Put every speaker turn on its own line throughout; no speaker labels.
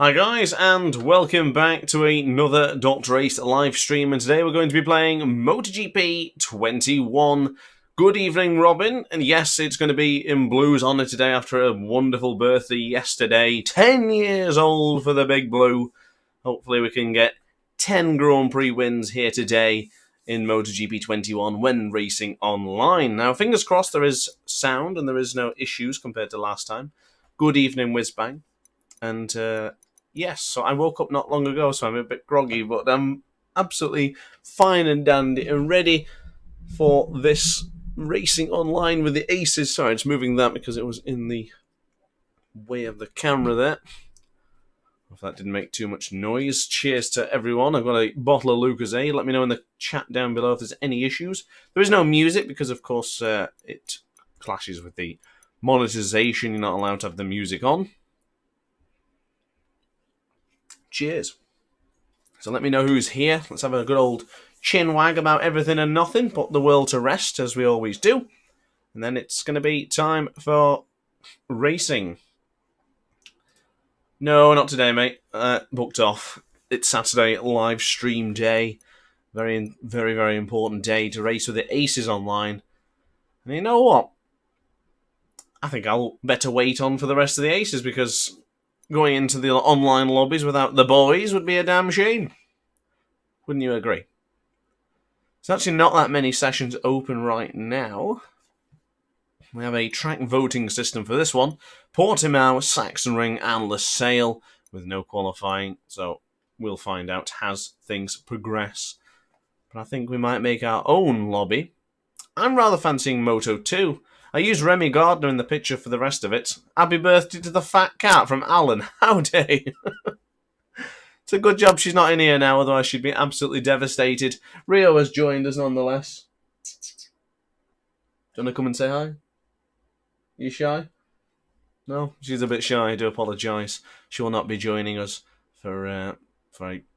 Hi guys, and welcome back to another DrAce live stream, and today we're going to be playing MotoGP 21. Good evening, Robin, and yes, it's going to be in Blue's honour today after a wonderful birthday yesterday. 10 years old for the Big Blue. Hopefully we can get 10 Grand Prix wins here today in MotoGP 21 when racing online. Now, fingers crossed there is sound and there is no issues compared to last time. Good evening, Whizbang. And, yes, so I woke up not long ago, so I'm a bit groggy, but I'm absolutely fine and dandy and ready for this racing online with the aces. Sorry, just moving that because it was in the way of the camera there. If that didn't make too much noise. Cheers to everyone. I've got a bottle of Lucozade. Let me know in the chat down below if there's any issues. There is no music because, of course, it clashes with the monetization. You're not allowed to have the music on. Cheers. So let me know who's here. Let's have a good old chin wag about everything and nothing. Put the world to rest, as we always do. And then it's going to be time for racing. No, not today, mate. Booked off. It's Saturday live stream day. Very, very, very important day to race with the aces online. And you know what? I think I'll better wait on for the rest of the aces because going into the online lobbies without the boys would be a damn shame. Wouldn't you agree? There's actually not that many sessions open right now. We have a track voting system for this one. Portimao, Sachsenring and Losail with no qualifying. So we'll find out as things progress. But I think we might make our own lobby. I'm rather fancying Moto 2. I used Remy Gardner in the picture for the rest of it. Happy birthday to the fat cat from Alan. Howdy. It's a good job she's not in here now, otherwise she'd be absolutely devastated. Rio has joined us nonetheless. Do you want to come and say hi? You shy? No? She's a bit shy, I do apologise. She will not be joining us for a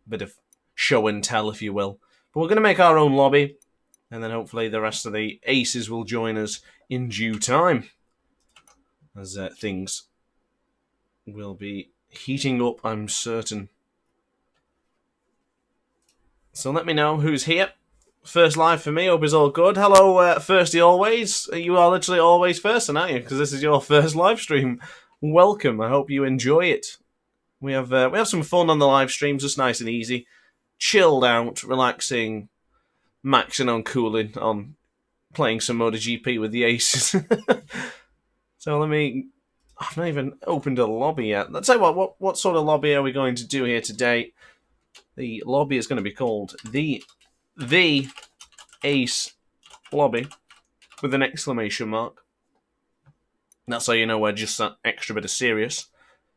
bit of show and tell, if you will. But we're going to make our own lobby, and then hopefully the rest of the aces will join us in due time. As things will be heating up, I'm certain. So let me know who's here. First live for me, hope it's all good. Hello, Firsty Always. You are literally always first, aren't you? Because this is your first live stream. Welcome. I hope you enjoy it. We have some fun on the live streams, just nice and easy. Chilled out, relaxing, maxing on cooling, on playing some MotoGP with the aces. So I've not even opened a lobby yet. Let's say what sort of lobby are we going to do here today? The lobby is going to be called the Ace Lobby with an exclamation mark. That's how you know we're just that extra bit of serious.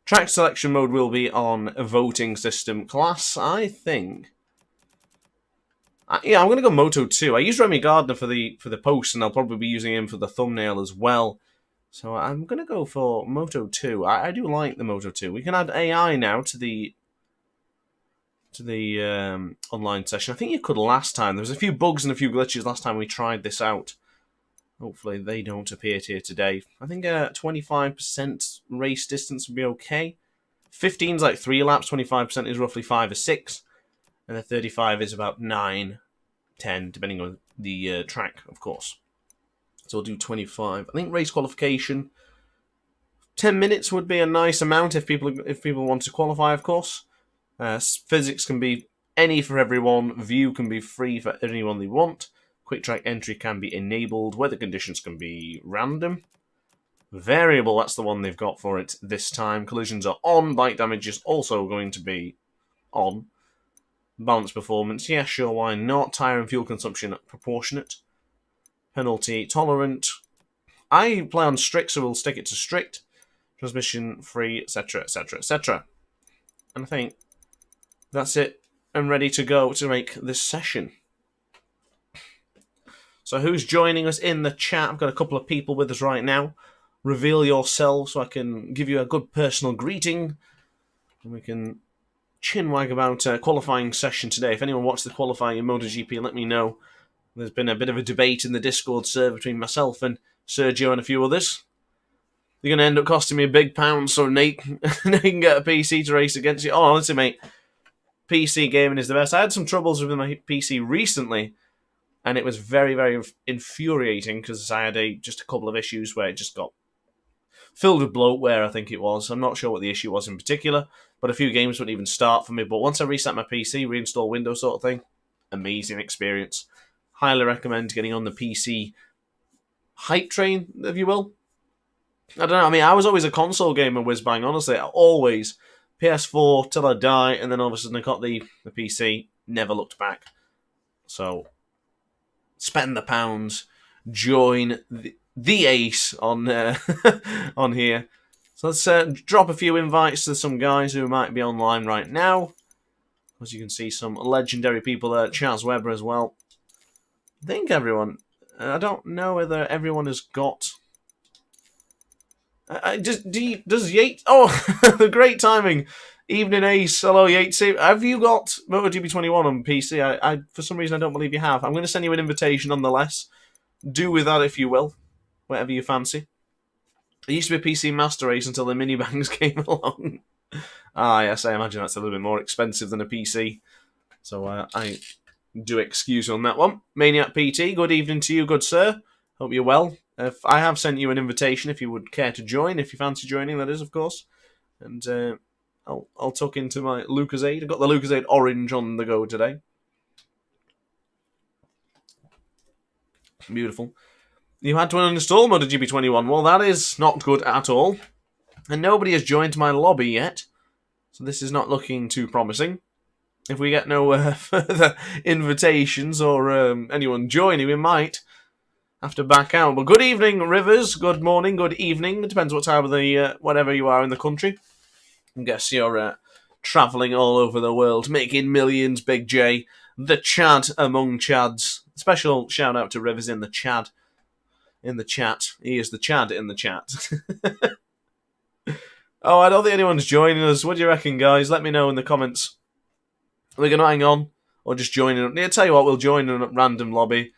Track selection mode will be on a voting system class, I think. Yeah, I'm going to go Moto 2. I used Remy Gardner for the post, and I'll probably be using him for the thumbnail as well. So I'm going to go for Moto 2. I do like the Moto 2. We can add AI now to the online session. I think you could last time. There was a few bugs and a few glitches last time we tried this out. Hopefully they don't appear here today. I think 25% race distance would be okay. 15 is like 3 laps, 25% is roughly 5 or 6, and the 35 is about 9, 10, depending on the track, of course. So we'll do 25. I think race qualification, 10 minutes would be a nice amount if people want to qualify, of course. Physics can be any for everyone. View can be free for anyone they want. Quick track entry can be enabled. Weather conditions can be random. Variable, that's the one they've got for it this time. Collisions are on. Bike damage is also going to be on. Balance performance, yeah, sure, why not? Tyre and fuel consumption proportionate. Penalty tolerant. I play on strict, so we'll stick it to strict. Transmission free, etc, etc, etc. And I think that's it. I'm ready to go to make this session. So who's joining us in the chat? I've got a couple of people with us right now. Reveal yourself so I can give you a good personal greeting. And we can chinwag about qualifying session today. If anyone watched the qualifying in MotoGP, let me know. There's been a bit of a debate in the Discord server between myself and Sergio and a few others. You're going to end up costing me a big pound so Nate, Nate can get a PC to race against you. Oh, honestly, mate, PC gaming is the best. I had some troubles with my PC recently, and it was very, very infuriating because I had just a couple of issues where it just got filled with bloatware, I think it was. I'm not sure what the issue was in particular, but a few games wouldn't even start for me. But once I reset my PC, reinstall Windows sort of thing, amazing experience. Highly recommend getting on the PC hype train, if you will. I don't know, I mean, I was always a console gamer, whiz-bang, honestly. Always. PS4 till I die, and then all of a sudden I got the PC, never looked back. So, spend the pounds, join the Ace on on here. So let's drop a few invites to some guys who might be online right now. As you can see, some legendary people there. Charles Webber as well. I think everyone... I don't know whether everyone has got... does Yates... Oh, the great timing. Evening Ace. Hello, Yates. Have you got MotoGP 21 on PC? I for some reason, I don't believe you have. I'm going to send you an invitation nonetheless. Do with that if you will. Whatever you fancy. It used to be a PC Master Race until the mini-bangs came along. Ah, yes, I imagine that's a little bit more expensive than a PC. So I do excuse on that one. Maniac PT, good evening to you, good sir. Hope you're well. I have sent you an invitation if you would care to join, if you fancy joining, that is, of course. And I'll tuck into my Lucozade. I've got the Lucozade Orange on the go today. Beautiful. You had to uninstall MotoGP 21. Well, that is not good at all. And nobody has joined my lobby yet. So this is not looking too promising. If we get no further invitations or anyone joining, we might have to back out. But good evening, Rivers. Good morning, good evening. It depends what time of the whatever you are in the country. I guess you're travelling all over the world, making millions, Big J. The Chad among Chads. Special shout out to Rivers in the Chad. In the chat. He is the Chad in the chat. Oh, I don't think anyone's joining us. What do you reckon, guys? Let me know in the comments. Are we going to hang on? Or just join in? I'll tell you what, we'll join in a random lobby.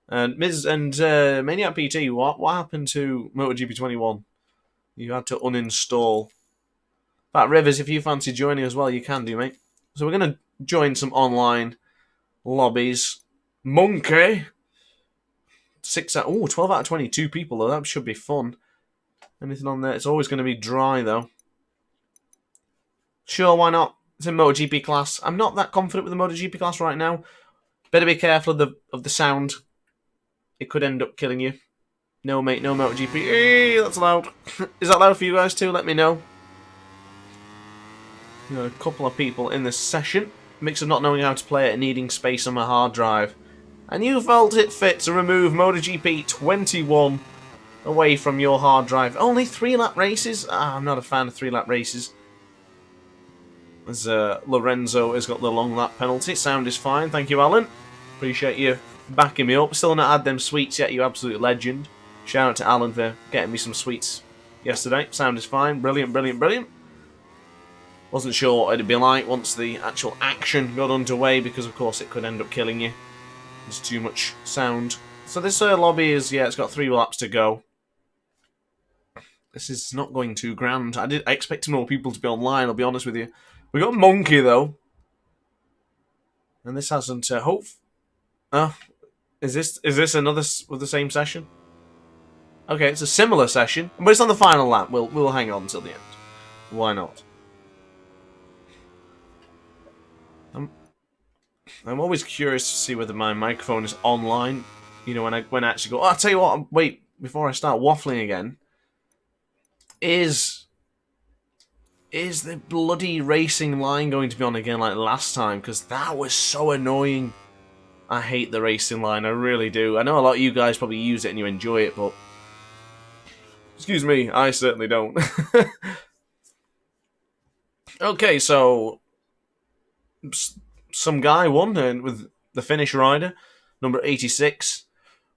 And Maniac PT, what happened to MotoGP 21? You had to uninstall. In fact, Rivers, if you fancy joining as well, you can do, mate. So we're going to join some online lobbies. Monkey! 12 out of 22 people, though. That should be fun. Anything on there? It's always going to be dry, though. Sure, why not? It's in MotoGP class. I'm not that confident with the MotoGP class right now. Better be careful of the sound. It could end up killing you. No, mate, no MotoGP. Hey, that's loud. Is that loud for you guys too? Let me know. A couple of people in this session. Mix of not knowing how to play it and needing space on my hard drive. And you felt it fit to remove MotoGP 21 away from your hard drive. Only 3-lap races? I'm not a fan of 3-lap races. As Lorenzo has got the long lap penalty. Sound is fine. Thank you, Alan. Appreciate you backing me up. Still not had them sweets yet, you absolute legend. Shout out to Alan for getting me some sweets yesterday. Sound is fine. Brilliant, brilliant, brilliant. Wasn't sure what it'd be like once the actual action got underway because, of course, it could end up killing you. There's too much sound. So this lobby is, yeah, it's got 3 laps to go. This is not going too grand. I expected more people to be online, I'll be honest with you. We got Monkey, though. And this hasn't... is this another with the same session? Okay, it's a similar session, but it's on the final lap. We'll hang on till the end. Why not? I'm always curious to see whether my microphone is online. You know, when I actually go... Oh, I'll tell you what, wait, before I start waffling again. Is the bloody racing line going to be on again like last time? Because that was so annoying. I hate the racing line, I really do. I know a lot of you guys probably use it and you enjoy it, but... Excuse me, I certainly don't. Okay, so... Some guy won with the Finnish rider, number 86.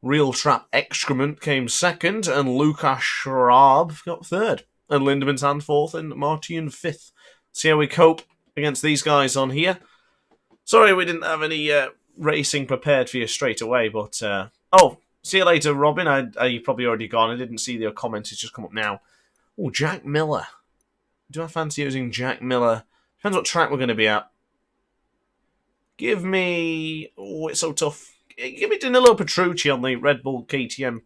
Real Trap Excrement came second, and Lukas Schraab got third. And Lindeman's hand fourth, and Martin fifth. See how we cope against these guys on here. Sorry we didn't have any racing prepared for you straight away, but... oh, see you later, Robin. You've probably already gone. I didn't see your comments. It's just come up now. Oh, Jack Miller. Do I fancy using Jack Miller? Depends what track we're going to be at. Give me... Oh, it's so tough. Give me Danilo Petrucci on the Red Bull KTM.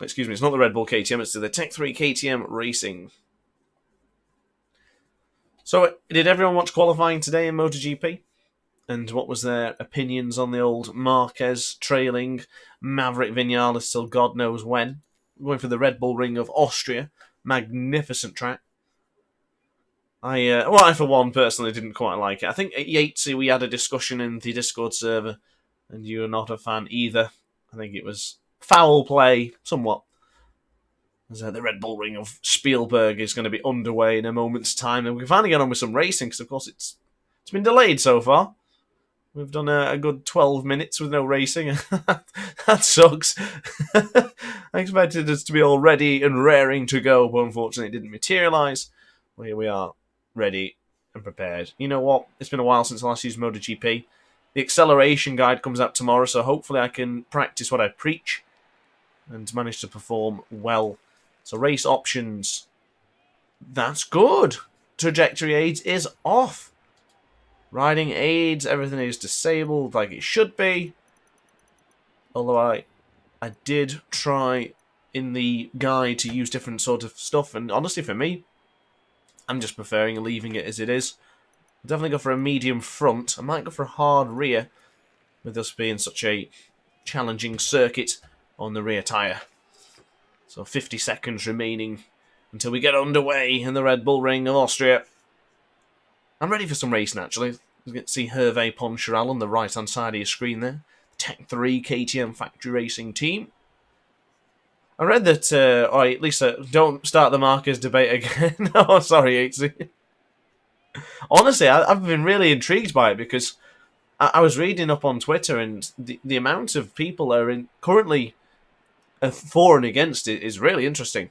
Excuse me, it's not the Red Bull KTM, it's the Tech 3 KTM Racing. So, did everyone watch qualifying today in MotoGP? And what was their opinions on the old Marquez trailing Maverick Vinales till God knows when? Going for the Red Bull Ring of Austria. Magnificent track. I for one, personally didn't quite like it. I think at Yatesy we had a discussion in the Discord server, and you were not a fan either. I think it was foul play, somewhat. As the Red Bull Ring of Spielberg is going to be underway in a moment's time, and we can finally get on with some racing, because of course it's been delayed so far. We've done a good 12 minutes with no racing. That sucks. I expected us to be all ready and raring to go, but unfortunately it didn't materialise. Well, here we are, ready and prepared. You know what? It's been a while since I last used MotoGP. The acceleration guide comes out tomorrow, so hopefully I can practice what I preach and manage to perform well. So race options. That's good. Trajectory aids is off. Riding aids, everything is disabled like it should be. Although I did try in the guide to use different sort of stuff, and honestly for me, I'm just preferring leaving it as it is. I'll definitely go for a medium front. I might go for a hard rear, with this being such a challenging circuit on the rear tyre. So 50 seconds remaining until we get underway in the Red Bull Ring of Austria. I'm ready for some racing, actually. You get to see Hervé Poncharal on the right-hand side of your screen there. Tech 3 KTM Factory Racing team. I read that, or at least don't start the Marquez debate again. Oh, sorry, HC. Honestly, I've been really intrigued by it because I was reading up on Twitter, and the amount of people are currently for and against it is really interesting.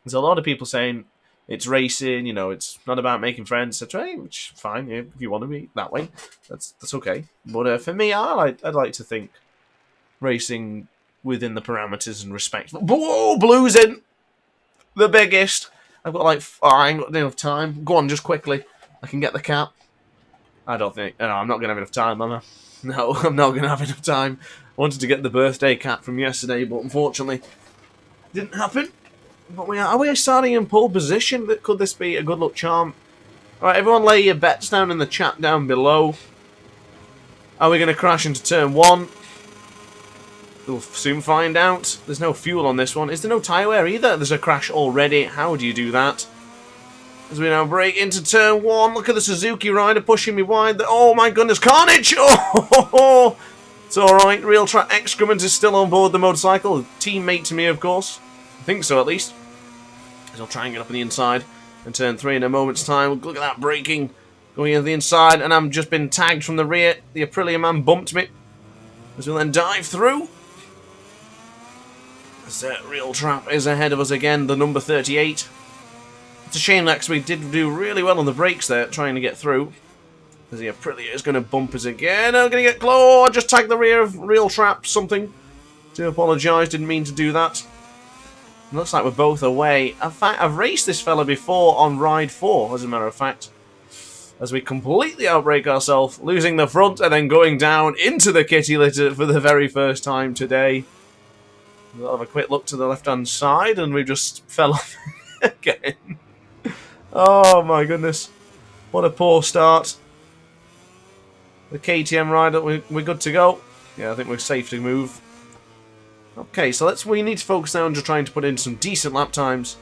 There's a lot of people saying it's racing, you know, it's not about making friends, etc. Which fine, yeah, if you want to be that way, that's okay. But for me, I'd like to think racing within the parameters and respect. Whoa, Blue's in the biggest. I've got I ain't got enough time. Go on, just quickly. I can get the cap. I'm not going to have enough time, am I? No, I'm not going to have enough time. I wanted to get the birthday cap from yesterday, but unfortunately, didn't happen. But are we starting in pole position? Could this be a good luck charm? Alright, everyone lay your bets down in the chat down below. Are we going to crash into turn 1? We'll soon find out. There's no fuel on this one. Is there no tyre wear either? There's a crash already. How do you do that? As we now break into turn 1. Look at the Suzuki rider pushing me wide. Oh my goodness, carnage! Oh, it's alright. Real Track Excrement is still on board the motorcycle. A teammate to me, of course. I think so, at least. As I'll try and get up on the inside. And turn 3 in a moment's time. Look at that braking. Going into the inside, and I'm just been tagged from the rear. The Aprilia man bumped me. As we'll then dive through. As Real Trap is ahead of us again, the number 38. It's a shame that because we did do really well on the brakes there, trying to get through. As the Aprilia is going to bump us again. I'm going to get close. I just tagged the rear of Real Trap something. Do apologise, didn't mean to do that. Looks like we're both away. In fact, I've raced this fella before on Ride 4, as a matter of fact. As we completely outbrake ourselves, losing the front and then going down into the kitty litter for the very first time today. We'll have a quick look to the left-hand side, and we just fell off again. Oh my goodness. What a poor start. The KTM rider, we're good to go. Yeah, I think we're safe to move. Okay, so we need to focus now on just trying to put in some decent lap times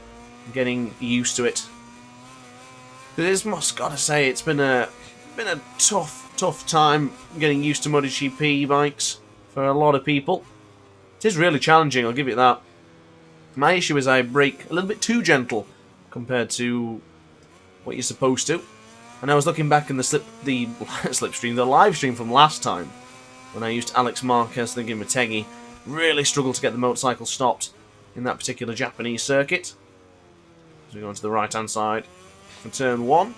and getting used to it. Gotta say, it's been a tough time getting used to MotoGP bikes for a lot of people. It is really challenging, I'll give you that. My issue is I brake a little bit too gentle compared to what you're supposed to. And I was looking back in the live stream from last time when I used Alex Marquez thinking Motegi. Really struggled to get the motorcycle stopped in that particular Japanese circuit. As we go into the right-hand side for turn 1.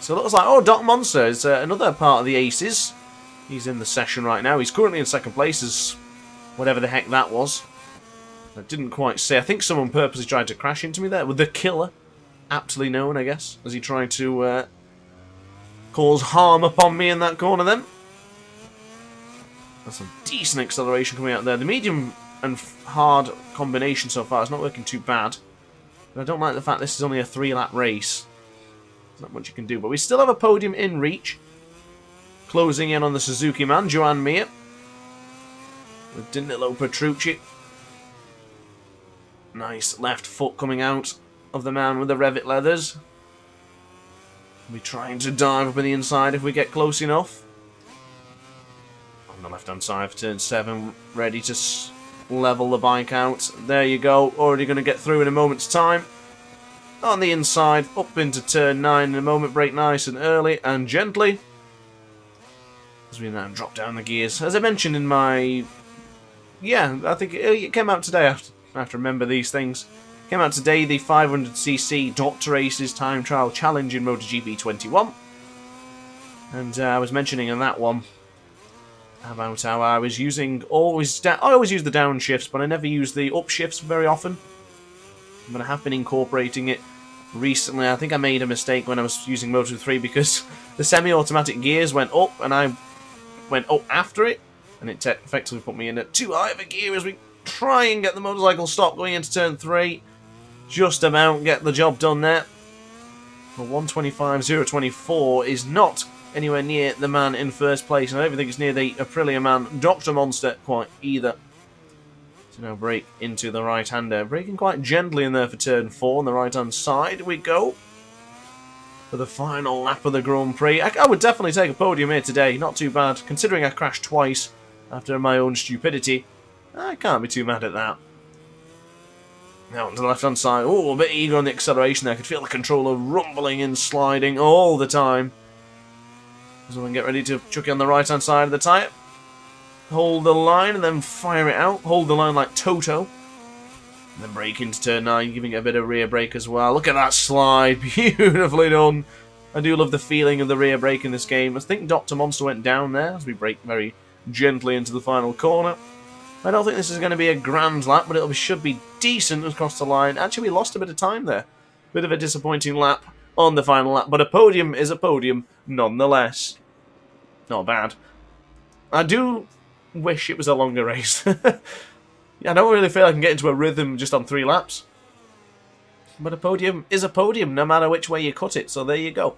So it looks like, oh, Doc Monster is another part of the Aces. He's in the session right now. He's currently in second place as whatever the heck that was. I didn't quite say. I think someone purposely tried to crash into me there with the killer, aptly known, I guess, as he tried to cause harm upon me in that corner then. That's some decent acceleration coming out there. The medium and hard combination so far is not working too bad. But I don't like the fact this is only a 3-lap race. There's not much you can do. But we still have a podium in reach. Closing in on the Suzuki man, Joan Mir. With Danilo Petrucci. Nice left foot coming out of the man with the Revit leathers. We'll be trying to dive up in the inside if we get close enough. On the left-hand side for turn 7, ready to level the bike out. There you go, already going to get through in a moment's time. On the inside, up into turn 9 in a moment, brake nice and early and gently. As we now drop down the gears. As I mentioned in my... Yeah, I think it came out today, I have to remember these things. Came out today, the 500cc DrAce's Time Trial Challenge in MotoGP 21. And I was mentioning in that one about how I was using I always use the downshifts, but I never use the upshifts very often. But I have been incorporating it recently. I think I made a mistake when I was using Moto 3 because the semi-automatic gears went up and I went up after it, and it effectively put me in at too high of a gear as we try and get the motorcycle stopped going into turn 3. Just about get the job done there. Well, 125.024 is not anywhere near the man in first place, and I don't even think it's near the Aprilia man, Dr. Monster, quite either. So now brake into the right-hander. Braking quite gently in there for turn 4 on the right-hand side. We go for the final lap of the Grand Prix. I would definitely take a podium here today. Not too bad, considering I crashed twice after my own stupidity. I can't be too mad at that. Now onto the left-hand side. Oh, a bit eager on the acceleration there. I could feel the controller rumbling and sliding all the time. So we can get ready to chuck it on the right-hand side of the tyre. Hold the line and then fire it out. Hold the line like Toto. And then brake into turn 9, giving it a bit of rear brake as well. Look at that slide. Beautifully done. I do love the feeling of the rear brake in this game. I think Dr. Monster went down there as we brake very gently into the final corner. I don't think this is going to be a grand lap, but it should be decent across the line. Actually, we lost a bit of time there. Bit of a disappointing lap on the final lap, but a podium is a podium nonetheless. Not bad. I do wish it was a longer race. I don't really feel I can get into a rhythm just on 3 laps. But a podium is a podium, no matter which way you cut it, so there you go.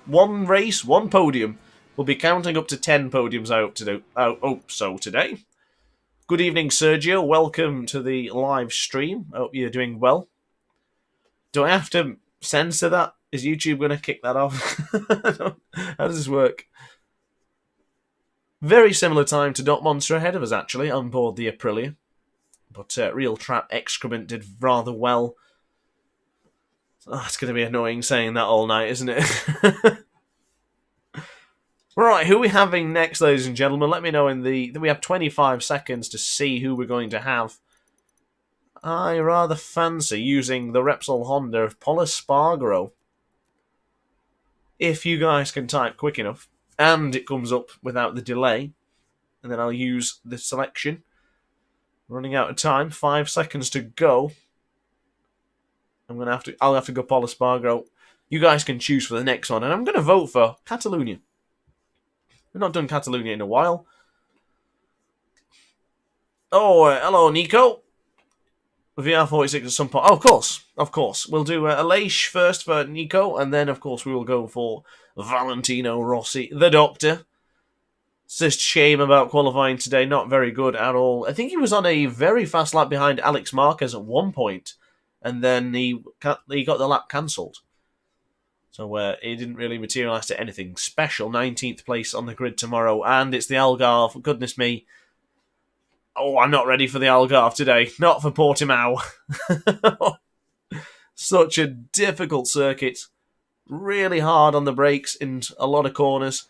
1 race, 1 podium. We'll be counting up to 10 podiums so today. Good evening, Sergio. Welcome to the live stream. I hope you're doing well. Do I have to censor that? Is YouTube going to kick that off? How does this work? Very similar time to Dot Monster ahead of us, actually, on board the Aprilia. But Real Trap Excrement did rather well. Oh, it's going to be annoying saying that all night, isn't it? Right, who are we having next, ladies and gentlemen? Let me know in the... We have 25 seconds to see who we're going to have. I rather fancy using the Repsol Honda of Pol Espargaro. If you guys can type quick enough, and it comes up without the delay, and then I'll use the selection. Running out of time, 5 seconds to go. I'll have to go Pol Espargaro. You guys can choose for the next one, and I'm going to vote for Catalunya. We've not done Catalunya in a while. Oh, hello, Nico. VR46 at some point. Oh, of course. We'll do a Leish first for Nico, and then, of course, we will go for Valentino Rossi, the Doctor. It's just a shame about qualifying today. Not very good at all. I think he was on a very fast lap behind Alex Marquez at one point, and then he got the lap cancelled. So it didn't really materialise to anything special. 19th place on the grid tomorrow, and it's the Algarve. Goodness me. Oh, I'm not ready for the Algarve today. Not for Portimao. Such a difficult circuit. Really hard on the brakes in a lot of corners.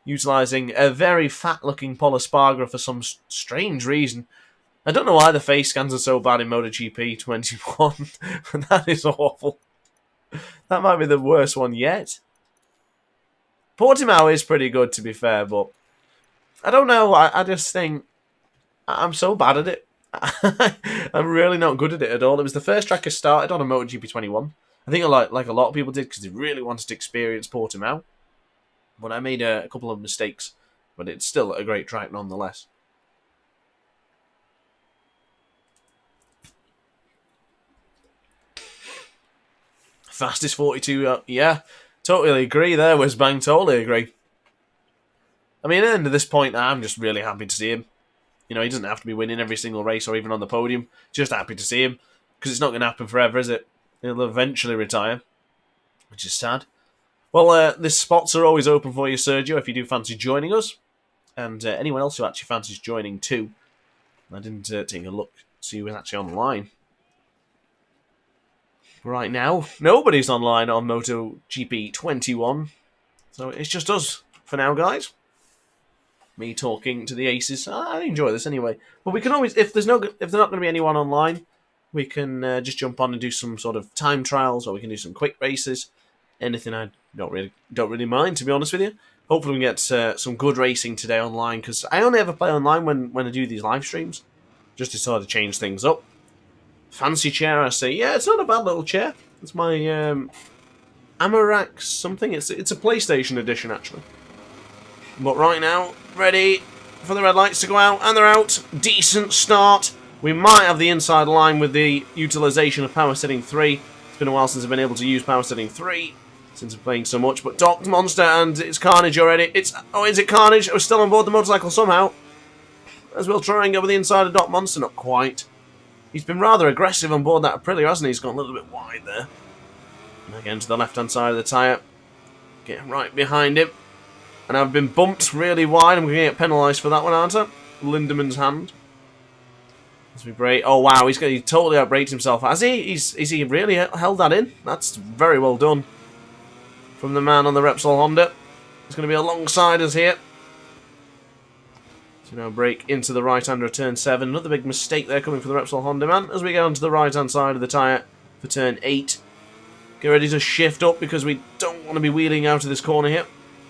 Utilising a very fat-looking Pol Espargaro for some strange reason. I don't know why the face scans are so bad in MotoGP 21. That is awful. That might be the worst one yet. Portimao is pretty good, to be fair, but I don't know. I just think I'm so bad at it. I'm really not good at it at all. It was the first track I started on a MotoGP 21. I think like a lot of people did because they really wanted to experience Portimao. But I made a couple of mistakes, but it's still a great track nonetheless. Fastest 42, yeah, totally agree there, Whizbang, totally agree. I mean, at the end of this point, I'm just really happy to see him. You know, he doesn't have to be winning every single race or even on the podium. Just happy to see him, because it's not going to happen forever, is it? He'll eventually retire, which is sad. Well, the spots are always open for you, Sergio, if you do fancy joining us. And anyone else who actually fancies joining too. I didn't take a look, see who was actually online. Right now, nobody's online on MotoGP 21. So it's just us for now, guys. Me talking to the aces. I enjoy this anyway. But we can always, if there's not going to be anyone online, we can just jump on and do some sort of time trials, or we can do some quick races. Anything I don't really mind, to be honest with you. Hopefully we can get some good racing today online, because I only ever play online when I do these live streams, just to sort of change things up. Fancy chair, I say. Yeah, it's not a bad little chair. It's my Amarax something. It's a PlayStation edition, actually. But right now, ready for the red lights to go out, and they're out. Decent start. We might have the inside line with the utilisation of power setting 3. It's been a while since I've been able to use power setting 3, since I'm playing so much. But Doc Monster, and it's Carnage already. Is it Carnage? I was still on board the motorcycle somehow. As we'll try and go with the inside of Doc Monster. Not quite. He's been rather aggressive on board that Aprilia, hasn't he? He's gone a little bit wide there. And again to the left-hand side of the tyre. Getting right behind him. And I've been bumped really wide. I'm going to get penalised for that one, aren't I? Lindeman's hand. As we brake. Oh, wow. He totally outbraked himself. Has he? Is he really held that in? That's very well done. From the man on the Repsol Honda. He's going to be alongside us here. So now brake into the right-hander of turn 7. Another big mistake there coming from the Repsol Honda man. As we get onto the right-hand side of the tyre for turn 8. Get ready to shift up because we don't want to be wheeling out of this corner here.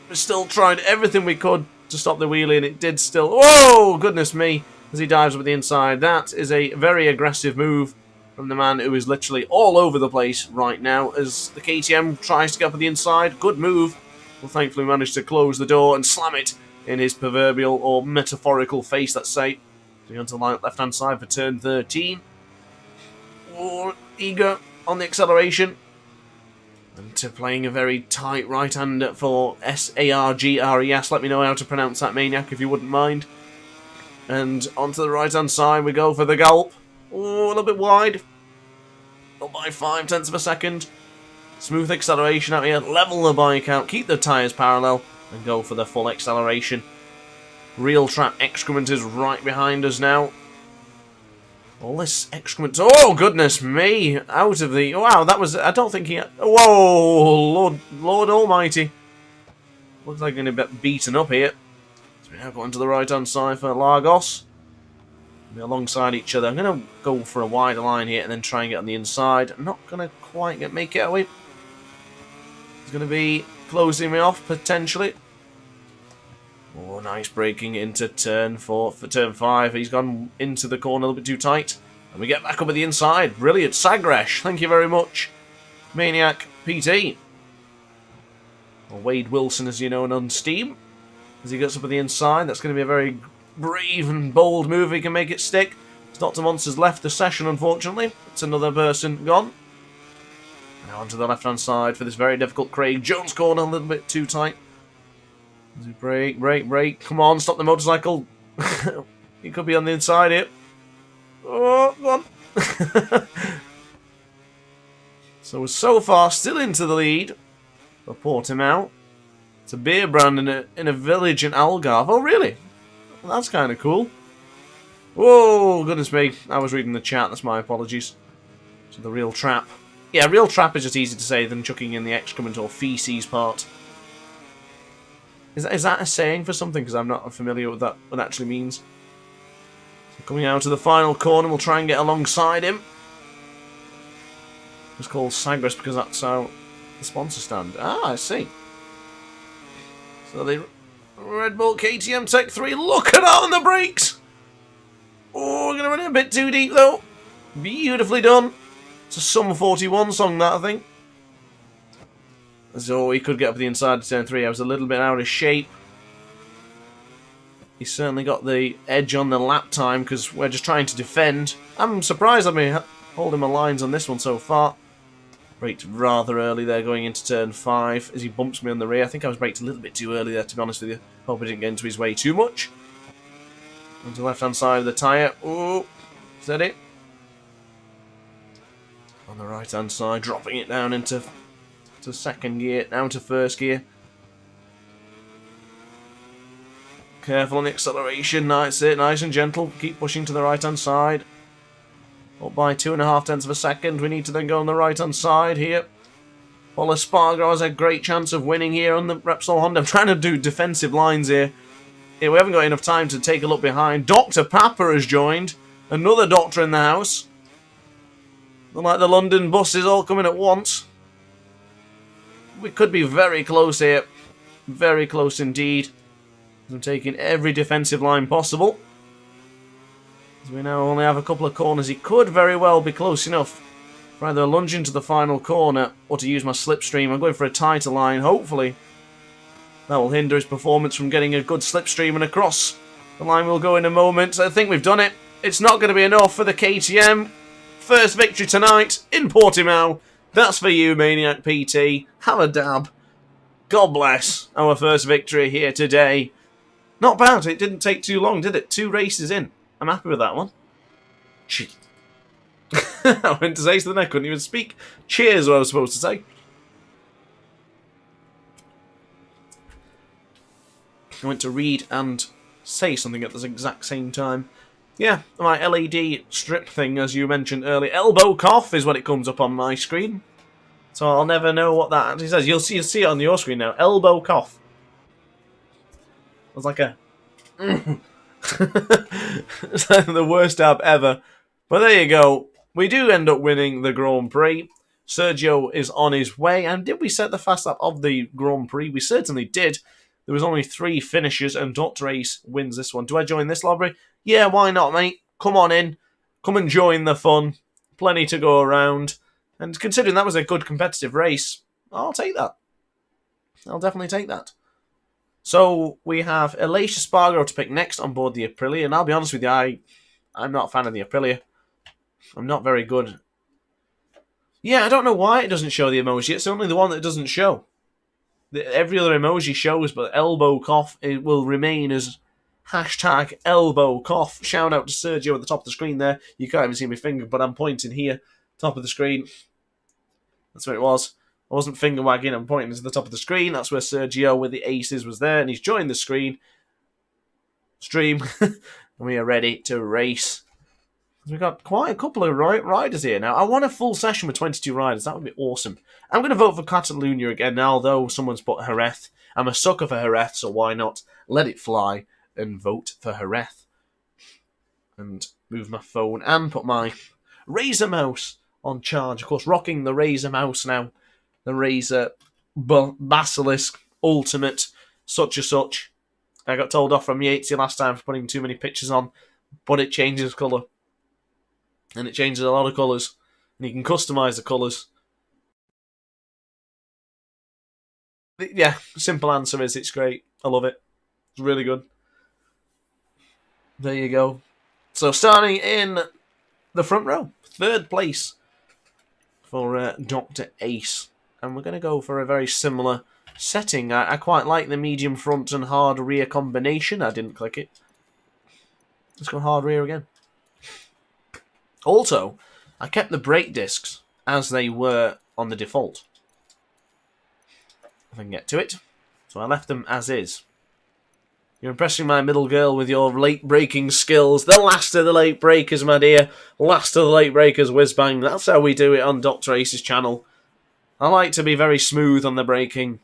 We still tried everything we could to stop the wheelie, and it did still. Whoa, goodness me, as he dives up the inside. That is a very aggressive move from the man who is literally all over the place right now as the KTM tries to get up the inside. Good move. Well, thankfully managed to close the door and slam it in his proverbial or metaphorical face, let's say. Going on to the left-hand side for turn 13. Oh, eager on the acceleration. And to playing a very tight right-hander for S-A-R-G-R-E-S. Let me know how to pronounce that, Maniac, if you wouldn't mind. And onto the right-hand side we go for the gallop. Oh, a little bit wide. Not by 0.5 of a second. Smooth acceleration out here. Level the bike out. Keep the tyres parallel. And go for the full acceleration. Real trap excrement is right behind us now. All this excrement. Oh, goodness me. Out of the... Wow, that was... I don't think he... Whoa, Lord Almighty. Looks like going to be beaten up here. So we now go onto the right-hand side for Lagos. We're alongside each other. I'm going to go for a wider line here and then try and get on the inside. I'm not going to quite make it away. He's going to be closing me off, potentially. Oh, nice braking into turn 4 for turn 5. He's gone into the corner a little bit too tight. And we get back up at the inside. Brilliant. Sagresh, thank you very much. Maniac PT. Or Wade Wilson, as you know, on Steam. As he gets up at the inside, that's going to be a very brave and bold move. He can make it stick. Dr. Monster's left the session, unfortunately. It's another person gone. Now onto the left-hand side for this very difficult Craig Jones corner. A little bit too tight. As we brake. Come on, stop the motorcycle. He could be on the inside here. Oh, come on. So far, still into the lead for Portimao. It's a beer brand in a village in Algarve. Oh, really? Well, that's kind of cool. Whoa, goodness me. I was reading the chat. That's my apologies. So the real trap. Yeah, real trap is just easier to say than chucking in the excrement or feces part. Is that a saying for something? Because I'm not familiar with that, what that actually means. So coming out to the final corner, we'll try and get alongside him. It's called Sagres because that's how the sponsor stand. Ah, I see. So the Red Bull KTM Tech 3, look at that on the brakes! Oh, going to run it a bit too deep, though. Beautifully done. It's a Sum 41 song, that, I think. So he could get up the inside of turn 3. I was a little bit out of shape. He's certainly got the edge on the lap time because we're just trying to defend. I'm surprised I've been holding my lines on this one so far. Braked rather early there going into turn 5 as he bumps me on the rear. I think I was braked a little bit too early there, to be honest with you. Hope I didn't get into his way too much. Onto the left-hand side of the tyre. Ooh, steady. On the right-hand side, dropping it down into second gear, down to first gear. Careful on the acceleration. That's it, nice and gentle. Keep pushing to the right-hand side. Up by 2.5 tenths of a second. We need to then go on the right-hand side here. Paul Espargaro has a great chance of winning here on the Repsol Honda. I'm trying to do defensive lines here. We haven't got enough time to take a look behind. Dr. Papa has joined. Another doctor in the house. Like the London buses all coming at once. We could be very close here. Very close indeed. I'm taking every defensive line possible. As we now only have a couple of corners, he could very well be close enough for either a lunge into the final corner or to use my slipstream. I'm going for a tighter line, hopefully. That will hinder his performance from getting a good slipstream and across. The line will go in a moment. I think we've done it. It's not going to be enough for the KTM. First victory tonight in Portimao. That's for you, Maniac PT. Have a dab. God bless our first victory here today. Not bad. It didn't take too long, did it? 2 races in. I'm happy with that one. I went to say something, I couldn't even speak. Cheers, what I was supposed to say. I went to read and say something at the exact same time. Yeah, my LED strip thing, as you mentioned earlier. Elbow cough is what it comes up on my screen. So I'll never know what that actually says. You'll see it on your screen now. Elbow cough. It was like a... It's like the worst dab ever. But there you go. We do end up winning the Grand Prix. Sergio is on his way. And did we set the fast lap of the Grand Prix? We certainly did. There was only 3 finishers and DrAce wins this one. Do I join this lobby? Yeah, why not, mate? Come on in. Come and join the fun. Plenty to go around. And considering that was a good competitive race, I'll take that. I'll definitely take that. So we have Alicia Spargo to pick next on board the Aprilia. And I'll be honest with you, I'm not a fan of the Aprilia. I'm not very good. Yeah, I don't know why it doesn't show the emoji. It's only the one that doesn't show. Every other emoji shows, but elbow cough, it will remain as hashtag elbow cough. Shout out to Sergio at the top of the screen there. You can't even see my finger, but I'm pointing here, top of the screen. That's where it was. I wasn't finger wagging, I'm pointing to the top of the screen. That's where Sergio with the aces was there, and he's joined the stream. And we are ready to race. We've got quite a couple of riders here now. I want a full session with 22 riders. That would be awesome. I'm going to vote for Catalunya again now, though someone's put Jerez. I'm a sucker for Jerez, so why not let it fly and vote for Jerez? And move my phone and put my Razer mouse on charge. Of course, rocking the Razer mouse now. The Razer Basilisk Ultimate such and such. I got told off from Yatesy last time for putting too many pictures on, but it changes colour. And it changes a lot of colours. And you can customise the colours. Yeah, simple answer is it's great. I love it. It's really good. There you go. So starting in the front row. 3rd place for Dr. Ace. And we're going to go for a very similar setting. I quite like the medium front and hard rear combination. I didn't click it. Let's go hard rear again. Also, I kept the brake discs as they were on the default. If I can get to it. So I left them as is. You're impressing my middle girl with your late braking skills. The last of the late breakers, my dear. Last of the late breakers, whiz bang. That's how we do it on Dr. Ace's channel. I like to be very smooth on the braking.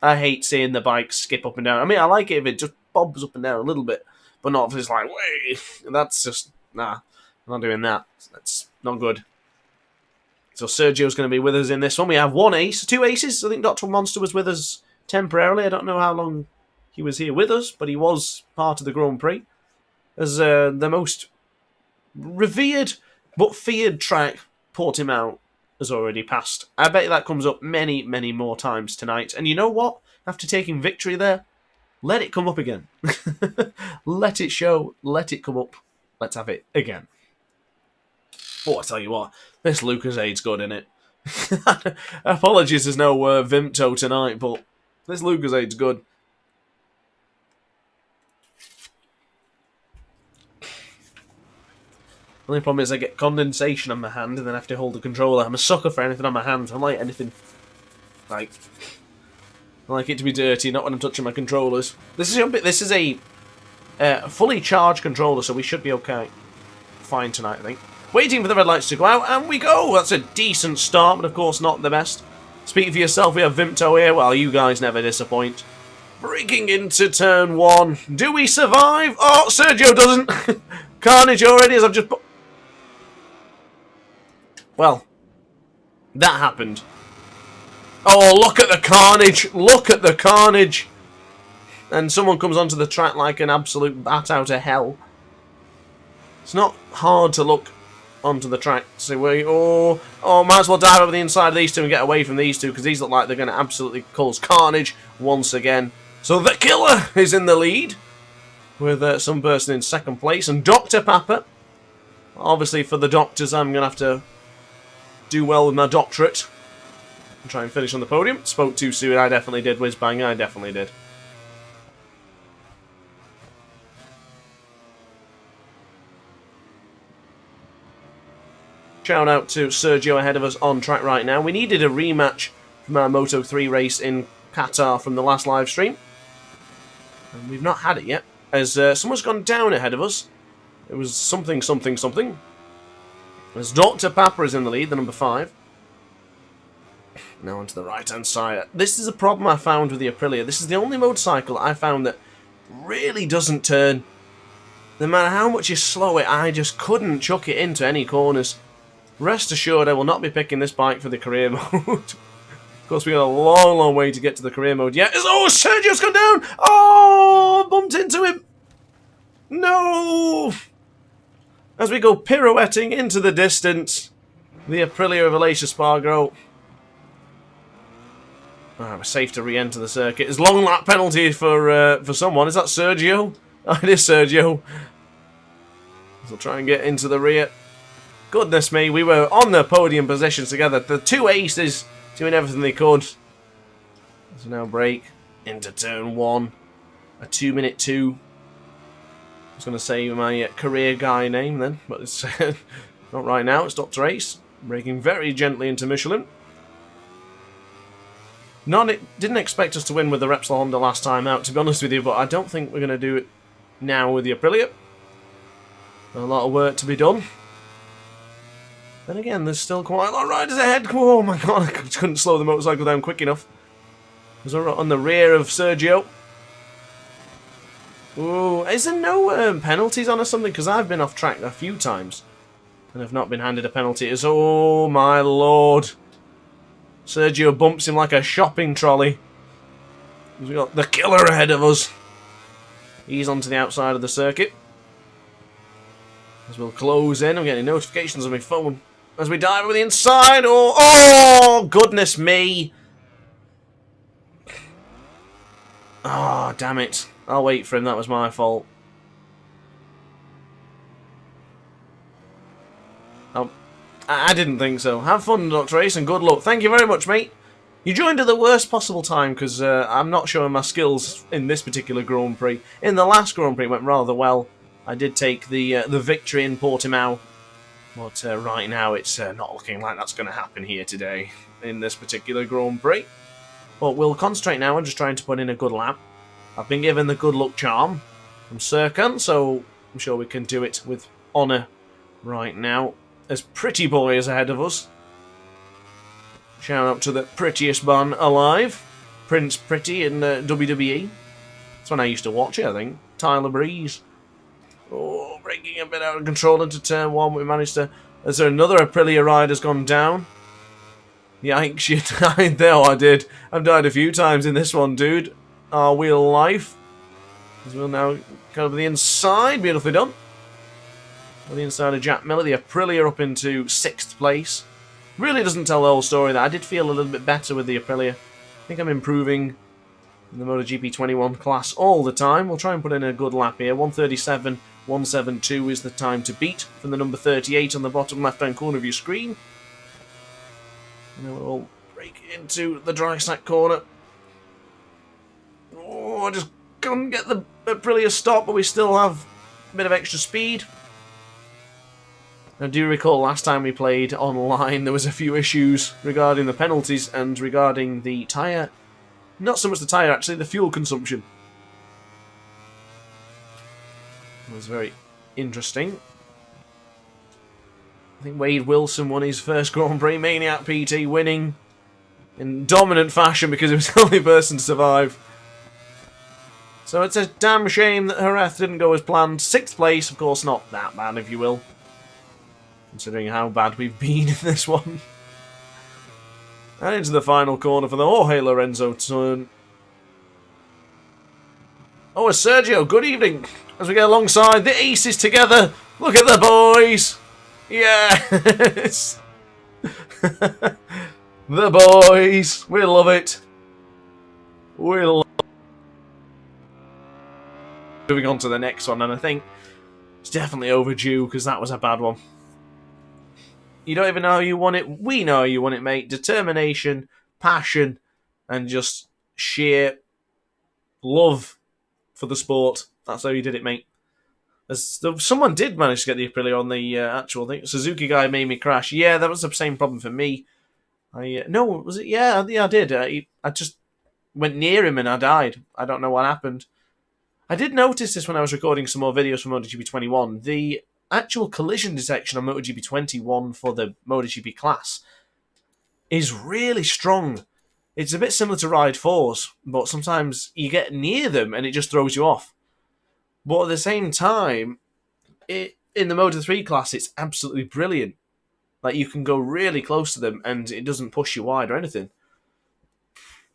I hate seeing the bike skip up and down. I mean, I like it if it just bobs up and down a little bit. But not if it's like, way. That's just, nah. I'm not doing that. That's not good. So Sergio's going to be with us in this one. We have 1 ace, 2 aces. I think Dr. Monster was with us temporarily. I don't know how long he was here with us, but he was part of the Grand Prix as the most revered but feared track, Portimao, has already passed. I bet that comes up many, many more times tonight. And you know what? After taking victory there, let it come up again. Let it show. Let it come up. Let's have it again. Oh, I tell you what, this Lucasada's good, innit? Apologies, there's no Vimto tonight, but this Lucasada's good. The only problem is I get condensation on my hand and then I have to hold the controller. I'm a sucker for anything on my hands. I like anything, like, I like it to be dirty, not when I'm touching my controllers. This is a fully charged controller, so we should be okay. Fine tonight, I think. Waiting for the red lights to go out, and we go! That's a decent start, but of course not the best. Speak for yourself, we have Vimto here. Well, you guys never disappoint. Breaking into turn 1. Do we survive? Oh, Sergio doesn't. Carnage already, as I've just put... Well, that happened. Oh, look at the carnage! Look at the carnage! And someone comes onto the track like an absolute bat out of hell. It's not hard to look onto the track to see where you... might as well dive over the inside of these two and get away from these two, because these look like they're going to absolutely cause carnage once again. So the killer is in the lead, with some person in second place, and Dr. Papa. Obviously, for the doctors, I'm going to have to do well with my doctorate and try and finish on the podium. Spoke too soon, I definitely did. Whiz bang, I definitely did. Shout out to Sergio ahead of us on track right now. We needed a rematch from our Moto3 race in Qatar from the last live stream, and we've not had it yet, as someone's gone down ahead of us. It was something. As Dr. Papa is in the lead, the number 5. Now onto the right-hand side. This is a problem I found with the Aprilia. This is the only motorcycle I found that really doesn't turn. No matter how much you slow it, I just couldn't chuck it into any corners. Rest assured, I will not be picking this bike for the career mode. Of course, we got a long, long way to get to the career mode yet. Oh, Sergio's gone down! Oh, bumped into him! No! As we go pirouetting into the distance, the Aprilia of Alicia Spargo. Alright, we're safe to re-enter the circuit. It's long lap penalty for someone. Is that Sergio? Oh, it is Sergio. We'll try and get into the rear. Goodness me, we were on the podium positions together. The two aces doing everything they could. So now break into turn 1. A 2-minute 2. I was going to say my career guy name then, but it's not right now. It's DrAce, breaking very gently into Michelin. Didn't expect us to win with the Repsol Honda last time out, to be honest with you, but I don't think we're going to do it now with the Aprilia. A lot of work to be done. Then again, there's still quite a lot of riders ahead. Oh my god, I couldn't slow the motorcycle down quick enough. It was on the rear of Sergio. Ooh, is there no penalties on or something? Because I've been off track a few times and have not been handed a penalty. Oh my lord. Sergio bumps him like a shopping trolley. We've got the killer ahead of us. He's onto the outside of the circuit. As we'll close in, I'm getting notifications on my phone. As we dive over the inside. Oh, goodness me. Oh, damn it. I'll wait for him, that was my fault. Oh, I didn't think so. Have fun, DrAce, and good luck. Thank you very much, mate. You joined at the worst possible time, because I'm not showing my skills in this particular Grand Prix. In the last Grand Prix, it went rather well. I did take the victory in Portimao, but right now it's not looking like that's going to happen here today in this particular Grand Prix. But we'll concentrate now on just trying to put in a good lap. I've been given the good luck charm from Serkan, so I'm sure we can do it with honour right now. As Pretty Boy is ahead of us. Shout out to the prettiest man alive, Prince Pretty in WWE. That's when I used to watch it, I think. Tyler Breeze. Oh, breaking a bit out of control into turn 1. We managed to... Is there another Aprilia rider's gone down? Yikes, you died there. Oh, I did. I've died a few times in this one, dude. Our wheel of life. As we'll now go to the inside. Beautifully done. On the inside of Jack Miller, the Aprilia up into 6th place. Really doesn't tell the whole story that I did feel a little bit better with the Aprilia. I think I'm improving in the MotoGP 21 class all the time. We'll try and put in a good lap here. 1:37.172 is the time to beat from the number 38 on the bottom left-hand corner of your screen. And then we'll break into the dry stack corner. Oh, I just couldn't get the Aprilia stop, but we still have a bit of extra speed. I do recall last time we played online there was a few issues regarding the penalties and regarding the tyre. Not so much the tyre actually, the fuel consumption. It was very interesting. I think Wade Wilson won his first Grand Prix, Maniac PT winning in dominant fashion because he was the only person to survive. So it's a damn shame that Jerez didn't go as planned. 6th place, of course not that bad if you will, considering how bad we've been in this one. And into the final corner for the Jorge Lorenzo turn. Oh, it's Sergio, good evening. As we get alongside the aces together. Look at the boys. Yes. The boys. We love it. We love it. Moving on to the next one, and I think it's definitely overdue because that was a bad one. You don't even know how you won it. We know how you won it, mate. Determination, passion, and just sheer love for the sport. That's how you did it, mate. Someone did manage to get the Aprilia on the actual thing. Suzuki guy made me crash. Yeah, that was the same problem for me. No, was it? Yeah, I did. I just went near him and I died. I don't know what happened. I did notice this when I was recording some more videos from MotoGP 21. The actual collision detection on MotoGP 21 for the MotoGP class is really strong. It's a bit similar to Ride 4's, but sometimes you get near them and it just throws you off. But at the same time, in the Moto3 class, it's absolutely brilliant. Like, you can go really close to them and it doesn't push you wide or anything.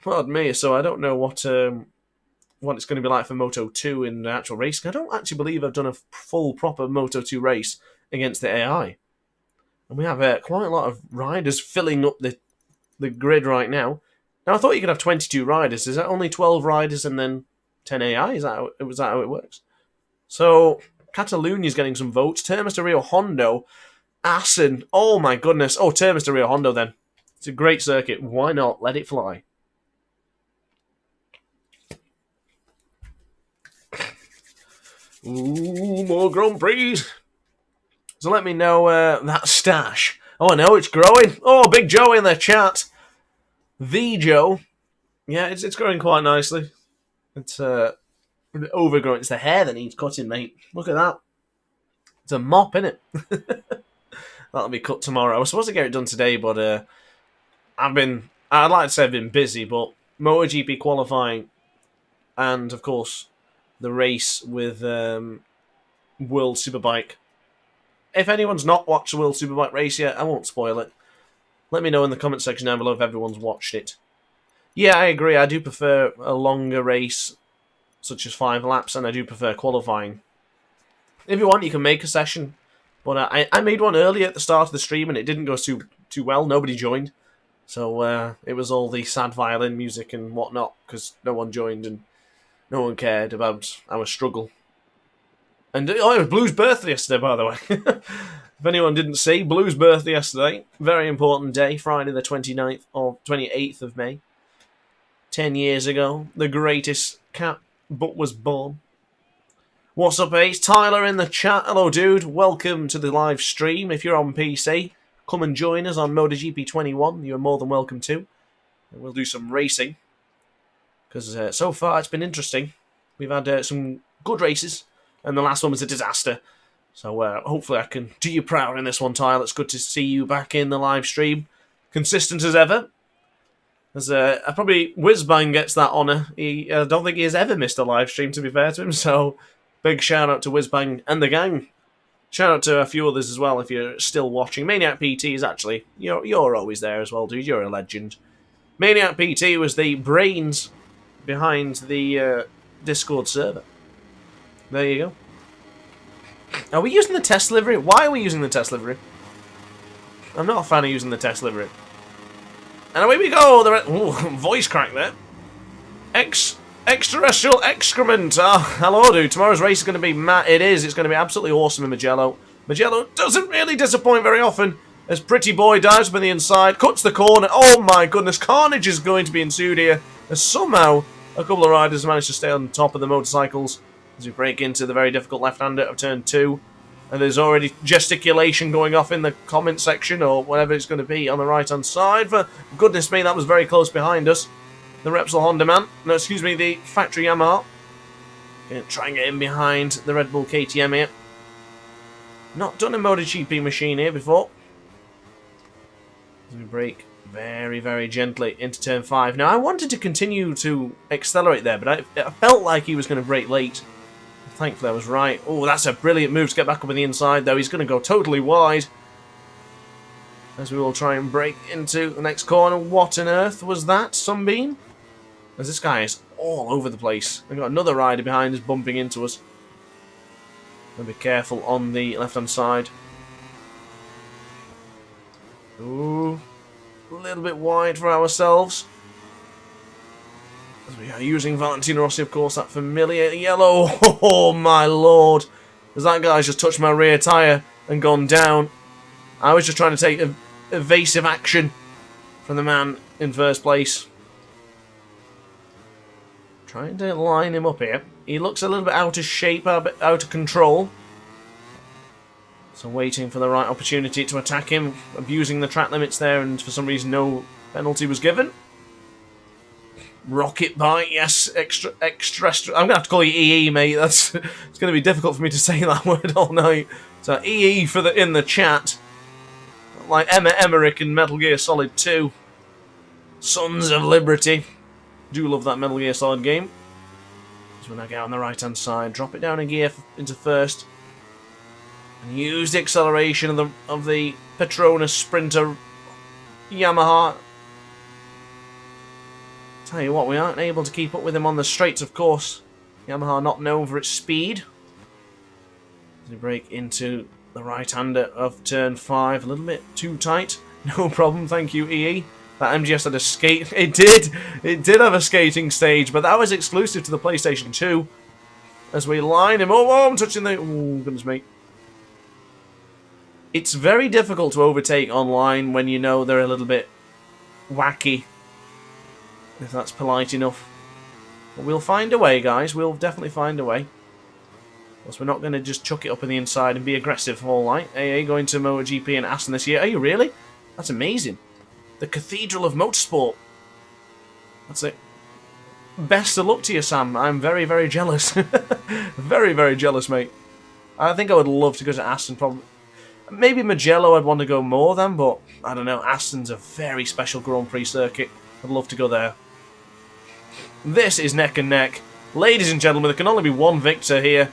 Pardon me, so I don't know what it's going to be like for Moto 2 in the actual race. I don't actually believe I've done a full proper Moto 2 race against the AI. And we have quite a lot of riders filling up the grid right now. Now, I thought you could have 22 riders. Is that only 12 riders and then 10 AI? Was that how it works? So, Catalunya is getting some votes. Termas de Rio Hondo, Assen. Oh my goodness. Oh, Termas de Rio Hondo then. It's a great circuit. Why not? Let it fly. Ooh, more Grand Prix. So let me know that stash. Oh, I know, it's growing. Oh, Big Joe in the chat. The Joe. Yeah, it's growing quite nicely. It's overgrown. It's the hair that needs cutting, mate. Look at that. It's a mop, innit? That'll be cut tomorrow. I was supposed to get it done today, but I'd like to say I've been busy, but MotoGP qualifying and, of course, the race with World Superbike. If anyone's not watched the World Superbike race yet, I won't spoil it. Let me know in the comment section down below if everyone's watched it. Yeah, I agree. I do prefer a longer race, such as 5 laps, and I do prefer qualifying. If you want, you can make a session. But I made one earlier at the start of the stream, and it didn't go too well. Nobody joined. So it was all the sad violin music and whatnot, because no one joined and no one cared about our struggle. And it was Blue's birthday yesterday, by the way. If anyone didn't see, Blue's birthday yesterday. Very important day, Friday the 28th of May. 10 years ago, the greatest cat butt was born. What's up, Ace? Tyler in the chat. Hello, dude. Welcome to the live stream. If you're on PC, come and join us on MotoGP 21. You're more than welcome to. And we'll do some racing. Because so far, it's been interesting. We've had some good races. And the last one was a disaster. So hopefully I can do you proud in this one, Tyler. It's good to see you back in the live stream. Consistent as ever. As probably Whizbang gets that honour. I don't think he has ever missed a live stream, to be fair to him. So big shout out to Whizbang and the gang. Shout out to a few others as well if you're still watching. Maniac PT is actually, you're always there as well, dude. You're a legend. Maniac PT was the brains behind the Discord server. There you go. Are we using the test livery? Why are we using the test livery? I'm not a fan of using the test livery. And away we go! Ooh, voice crack there. Extraterrestrial excrement. Hello, dude. Tomorrow's race is going to be it is. It's going to be absolutely awesome in Mugello. Mugello doesn't really disappoint very often. As Pretty Boy dives from the inside, cuts the corner. Oh my goodness, carnage is going to be ensued here. As somehow a couple of riders managed to stay on top of the motorcycles as we break into the very difficult left-hander of turn 2. And there's already gesticulation going off in the comment section, or whatever it's going to be, on the right-hand side. For goodness me, that was very close behind us. The Repsol Honda man. No, excuse me, the factory Yamaha. Gonna try and get in behind the Red Bull KTM here. Not done a MotoGP machine here before. As we brake very, very gently into turn 5. Now, I wanted to continue to accelerate there, but I felt like he was going to brake late. Thankfully, I was right. Oh, that's a brilliant move to get back up on the inside, though. He's going to go totally wide. As we will try and break into the next corner. What on earth was that? Sunbeam? As this guy is all over the place. We've got another rider behind us bumping into us. Gotta be careful on the left-hand side. Ooh, a little bit wide for ourselves. As we are using Valentino Rossi, of course, that familiar yellow. Oh my lord! As that guy's just touched my rear tyre and gone down. I was just trying to take evasive action from the man in first place. Trying to line him up here. He looks a little bit out of shape, a bit out of control. So waiting for the right opportunity to attack him, abusing the track limits there, and for some reason no penalty was given. Rocket bite, yes, extra. I'm gonna have to call you EE, mate. It's gonna be difficult for me to say that word all night. So EE for in the chat, like Emma Emmerich in Metal Gear Solid 2. Sons of Liberty. Do love that Metal Gear Solid game. So we'll now get on the right hand side, drop it down a gear into first. And use the acceleration of the Petronas Sprinter Yamaha. Tell you what, we aren't able to keep up with him on the straights, of course. Yamaha not known for its speed. As we break into the right-hander of turn 5, a little bit too tight. No problem, thank you, EE. That MGS had a skate. It did have a skating stage, but that was exclusive to the PlayStation 2. As we line him. Oh, I'm touching the. Oh, goodness me. It's very difficult to overtake online when you know they're a little bit wacky, if that's polite enough. But we'll find a way, guys. We'll definitely find a way. Of course, we're not going to just chuck it up on the inside and be aggressive all night. AA going to MotoGP and Assen this year. Are you really? That's amazing. The Cathedral of Motorsport. That's it. Best of luck to you, Sam. I'm very, very jealous. Very, very jealous, mate. I think I would love to go to Assen, probably. Maybe Mugello I'd want to go more than, but I don't know. Assen's a very special Grand Prix circuit. I'd love to go there. This is neck and neck. Ladies and gentlemen, there can only be one victor here.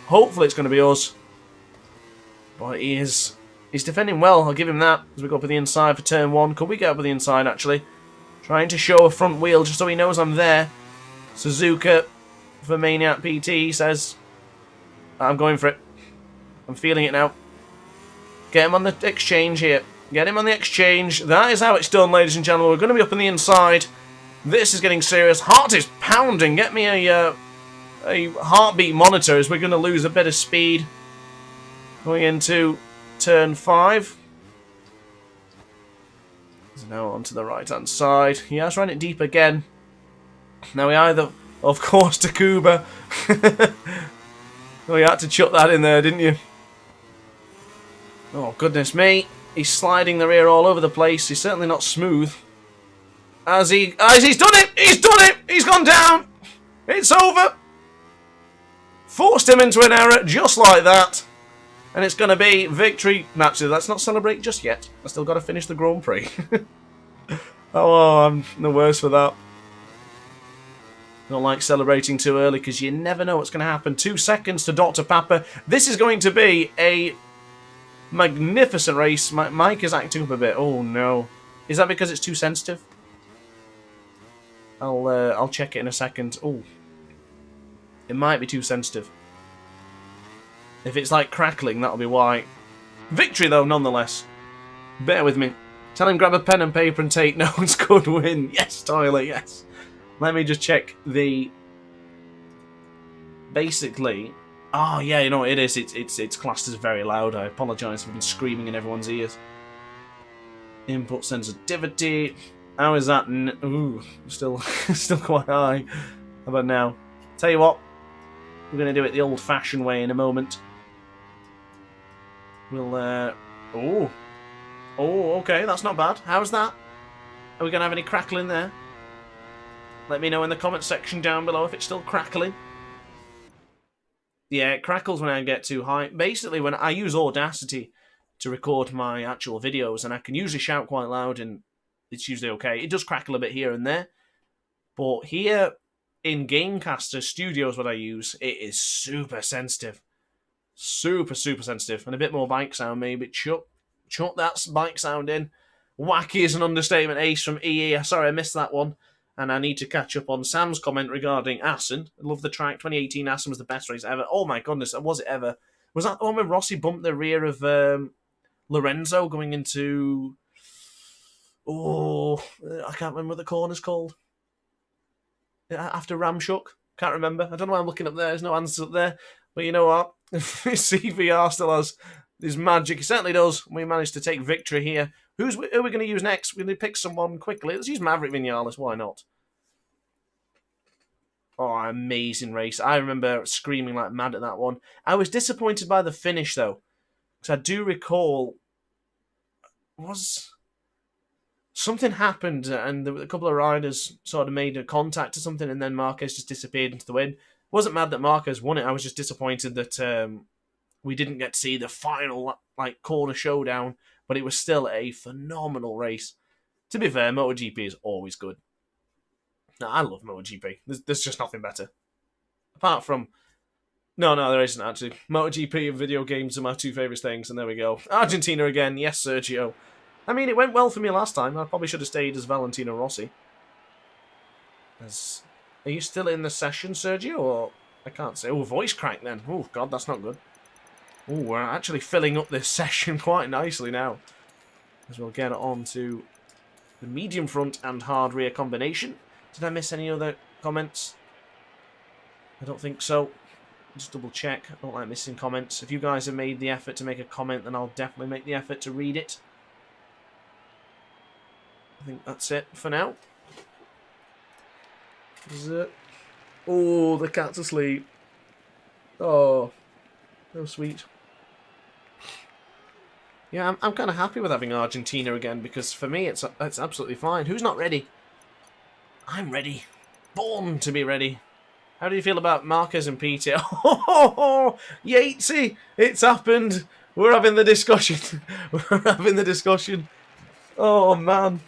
Hopefully it's going to be us. But he's defending well, I'll give him that. As we go up to the inside for turn 1. Could we get up to the inside, actually? Trying to show a front wheel just so he knows I'm there. Suzuka for Maniac PT says, I'm going for it. I'm feeling it now. Get him on the exchange here. Get him on the exchange. That is how it's done, ladies and gentlemen. We're going to be up on the inside. This is getting serious. Heart is pounding. Get me a heartbeat monitor as we're going to lose a bit of speed. Going into turn 5. So now onto the right-hand side. He has run it deep again. Now we either, of course, Takuba. Well, you had to chuck that in there, didn't you? Oh, goodness me. He's sliding the rear all over the place. He's certainly not smooth. As he's done it! He's done it! He's gone down! It's over! Forced him into an error just like that. And it's going to be victory. Naturally, let's not celebrate just yet. I still got to finish the Grand Prix. Oh, I'm the worst for that. Don't like celebrating too early because you never know what's going to happen. 2 seconds to Dr. Papa. This is going to be a magnificent race. My mic is acting up a bit. Oh no. Is that because it's too sensitive? I'll check it in a second. Oh. It might be too sensitive. If it's like crackling, that'll be why. Victory, though, nonetheless. Bear with me. Tell him grab a pen and paper and take notes. Good win. Yes, Tyler, yes. Let me just check the... Basically... Oh, yeah, you know what it is? It's classed as very loud. I apologise for been screaming in everyone's ears. Input sensitivity. How is that? Ooh, still quite high. How about now? Tell you what, we're going to do it the old-fashioned way in a moment. We'll, Oh, okay, that's not bad. How's that? Are we going to have any crackling there? Let me know in the comment section down below if it's still crackling. Yeah, it crackles when I get too high. Basically, when I use Audacity to record my actual videos, and I can usually shout quite loud, and it's usually okay. It does crackle a bit here and there. But here, in Gamecaster Studios, what I use, it is super sensitive. Super sensitive. And a bit more bike sound, maybe. Chuck that bike sound in. Wacky is an understatement. Ace from EE. Sorry, I missed that one. And I need to catch up on Sam's comment regarding Assen. I love the track. 2018 Assen was the best race ever. Oh my goodness, was it ever? Was that the one where Rossi bumped the rear of Lorenzo going into... Oh, I can't remember what the corner's called. After Ramshook? Can't remember. I don't know why I'm looking up there. There's no answers up there. But you know what? CVR still has his magic. He certainly does. We managed to take victory here. Who are we going to use next? We're going to pick someone quickly. Let's use Maverick Vinales. Why not? Oh, amazing race. I remember screaming like mad at that one. I was disappointed by the finish, though. Because I do recall... Something happened, and a couple of riders sort of made a contact or something, and then Marquez just disappeared into the wind. Wasn't mad that Marquez won it. I was just disappointed that we didn't get to see the final corner showdown, but it was still a phenomenal race. To be fair, MotoGP is always good. No, I love MotoGP. There's just nothing better. Apart from... No, there isn't, actually. MotoGP and video games are my two favourite things, and there we go. Argentina again. Yes, Sergio. I mean, it went well for me last time. I probably should have stayed as Valentino Rossi. Are you still in the session, Sergio, or... I can't say. Oh, voice crack then. Oh, God, that's not good. Oh, we're actually filling up this session quite nicely now. As we'll get on to the medium front and hard rear combination. Did I miss any other comments? I don't think so. Just double check. I don't like missing comments. If you guys have made the effort to make a comment, then I'll definitely make the effort to read it. I think that's it for now. Is it? Oh, the cat's asleep. Oh, so sweet. Yeah, I'm kind of happy with having Argentina again, because for me it's absolutely fine. Who's not ready? I'm ready. Born to be ready. How do you feel about Marquez and Peter? Oh, Yatesy! It's happened. We're having the discussion. We're having the discussion. Oh, man.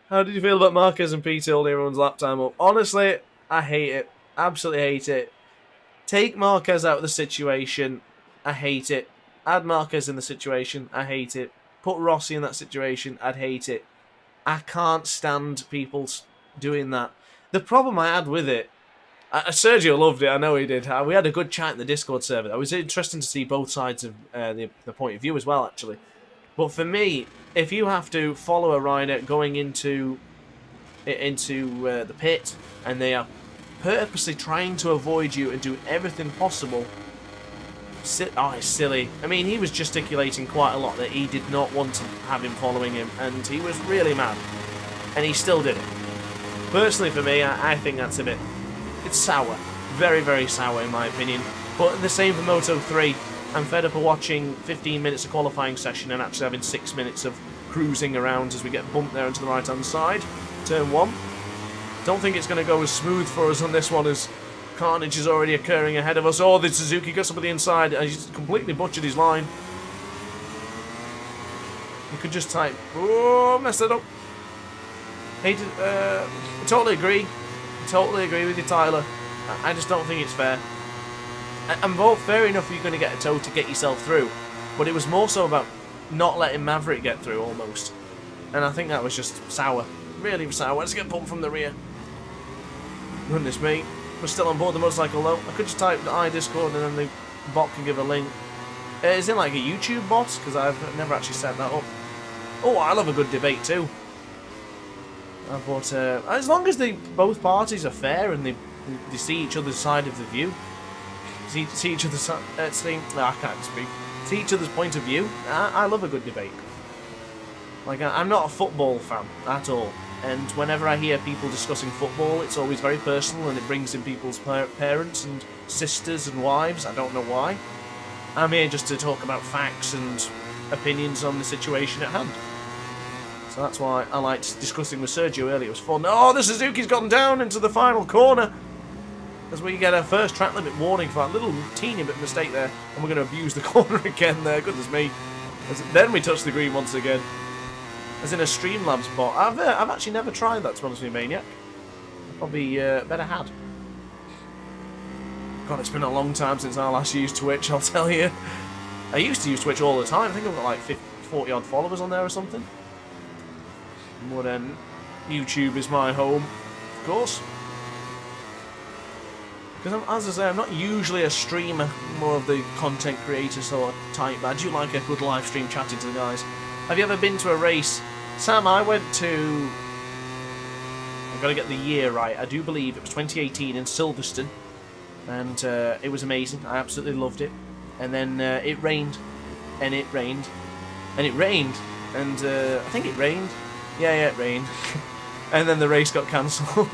How did you feel about Marquez and Peter holding everyone's lap time up? Honestly, I hate it. Absolutely hate it. Take Marquez out of the situation. I hate it. Add Marquez in the situation. I hate it. Put Rossi in that situation. I'd hate it. I can't stand people doing that. The problem I had with it, Sergio loved it. I know he did. We had a good chat in the Discord server. It was interesting to see both sides of the point of view as well, actually. But for me, if you have to follow a rider going into the pit and they are purposely trying to avoid you and do everything possible, it's silly. I mean, he was gesticulating quite a lot that he did not want to have him following him, and he was really mad. And he still did it. Personally, for me, I think that's a bit... It's sour. Very, very sour, in my opinion. But the same for Moto 3. I'm fed up of watching 15 minutes of qualifying session and actually having 6 minutes of cruising around as we get bumped there into the right-hand side. Turn 1. Don't think it's going to go as smooth for us on this one as carnage is already occurring ahead of us. Oh, the Suzuki got some of the inside. He's completely butchered his line. You could just type... Oh, messed it up. I totally agree. Totally agree with you, Tyler. I just don't think it's fair. And both, fair enough, you're going to get a toe to get yourself through. But it was more so about not letting Maverick get through, almost. And I think that was just sour. Really sour. Let's get bumped from the rear. Goodness me. We're still on board the motorcycle, though. I could just type the iDiscord and then bot can give a link. Is it like a YouTube bot? Because I've never actually set that up. Oh, I love a good debate too. But as long as both parties are fair and they see each other's side of the view, see each other's I can't speak. See each other's point of view. I love a good debate. Like I'm not a football fan at all, and whenever I hear people discussing football, it's always very personal and it brings in people's parents and sisters and wives. I don't know why. I'm here just to talk about facts and opinions on the situation at hand. So that's why I liked discussing with Sergio earlier. It was fun. Oh, the Suzuki's gone down into the final corner. As we get a first track limit warning for that little teeny bit mistake there. And we're going to abuse the corner again there. Goodness me. Then we touch the green once again. As in a Streamlabs bot. I've actually never tried that, to be honest with you, Maniac. Probably better had. God, it's been a long time since I last used Twitch, I'll tell you. I used to use Twitch all the time. I think I've got like 40 odd followers on there or something. But then YouTube is my home, of course. Because as I say, I'm not usually a streamer, more of the content creator sort of type, but I do like a good live stream chatting to the guys. Have you ever been to a race? Sam, I went to... I've got to get the year right. I do believe it was 2018 in Silverstone. And it was amazing. I absolutely loved it. And then it rained. And it rained. And it rained. And I think it rained. Yeah, it rained. And then the race got cancelled.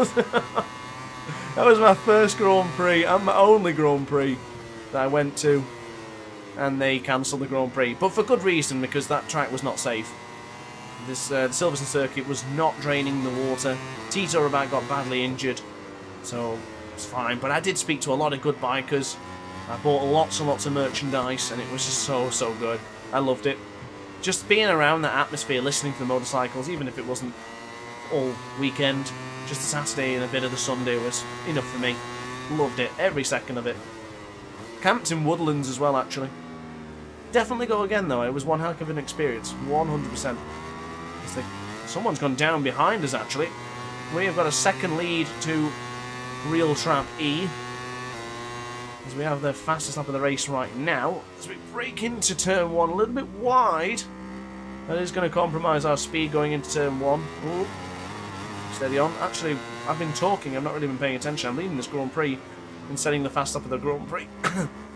That was my first Grand Prix and my only Grand Prix that I went to. And they cancelled the Grand Prix. But for good reason, because that track was not safe. The Silverstone circuit was not draining the water. Tito Rabat got badly injured. So... it's fine, but I did speak to a lot of good bikers. I bought lots and lots of merchandise, and it was just so good. I loved it. Just being around that atmosphere, listening to the motorcycles, even if it wasn't all weekend, just a Saturday and a bit of the Sunday was enough for me. Loved it, every second of it. Camped in Woodlands as well, actually. Definitely go again, though. It was one heck of an experience, 100%. Someone's gone down behind us, actually. We have got a second lead to Real Trap E, as we have the fastest lap of the race right now. As we break into turn 1 a little bit wide, that is going to compromise our speed going into turn 1. Ooh. Steady on. Actually, I've been talking, I've not really been paying attention. I'm leading this Grand Prix and setting the fast lap of the Grand Prix.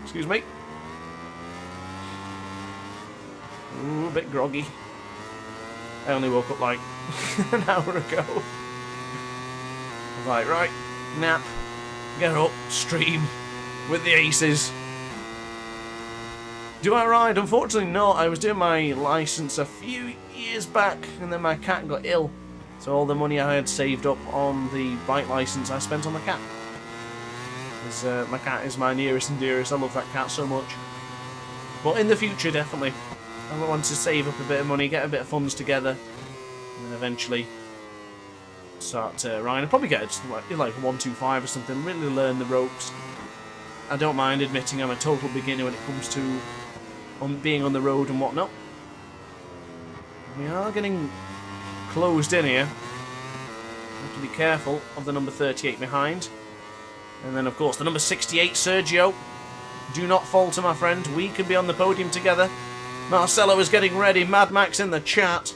Excuse me. Ooh, a bit groggy. I only woke up like an hour ago. I was like, right, nap, get up, stream with the aces. Do I ride? Unfortunately not. I was doing my licence a few years back and then my cat got ill. So all the money I had saved up on the bike licence I spent on the cat. Because my cat is my nearest and dearest. I love that cat so much. But in the future, definitely. I want to save up a bit of money, get a bit of funds together, and then eventually start riding. I'll probably get like 125 or something, really learn the ropes. I don't mind admitting I'm a total beginner when it comes to being on the road and whatnot. We are getting closed in here. Have to be careful of the number 38 behind. And then, of course, the number 68, Sergio. Do not falter, my friend. We can be on the podium together. Marcelo is getting ready. Mad Max in the chat.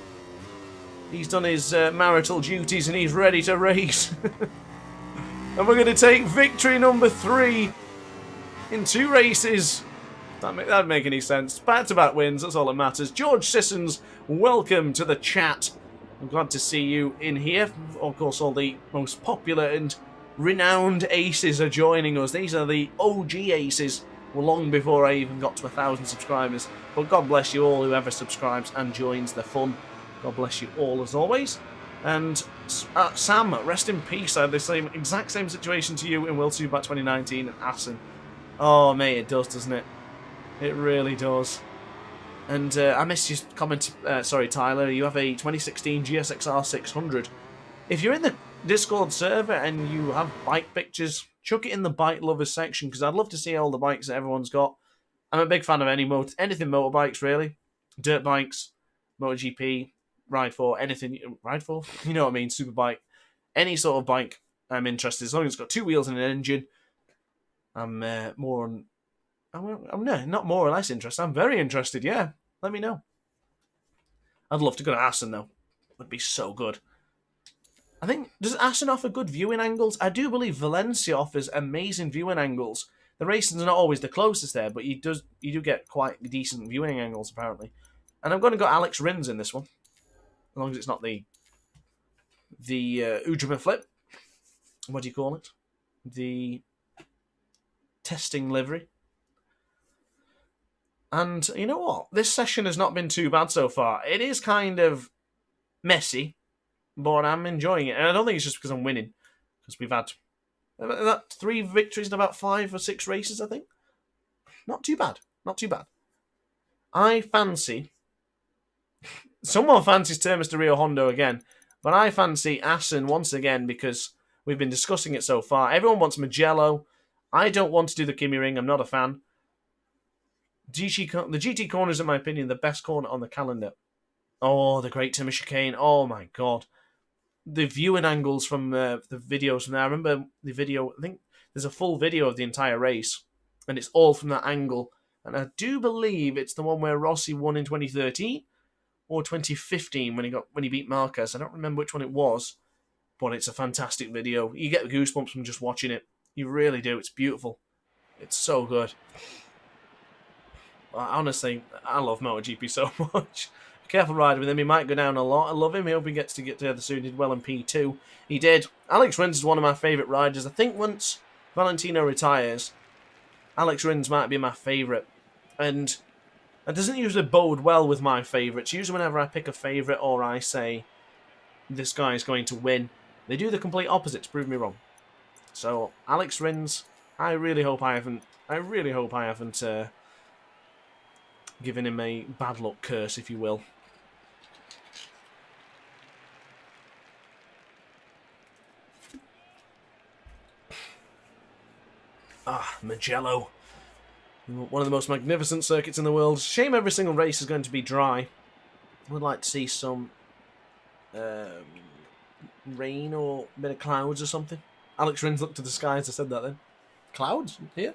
He's done his marital duties and he's ready to race. And we're going to take victory number 3 in 2 races. That'd make any sense. Back-to-back wins, that's all that matters. George Sissons, welcome to the chat. I'm glad to see you in here. Of course, all the most popular and renowned aces are joining us. These are the OG aces. Well, long before I even got to 1,000 subscribers. But God bless you all, whoever subscribes and joins the fun. God bless you all, as always. And Sam, rest in peace. I had the exact same situation to you in World Superbike 2019 at Assen. Oh, mate, it does, doesn't it? It really does. And I missed your comment. Sorry, Tyler. You have a 2016 GSXR 600. If you're in the Discord server and you have bike pictures, chuck it in the bike lovers section, because I'd love to see all the bikes that everyone's got. I'm a big fan of anything motorbikes, really. Dirt bikes, MotoGP, Ride 4, anything. Ride 4? You know what I mean, Superbike. Any sort of bike I'm interested. As long as it's got 2 wheels and an engine, I'm more on I'm not more or less interested. I'm very interested, yeah. Let me know. I'd love to go to Assen, though. It would be so good. I think, does Assen offer good viewing angles? I do believe Valencia offers amazing viewing angles. The racing's not always the closest there, but you do get quite decent viewing angles, apparently. And I'm going to go Alex Rins in this one. As long as it's not the Udrima flip. What do you call it? The testing livery. And you know what? This session has not been too bad so far. It is kind of messy, but I'm enjoying it. And I don't think it's just because I'm winning. Because we've had 3 victories in about 5 or 6 races, I think. Not too bad. Not too bad. I fancy... Someone fancies Termas de Rio Hondo again. But I fancy Assen once again because we've been discussing it so far. Everyone wants Mugello. I don't want to do the Kimi Ring. I'm not a fan. The GT corner is, in my opinion, the best corner on the calendar. Oh, the Great Timmer Chicane. Oh, my God. The viewing angles from the videos from there. I remember the video. I think there's a full video of the entire race. And it's all from that angle. And I do believe it's the one where Rossi won in 2013 or 2015 when he beat Marquez. I don't remember which one it was. But it's a fantastic video. You get goosebumps from just watching it. You really do. It's beautiful. It's so good. Honestly, I love MotoGP so much. Careful rider with him. He might go down a lot. I love him. I hope he gets to get together soon. He did well in P2. He did. Alex Rins is one of my favourite riders. I think once Valentino retires, Alex Rins might be my favourite. And it doesn't usually bode well with my favourites. Usually whenever I pick a favourite or I say this guy is going to win, they do the complete opposite to prove me wrong. So, Alex Rins, I really hope I haven't given him a bad luck curse, if you will. Ah, Mugello. One of the most magnificent circuits in the world. Shame every single race is going to be dry. I would like to see some rain or a bit of clouds or something. Alex Rins looked to the sky as I said that then. Clouds? Here?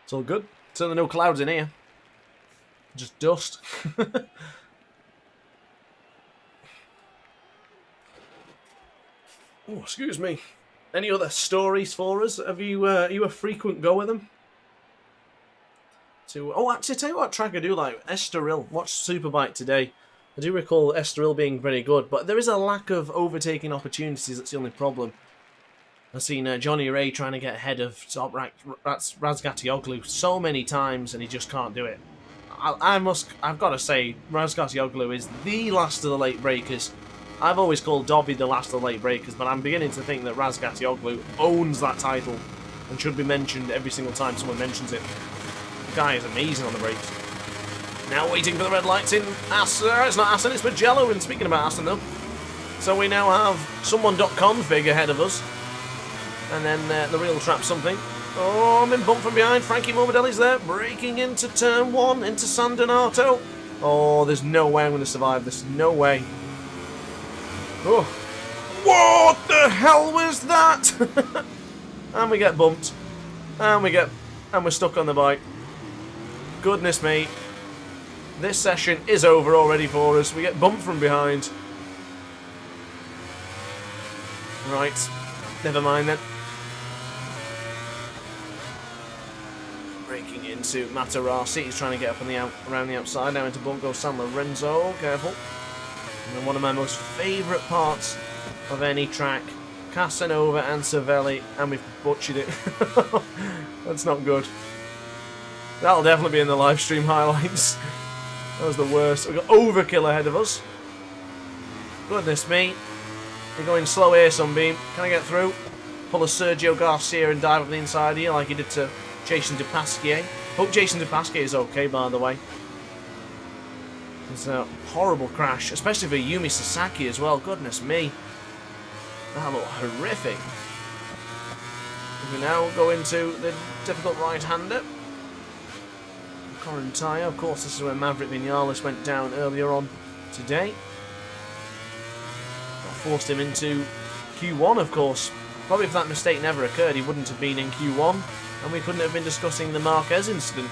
It's all good. Certainly no clouds in here. Just dust. Oh, excuse me. Any other stories for us? Are you a frequent go with them? Actually, tell you what track I do like. Estoril. Watched Superbike today. I do recall Estoril being very good, but there is a lack of overtaking opportunities. That's the only problem. I've seen Johnny Ray trying to get ahead of Razgatioglu so many times, and he just can't do it. I've got to say, Razgatioglu is the last of the late breakers. I've always called Dobby the last of the late breakers, but I'm beginning to think that Razgatioglu owns that title and should be mentioned every single time someone mentions it. The guy is amazing on the brakes. Now waiting for the red lights in Assen. It's not Assen, it's Mugello. And speaking about Assen, though. So we now have someone.config ahead of us. And then the real trap something. Oh, I'm been bumped from behind. Frankie Morbidelli's there. Breaking into turn 1, into San Donato. Oh, there's no way I'm going to survive this. No way. Oh. What the hell was that? And we get bumped. And we're stuck on the bike. Goodness me. This session is over already for us. We get bumped from behind. Right. Never mind then. Breaking into Matarasi. He's trying to get up on around the outside. Now into Bungo San Lorenzo. Careful. And then one of my most favourite parts of any track. Casanova and Cervelli. And we've butchered it. That's not good. That'll definitely be in the live stream highlights. That was the worst. We've got Overkill ahead of us. Goodness me. You're going slow here, Sunbeam. Can I get through? Pull a Sergio Garcia and dive up the inside here like he did to Jason DePasquier. Hope Jason DePasquier is okay, by the way. It's a horrible crash, especially for Yumi Sasaki as well. Goodness me. That looked horrific. We now go into the difficult right-hander. Corintaya, of course, this is where Maverick Vinales went down earlier on today. That forced him into Q1, of course. Probably if that mistake never occurred, he wouldn't have been in Q1. And we couldn't have been discussing the Marquez incident.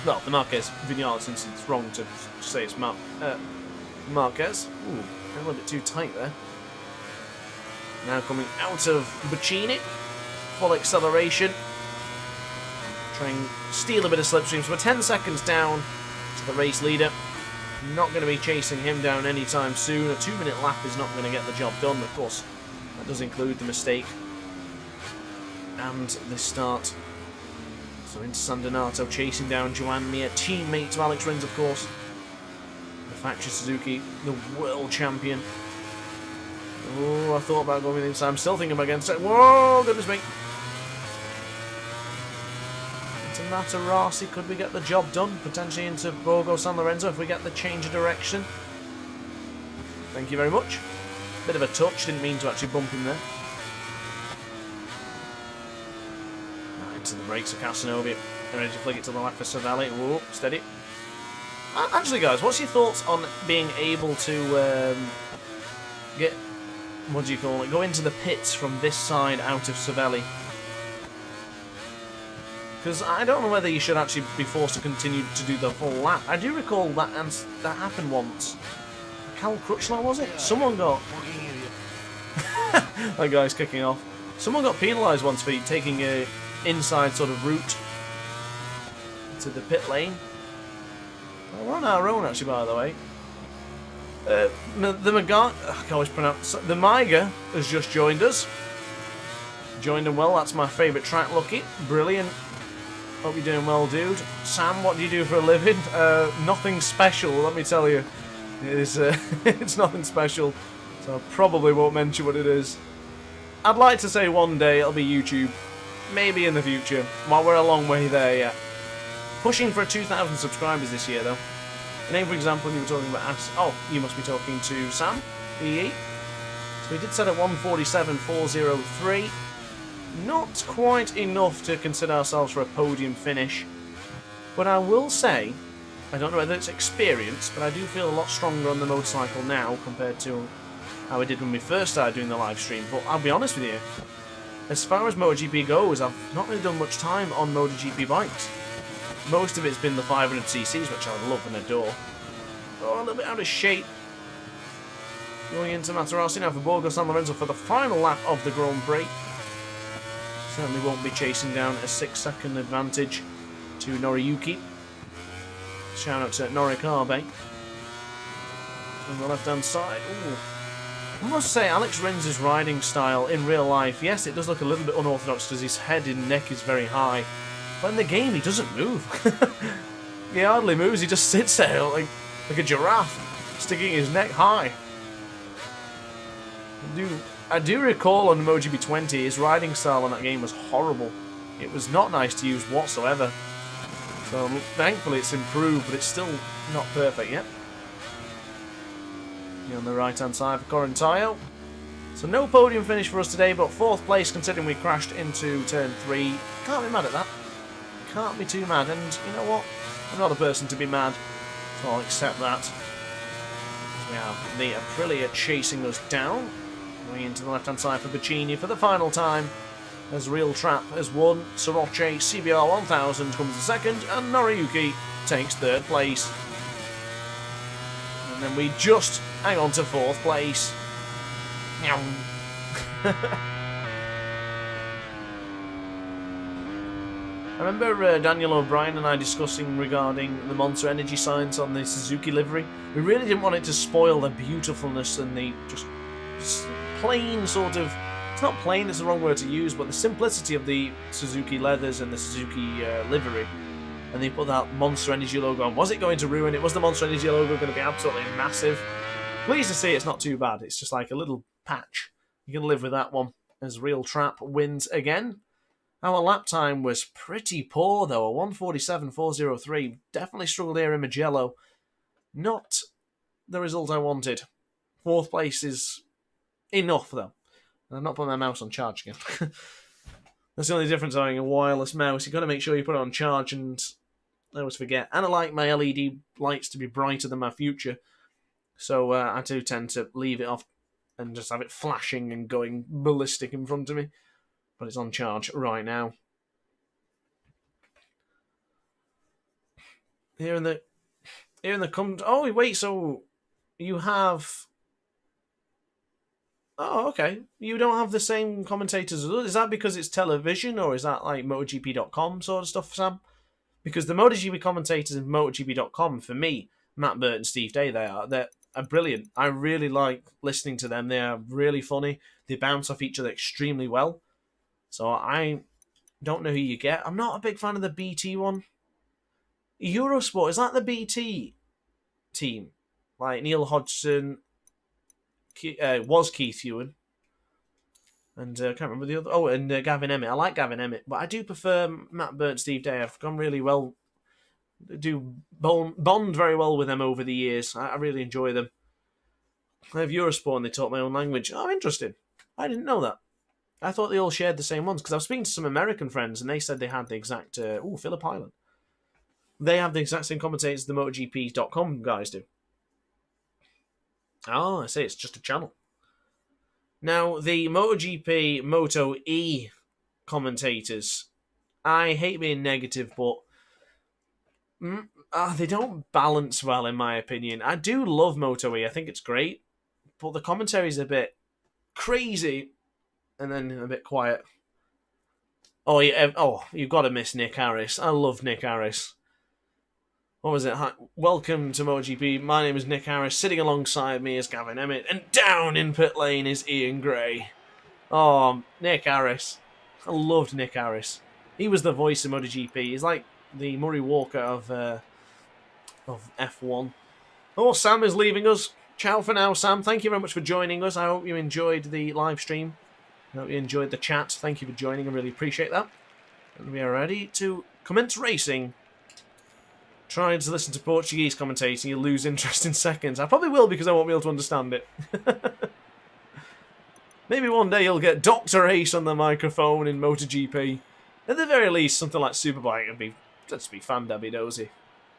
Well, the Marquez Vinales incident. It's wrong to say it's Marquez. Ooh, a little bit too tight there. Now coming out of Buccini. Full acceleration. Try and steal a bit of slipstream. So we're 10 seconds down to the race leader. Not going to be chasing him down anytime soon. A 2-minute lap is not going to get the job done. Of course, that does include the mistake. And the start. So into San Donato, chasing down Joan Mir, teammate to Alex Rins, of course. The factory Suzuki, the world champion. Oh, I thought about going with inside. I'm still thinking about against it. Whoa, goodness me. Into Matarasi, could we get the job done? Potentially into Borgo San Lorenzo if we get the change of direction. Thank you very much. Bit of a touch, didn't mean to actually bump him there. To the brakes of Casanova, ready to flick it to the left for Savelli. Whoa, steady. Actually, guys, what's your thoughts on being able to get, what do you call it, go into the pits from this side out of Savelli? Because I don't know whether you should actually be forced to continue to do the full lap. I do recall that that happened once. Cal Crutchlow, was it? Someone got... that guy's kicking off. Someone got penalised once for taking a inside sort of route to the pit lane. Well, we're on our own actually, by the way. The I can always pronounce the Maiga has just joined us. Joined him well. That's my favourite track. Lucky, brilliant. Hope you're doing well, dude. Sam, what do you do for a living? Nothing special, let me tell you. It's nothing special, so I probably won't mention what it is. I'd like to say one day it'll be YouTube. Maybe in the future. While we're a long way there yet. Pushing for 2,000 subscribers this year, though. Name, for example, you were talking about Assen. Oh, you must be talking to Sam, EE. So we did set at 147.403. Not quite enough to consider ourselves for a podium finish. But I will say, I don't know whether it's experience, but I do feel a lot stronger on the motorcycle now compared to how I did when we first started doing the live stream. But I'll be honest with you. As far as MotoGP goes, I've not really done much time on MotoGP bikes. Most of it's been the 500cc's, which I love and adore. Oh, a little bit out of shape. Going into Matarasi now for Borgo San Lorenzo for the final lap of the Grand Prix. Certainly won't be chasing down a 6-second advantage to Noriyuki. Shout out to Norikabe. On the left-hand side. Ooh. I must say, Alex Rins' riding style in real life, yes, it does look a little bit unorthodox because his head and neck is very high. But in the game, he doesn't move. He hardly moves, he just sits there like a giraffe, sticking his neck high. I do recall on MotoGP 20, his riding style in that game was horrible. It was not nice to use whatsoever. So thankfully it's improved, but it's still not perfect yet. On the right hand side for Corintaio. So no podium finish for us today, but 4th place considering we crashed into turn 3. Can't be mad at that. Can't be too mad, and you know what? I'm not a person to be mad, so I'll accept that. We have the Aprilia chasing us down. Going into the left hand side for Buccini for the final time. As Real Trap has won, Soroche CBR 1000 comes in second, and Noriyuki takes 3rd place. And then we just hang on to 4th place. I remember Daniel O'Brien and I discussing regarding the Monster Energy signs on the Suzuki livery. We really didn't want it to spoil the beautifulness and the just plain sort of... It's not plain, it's the wrong word to use, but the simplicity of the Suzuki leathers and the Suzuki livery. And they put that Monster Energy logo on. Was it going to ruin it? Was the Monster Energy logo going to be absolutely massive? Pleased to see it's not too bad. It's just like a little patch. You can live with that one. As Real Trap wins again. Our lap time was pretty poor though. A 147.403. Definitely struggled here in Mugello. Not the result I wanted. 4th place is enough though. And I've not put my mouse on charge again. That's the only difference having a wireless mouse. You've got to make sure you put it on charge, and I always forget. And I like my LED lights to be brighter than my future. So I do tend to leave it off and just have it flashing and going ballistic in front of me. But it's on charge right now. Here in the oh wait, so you have. Oh, okay. You don't have the same commentators as us. Is that because it's television, or is that like MotoGP.com sort of stuff, Sam? Because the MotoGP commentators in MotoGP.com, for me, Matt Burt and Steve Day, they're brilliant. I really like listening to them. They are really funny. They bounce off each other extremely well. So I don't know who you get. I'm not a big fan of the BT one. Eurosport, is that the BT team? Like Neil Hodgson, was Keith Ewan, and I can't remember the other. Oh, and Gavin Emmett. I like Gavin Emmett, but I do prefer Matt Burt and Steve Day. I've gone really well. Do bond very well with them over the years. I really enjoy them. I have Eurosport and they taught my own language. Oh, interesting. I didn't know that. I thought they all shared the same ones because I was speaking to some American friends and they said they had the exact. Phillip Island. They have the exact same commentators the MotoGP.com guys do. Oh, I see. It's just a channel. Now, the MotoGP Moto E commentators, I hate being negative, but they don't balance well, in my opinion. I do love Moto E. I think it's great, but the commentary is a bit crazy and then a bit quiet. Oh, yeah. Oh, you've got to miss Nick Harris. I love Nick Harris. What was it? Hi, welcome to MotoGP. My name is Nick Harris. Sitting alongside me is Gavin Emmett. And down in pit lane is Ian Gray. Oh, Nick Harris. I loved Nick Harris. He was the voice of MotoGP. He's like the Murray Walker of F1. Oh, Sam is leaving us. Ciao for now, Sam. Thank you very much for joining us. I hope you enjoyed the live stream. I hope you enjoyed the chat. Thank you for joining. I really appreciate that. And we are ready to commence racing. Trying to listen to Portuguese commentating, you lose interest in seconds. I probably will because I won't be able to understand it. Maybe one day you'll get DrAce on the microphone in MotoGP. At the very least, something like Superbike would just be fan-dabby-dozy.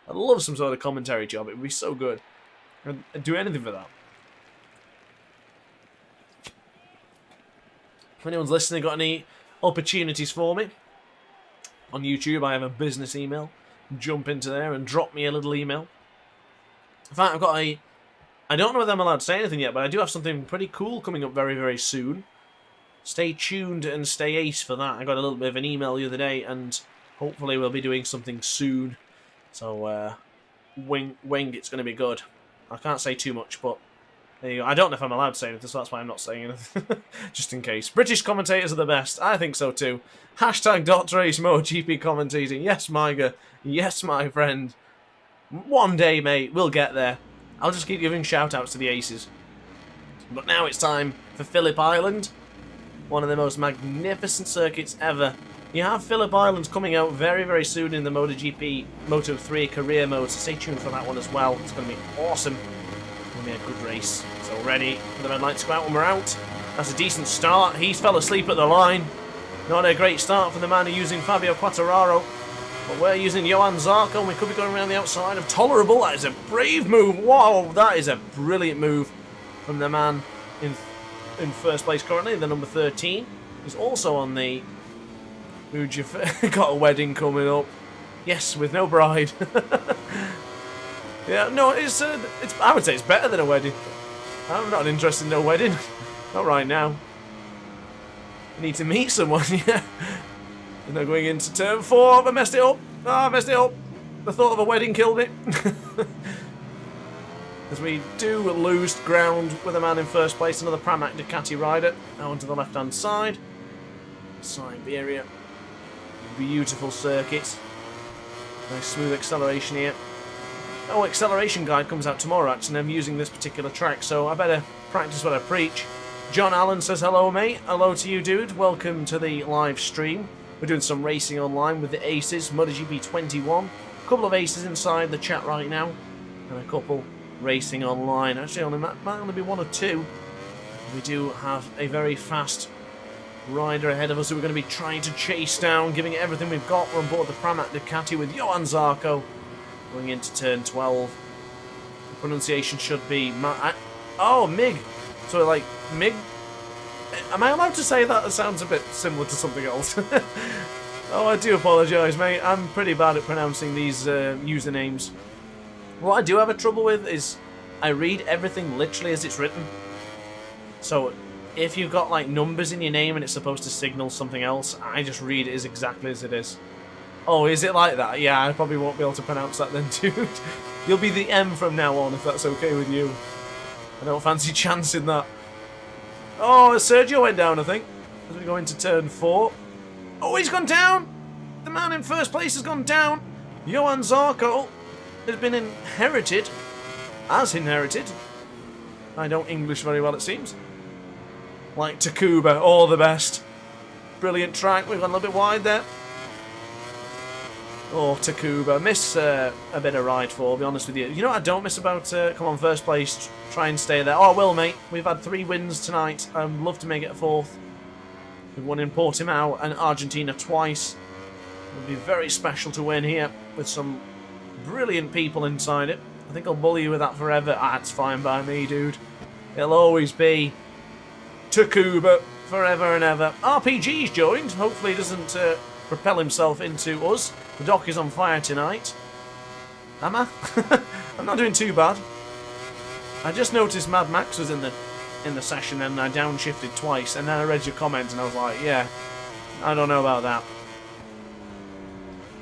I'd love some sort of commentary job. It would be so good. I'd do anything for that. If anyone's listening, got any opportunities for me? On YouTube, I have a business email. Jump into there and drop me a little email. In fact, I've got I don't know whether I'm allowed to say anything yet, but I do have something pretty cool coming up very, very soon. Stay tuned and stay ace for that. I got a little bit of an email the other day, and hopefully we'll be doing something soon. So, wing, it's going to be good. I can't say too much, but there you go. I don't know if I'm allowed to say anything, so that's why I'm not saying anything. Just in case. British commentators are the best. I think so too. Hashtag DrAce MotoGP commentating. Yes, Miger. Yes, my friend. One day, mate. We'll get there. I'll just keep giving shout-outs to the aces. But now it's time for Phillip Island. One of the most magnificent circuits ever. You have Phillip Island coming out very, very soon in the MotoGP Moto3 career mode, so stay tuned for that one as well. It's going to be awesome. It's going to be a good race. So ready for the red lights to go out when we're out. That's a decent start. He's fell asleep at the line. Not a great start for the man who's using Fabio Quartararo. But we're using Johan Zarco, and we could be going around the outside of Tolerable. That is a brave move. Wow, that is a brilliant move from the man in first place currently, the number 13. He's also on the... Who'd you... got a wedding coming up. Yes, with no bride. Yeah, no, it's. I would say it's better than a wedding. I'm not interested in no wedding. Not right now. I need to meet someone, yeah. And they're going into turn 4. I messed it up. I messed it up. The thought of a wedding killed me. As we do lose ground with a man in first place, another Pramac Ducati rider. Now onto the left-hand side. Siberia. Beautiful circuit. Nice smooth acceleration here. Oh, acceleration guide comes out tomorrow, actually, and I'm using this particular track, so I better practice what I preach. John Allen says hello, mate. Hello to you, dude. Welcome to the live stream. We're doing some racing online with the Aces, MotoGP 21. A couple of Aces inside the chat right now, and a couple racing online. Actually, might only be one or two. We do have a very fast rider ahead of us who we're going to be trying to chase down, giving it everything we've got. We're on board the Pramac Ducati with Johan Zarco. Going into turn 12. The pronunciation should be... Mig. So, like, Mig... Am I allowed to say that? It sounds a bit similar to something else. Oh, I do apologise, mate. I'm pretty bad at pronouncing these usernames. What I do have a trouble with is I read everything literally as it's written. So if you've got like numbers in your name and it's supposed to signal something else, I just read it as exactly as it is. Oh, is it like that? Yeah, I probably won't be able to pronounce that then, dude. You'll be the M from now on, if that's okay with you. I don't fancy chancing that. Oh, Sergio went down, I think, as we go into turn 4. Oh, he's gone down! The man in first place has gone down. Johan Zarco has been inherited. I don't English very well, it seems. Like Takuba, all the best. Brilliant track, we've gone a little bit wide there. Oh, Takuba. Miss a bit of ride for, I'll be honest with you. You know what I don't miss about come on, first place, try and stay there. Oh, I will, mate. We've had 3 wins tonight. I'd love to make it a 4th. We've won in Portimao and Argentina twice. It would be very special to win here with some brilliant people inside it. I think I'll bully you with that forever. Ah, it's fine by me, dude. It'll always be Takuba forever and ever. RPG's joined. Hopefully he doesn't propel himself into us. The dock is on fire tonight. Am I? I'm not doing too bad. I just noticed Mad Max was in the session and I downshifted twice, and then I read your comments and I was like, yeah, I don't know about that.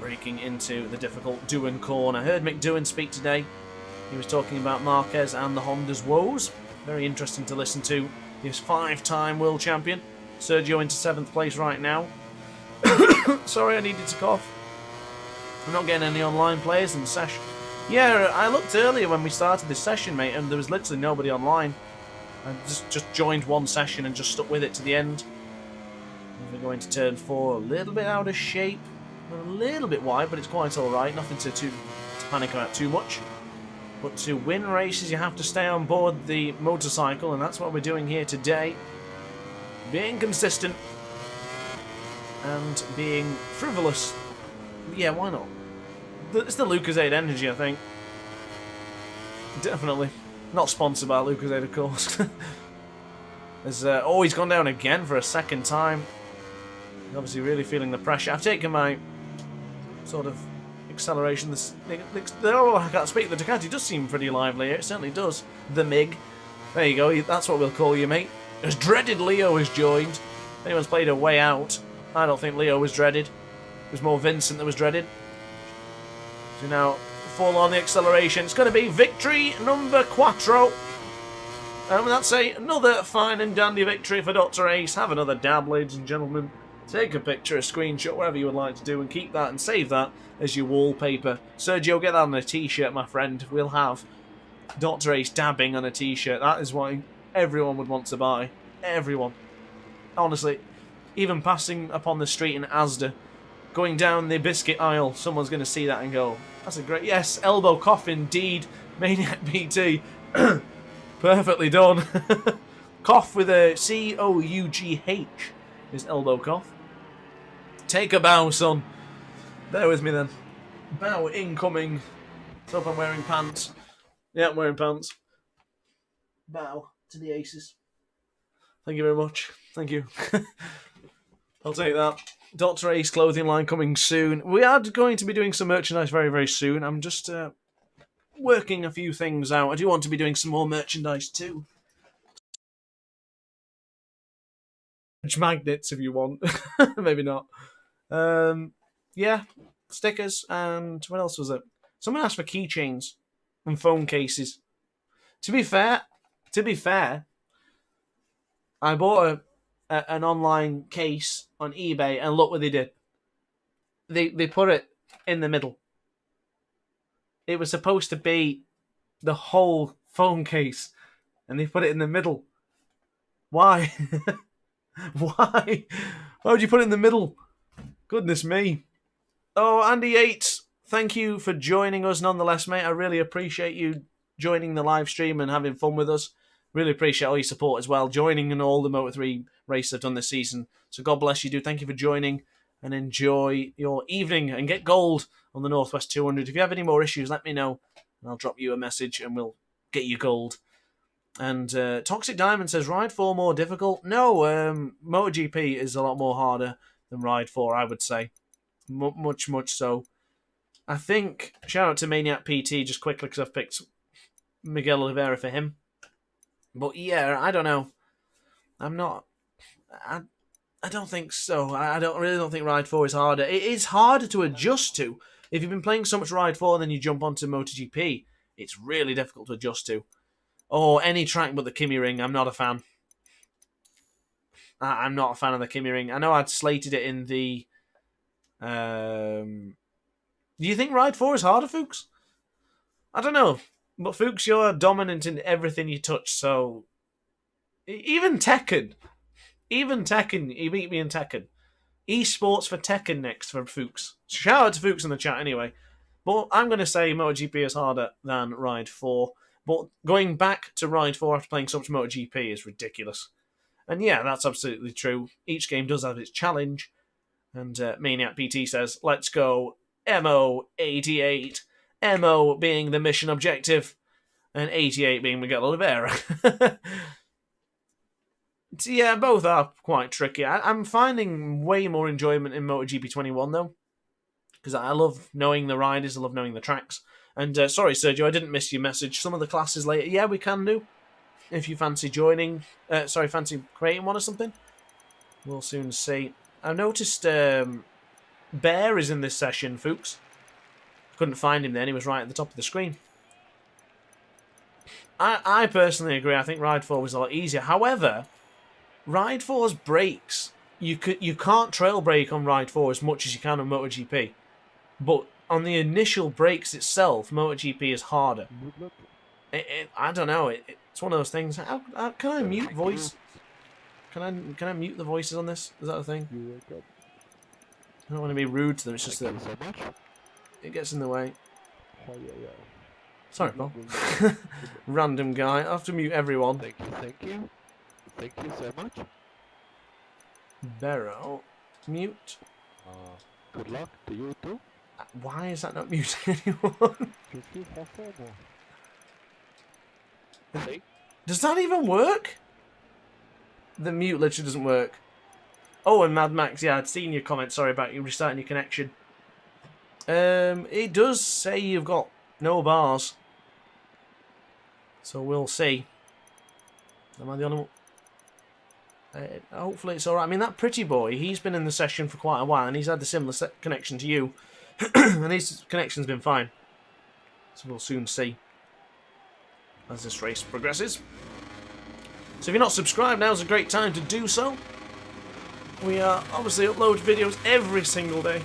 Breaking into the difficult Doohan corner. I heard Mick Doohan speak today. He was talking about Marquez and the Honda's woes. Very interesting to listen to. He's 5-time world champion. Sergio into 7th place right now. Sorry, I needed to cough. I'm not getting any online players in the session. Yeah, I looked earlier when we started this session, mate, and there was literally nobody online. I just joined one session and just stuck with it to the end. We're going to turn 4, a little bit out of shape. A little bit wide, but it's quite alright. Nothing to panic about too much. But to win races, you have to stay on board the motorcycle, and that's what we're doing here today. Being consistent and being frivolous. Yeah, why not? It's the Lucozade Energy, I think. Definitely. Not sponsored by Lucozade, of course. Has always gone down again for a 2nd time. Obviously really feeling the pressure. I've taken my sort of acceleration. Oh, I can't speak. The Ducati does seem pretty lively here. It certainly does. The MiG. There you go. That's what we'll call you, mate. As dreaded Leo has joined. If anyone's played a way out, I don't think Leo was dreaded. It was more Vincent that was dreaded. So now, full on the acceleration. It's going to be victory number 4. And that's another fine and dandy victory for DrAce. Have another dab, ladies and gentlemen. Take a picture, a screenshot, whatever you would like to do, and keep that and save that as your wallpaper. Sergio, get that on a t-shirt, my friend. We'll have DrAce dabbing on a t-shirt. That is what everyone would want to buy. Everyone. Honestly, even passing upon the street in Asda, going down the biscuit aisle, someone's going to see that and go, that's a great... Yes, elbow cough indeed. Maniac PT. Perfectly done. Cough with a C-O-U-G-H is elbow cough. Take a bow, son. Bear with me then. Bow incoming. Let's hope I'm wearing pants. Yeah, I'm wearing pants. Bow to the aces. Thank you very much. Thank you. I'll take that. DrAce clothing line coming soon. We are going to be doing some merchandise very, very soon. I'm just working a few things out. I do want to be doing some more merchandise too. Magnets if you want. Maybe not. Yeah, stickers, and what else was it? Someone asked for keychains and phone cases. To be fair, I bought an online case on eBay, and look what they did. They put it in the middle. It was supposed to be the whole phone case, and they put it in the middle. Why? Why? Why would you put it in the middle? Goodness me. Oh, Andy Yates, thank you for joining us nonetheless, mate. I really appreciate you joining the live stream and having fun with us. Really appreciate all your support as well, joining in all the Moto3 races I've done this season. So God bless you, dude. Thank you for joining, and enjoy your evening and get gold on the Northwest 200. If you have any more issues, let me know, and I'll drop you a message and we'll get you gold. And Toxic Diamond says, Ride 4 more difficult? No, MotoGP is a lot more harder than Ride 4, I would say. Much so. I think, shout out to Maniac PT just quickly because I've picked Miguel Oliveira for him. But yeah, I don't know. I'm not... I don't think so. I really don't think Ride 4 is harder. It is harder to adjust to. If you've been playing so much Ride 4 and then you jump onto MotoGP, it's really difficult to adjust to. Or any track but the Kimi Ring, I'm not a fan. I'm not a fan of the Kimi Ring. I know I'd slated it in the... Do you think Ride 4 is harder, Fuchs? I don't know. But Fuchs, you're dominant in everything you touch, so... Even Tekken, you beat me in Tekken. Esports for Tekken next for Fuchs. Shout out to Fuchs in the chat anyway. But I'm going to say MotoGP is harder than Ride 4. But going back to Ride 4 after playing so much MotoGP is ridiculous. And yeah, that's absolutely true. Each game does have its challenge. And Maniac PT says, let's go MO88. MO being the mission objective. And 88 being Miguel Oliveira. Yeah, both are quite tricky. I'm finding way more enjoyment in MotoGP 21, though. Because I love knowing the riders, I love knowing the tracks. And sorry, Sergio, I didn't miss your message. Some of the classes later, yeah, we can do. If you fancy joining, fancy creating one or something. We'll soon see. I noticed Bear is in this session, Fuchs. Couldn't find him then, he was right at the top of the screen. I personally agree, I think Ride 4 was a lot easier. However... Ride 4's brakes, you can't trail brake on Ride 4 as much as you can on MotoGP. But on the initial brakes itself, MotoGP is harder. I don't know, it's one of those things. Can I mute voice? Can I mute the voices on this? Is that a thing? I don't want to be rude to them, it's just that it gets in the way. Sorry, Paul. Random guy, I have to mute everyone.
Thank you. Thank you so much.
Barrow, mute.
Good luck to you too.
Why is that not muting anyone? Does that even work? The mute literally doesn't work. Oh, and Mad Max, yeah, I'd seen your comment. Sorry about you restarting your connection. It does say you've got no bars. So we'll see. Am I the only one? Hopefully it's alright. I mean, that pretty boy, he's been in the session for quite a while and he's had a similar connection to you. And his connection's been fine. So we'll soon see as this race progresses. So if you're not subscribed, now's a great time to do so. We obviously upload videos every single day.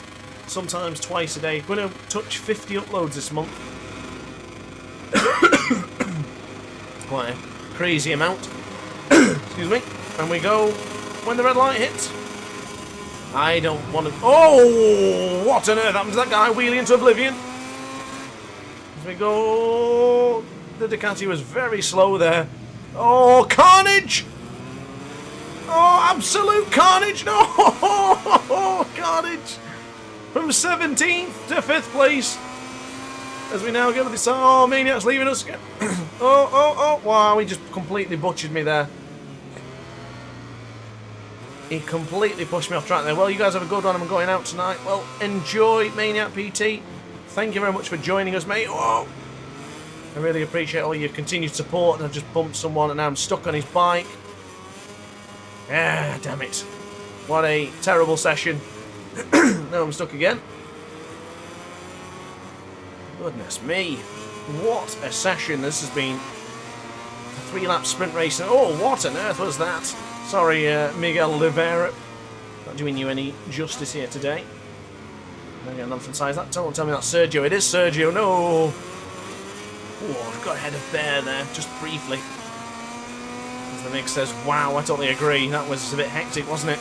Sometimes twice a day. We're going to touch 50 uploads this month. Quite a crazy amount. Excuse me. And we go when the red light hits. I don't want to... Oh! What on earth happened to that guy wheeling into oblivion? As we go... The Ducati was very slow there. Oh, carnage! Oh, absolute carnage! No! Oh, carnage! From 17th to 5th place. As we now go this... Oh, Maniac's leaving us again. Oh. Wow, he just completely butchered me there. He completely pushed me off track there. Well, you guys have a good one. I'm going out tonight. Well, enjoy Maniac PT. Thank you very much for joining us, mate. Whoa. I really appreciate all your continued support. I've just bumped someone and now I'm stuck on his bike. Ah, damn it. What a terrible session. Now I'm stuck again. Goodness me. What a session this has been. A 3-lap sprint race. Oh, what on earth was that? Sorry, Miguel Oliveira. Not doing you any justice here today. Maybe I'm from size that. Don't tell me that's Sergio. It is Sergio. No. Oh, I've got ahead of Bear there, just briefly. As the Mig says, wow, I totally agree. That was a bit hectic, wasn't it?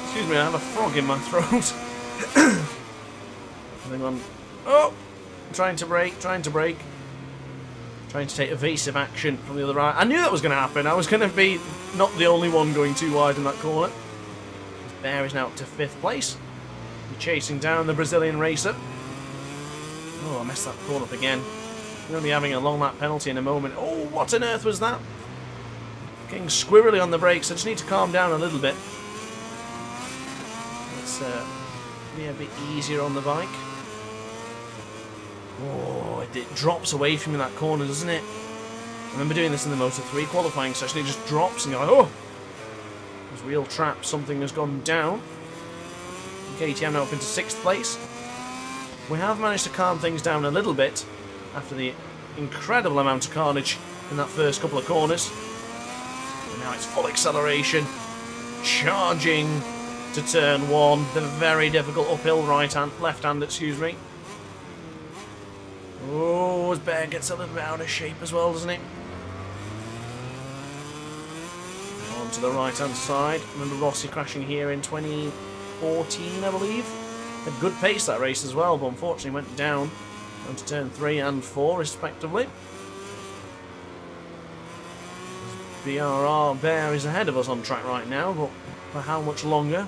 Excuse me, I have a frog in my throat. Hang on. Oh! Trying to brake. Trying to take evasive action from the other right. I knew that was going to happen. I was going to be not the only one going too wide in that corner. Bear is now up to 5th place. We're chasing down the Brazilian racer. Oh, I messed that corner up again. We're going to be having a long lap penalty in a moment. Oh, what on earth was that? Getting squirrely on the brakes. I just need to calm down a little bit. Let's be a bit easier on the bike. Oh, it drops away from you in that corner, doesn't it? I remember doing this in the Moto3 qualifying session. It just drops and you're like, oh! There's real trap. Something has gone down. KTM now up into 6th place. We have managed to calm things down a little bit after the incredible amount of carnage in that first couple of corners. And now it's full acceleration. Charging to turn 1. The very difficult uphill left hand, excuse me. Oh, as Bear gets a little bit out of shape as well, doesn't he? On to the right-hand side. Remember Rossi crashing here in 2014, I believe. Had good pace that race as well, but unfortunately went down to turn 3 and 4, respectively. BRR Bear is ahead of us on track right now, but for how much longer?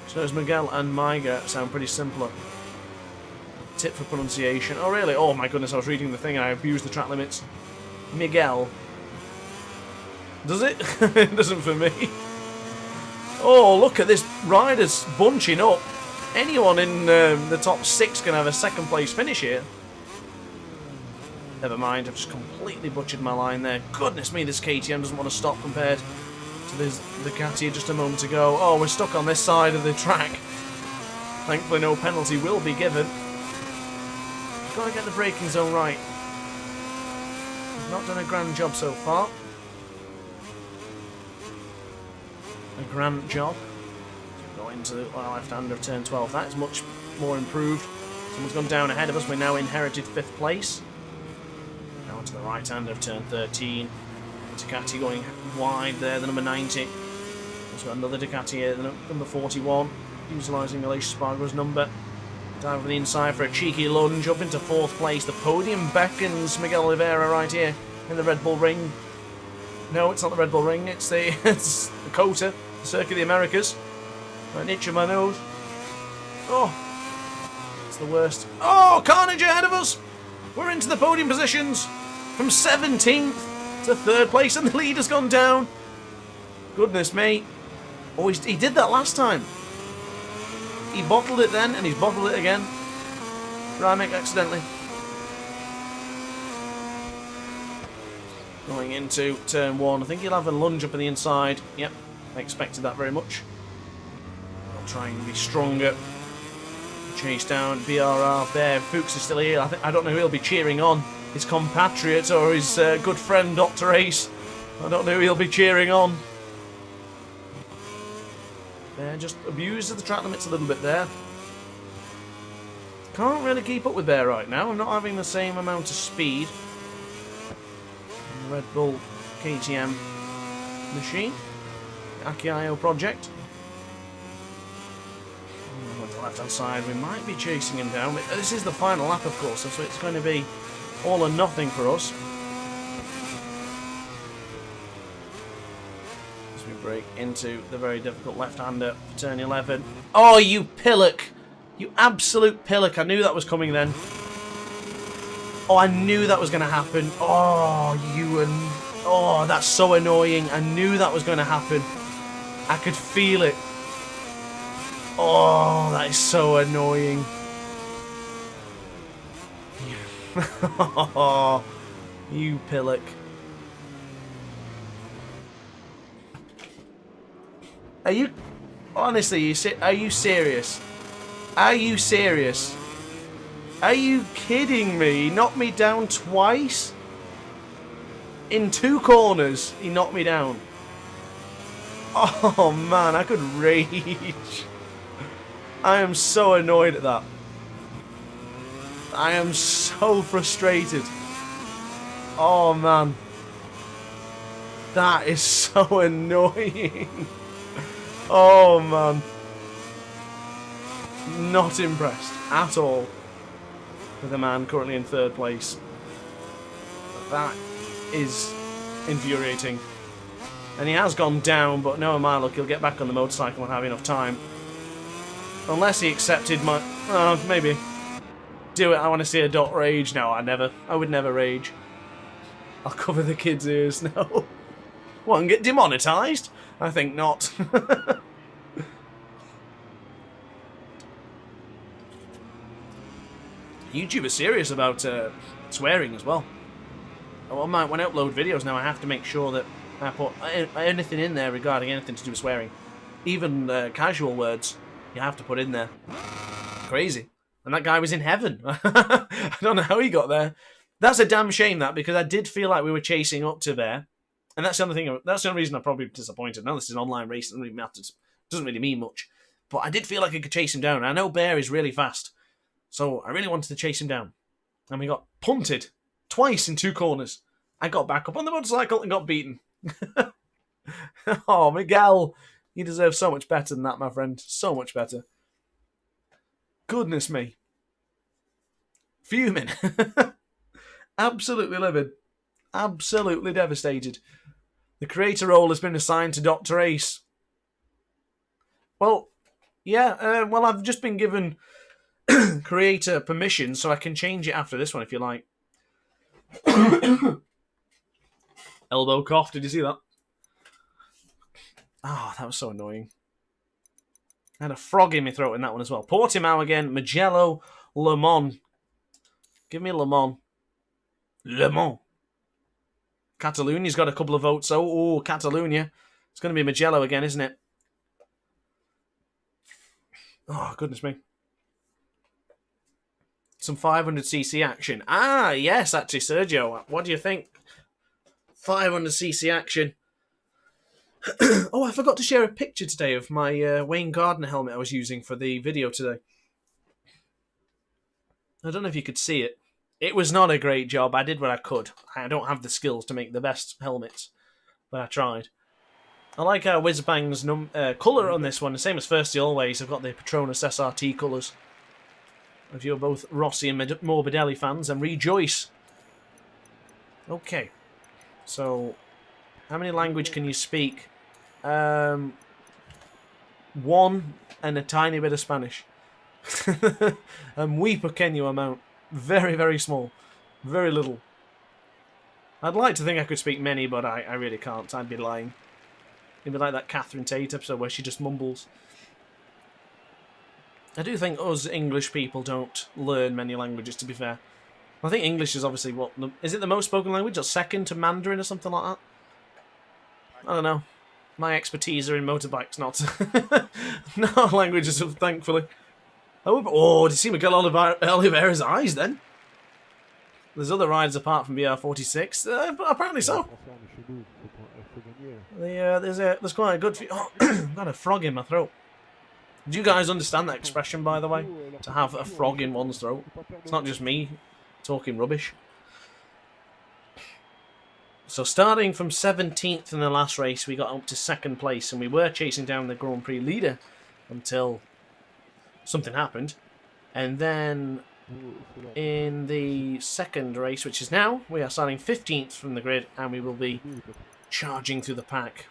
So as Miguel and Maiga sound pretty similar. Tip for pronunciation. Oh, really? Oh, my goodness, I was reading the thing and I abused the track limits. Miguel. Does it? It doesn't for me. Oh, look at this. Riders bunching up. Anyone in the top 6 can have a 2nd place finish here. Never mind, I've just completely butchered my line there. Goodness me, this KTM doesn't want to stop compared to this Ducati just a moment ago. Oh, we're stuck on this side of the track. Thankfully, no penalty will be given. Got to get the braking zone right. Not done a grand job so far. A grand job. Go into the left hand of turn 12. That is much more improved. Someone's gone down ahead of us. We're now inherited 5th place. Now onto the right hand of turn 13. Ducati going wide there, the number 90. Also another Ducati here, the number 41. Utilising Aleix Spargo's number. Dive on the inside for a cheeky lunge up into 4th place. The podium beckons Miguel Oliveira right here in the Red Bull Ring. No, it's not the Red Bull Ring. It's the COTA, the Circuit of the Americas. Right, itch in my nose. Oh, it's the worst. Oh, carnage ahead of us. We're into the podium positions from 17th to 3rd place, and the lead has gone down. Goodness me. Oh, he did that last time. He bottled it then, and he's bottled it again. Rimek accidentally. Going into turn 1. I think he'll have a lunge up on the inside. Yep, I expected that very much. I'll try and be stronger. Chase down BRR Bear. Fuchs is still here. I don't know who he'll be cheering on. His compatriot or his good friend DrAce. I don't know who he'll be cheering on. Bear just abuses the track limits a little bit there. Can't really keep up with Bear right now. I'm not having the same amount of speed. Red Bull KTM machine. Akiayo project. On the left hand side, we might be chasing him down. This is the final lap, of course, so it's going to be all or nothing for us. As we break into the very difficult left-hander for turn 11. Oh, you pillock! You absolute pillock! I knew that was coming then. Oh, I knew that was going to happen. Oh, oh, that's so annoying. I knew that was going to happen. I could feel it. Oh, that is so annoying. Oh, you pillock. Are you... Honestly, are you serious? Are you serious? Are you kidding me? He knocked me down twice? In 2 corners, he knocked me down. Oh man, I could rage. I am so annoyed at that. I am so frustrated. Oh man. That is so annoying. Oh man. Not impressed at all with the man currently in 3rd place. That is infuriating. And he has gone down, but no, my luck, he'll get back on the motorcycle and have enough time. Unless he accepted my... maybe. Do it, I want to see a dot rage. No, I would never rage. I'll cover the kids' ears. No. What, and get demonetised? I think not. YouTube is serious about swearing as well. When I upload videos now, I have to make sure that I put anything in there regarding anything to do with swearing. Even casual words, you have to put in there. Crazy. And that guy was in heaven. I don't know how he got there. That's a damn shame, that, because I did feel like we were chasing up to there. And that's the other thing. That's the only reason I'm probably disappointed. Now, this is an online race. It doesn't really matter. It doesn't really mean much. But I did feel like I could chase him down. I know Bear is really fast. So I really wanted to chase him down. And we got punted twice in 2 corners. I got back up on the motorcycle and got beaten. Oh, Miguel. You deserve so much better than that, my friend. So much better. Goodness me. Fuming. Absolutely livid. Absolutely devastated. The creator role has been assigned to DrAce. Well, yeah, I've just been given creator permission, so I can change it after this one if you like. Elbow cough, did you see that? Oh, that was so annoying. I had a frog in my throat in that one as well. Portimao again, Mugello, Le Mans. Give me Le Mans. Le Mans. Catalunya's got a couple of votes. Oh, Catalunya. It's going to be Mugello again, isn't it? Oh, goodness me. Some 500cc action. Ah, yes, actually, Sergio. What do you think? 500cc action. Oh, I forgot to share a picture today of my Wayne Gardner helmet I was using for the video today. I don't know if you could see it. It was not a great job. I did what I could. I don't have the skills to make the best helmets, but I tried. I like how Whizbang's colour on this one, the same as Firsty Always. I've got the Patronus SRT colours. If you're both Rossi and Morbidelli fans, then rejoice. Okay. So, how many language can you speak? 1 and a tiny bit of Spanish. And muy pequeño amount. Very, very small. Very little. I'd like to think I could speak many, but I really can't. I'd be lying. It'd be like that Catherine Tate episode where she just mumbles. I do think us English people don't learn many languages, to be fair. I think English is obviously what... Is it the most spoken language, or second to Mandarin or something like that? I don't know. My expertise are in motorbikes, not languages, thankfully. Oh, did you see Miguel Oliveira's eyes then? There's other rides apart from BR46. Apparently so. There's quite a good few... Oh, I've got a frog in my throat. Do you guys understand that expression, by the way? To have a frog in one's throat. It's not just me talking rubbish. So starting from 17th in the last race, we got up to 2nd place, and we were chasing down the Grand Prix leader until something happened. And then in the 2nd race, which is now, we are starting 15th from the grid, and we will be charging through the pack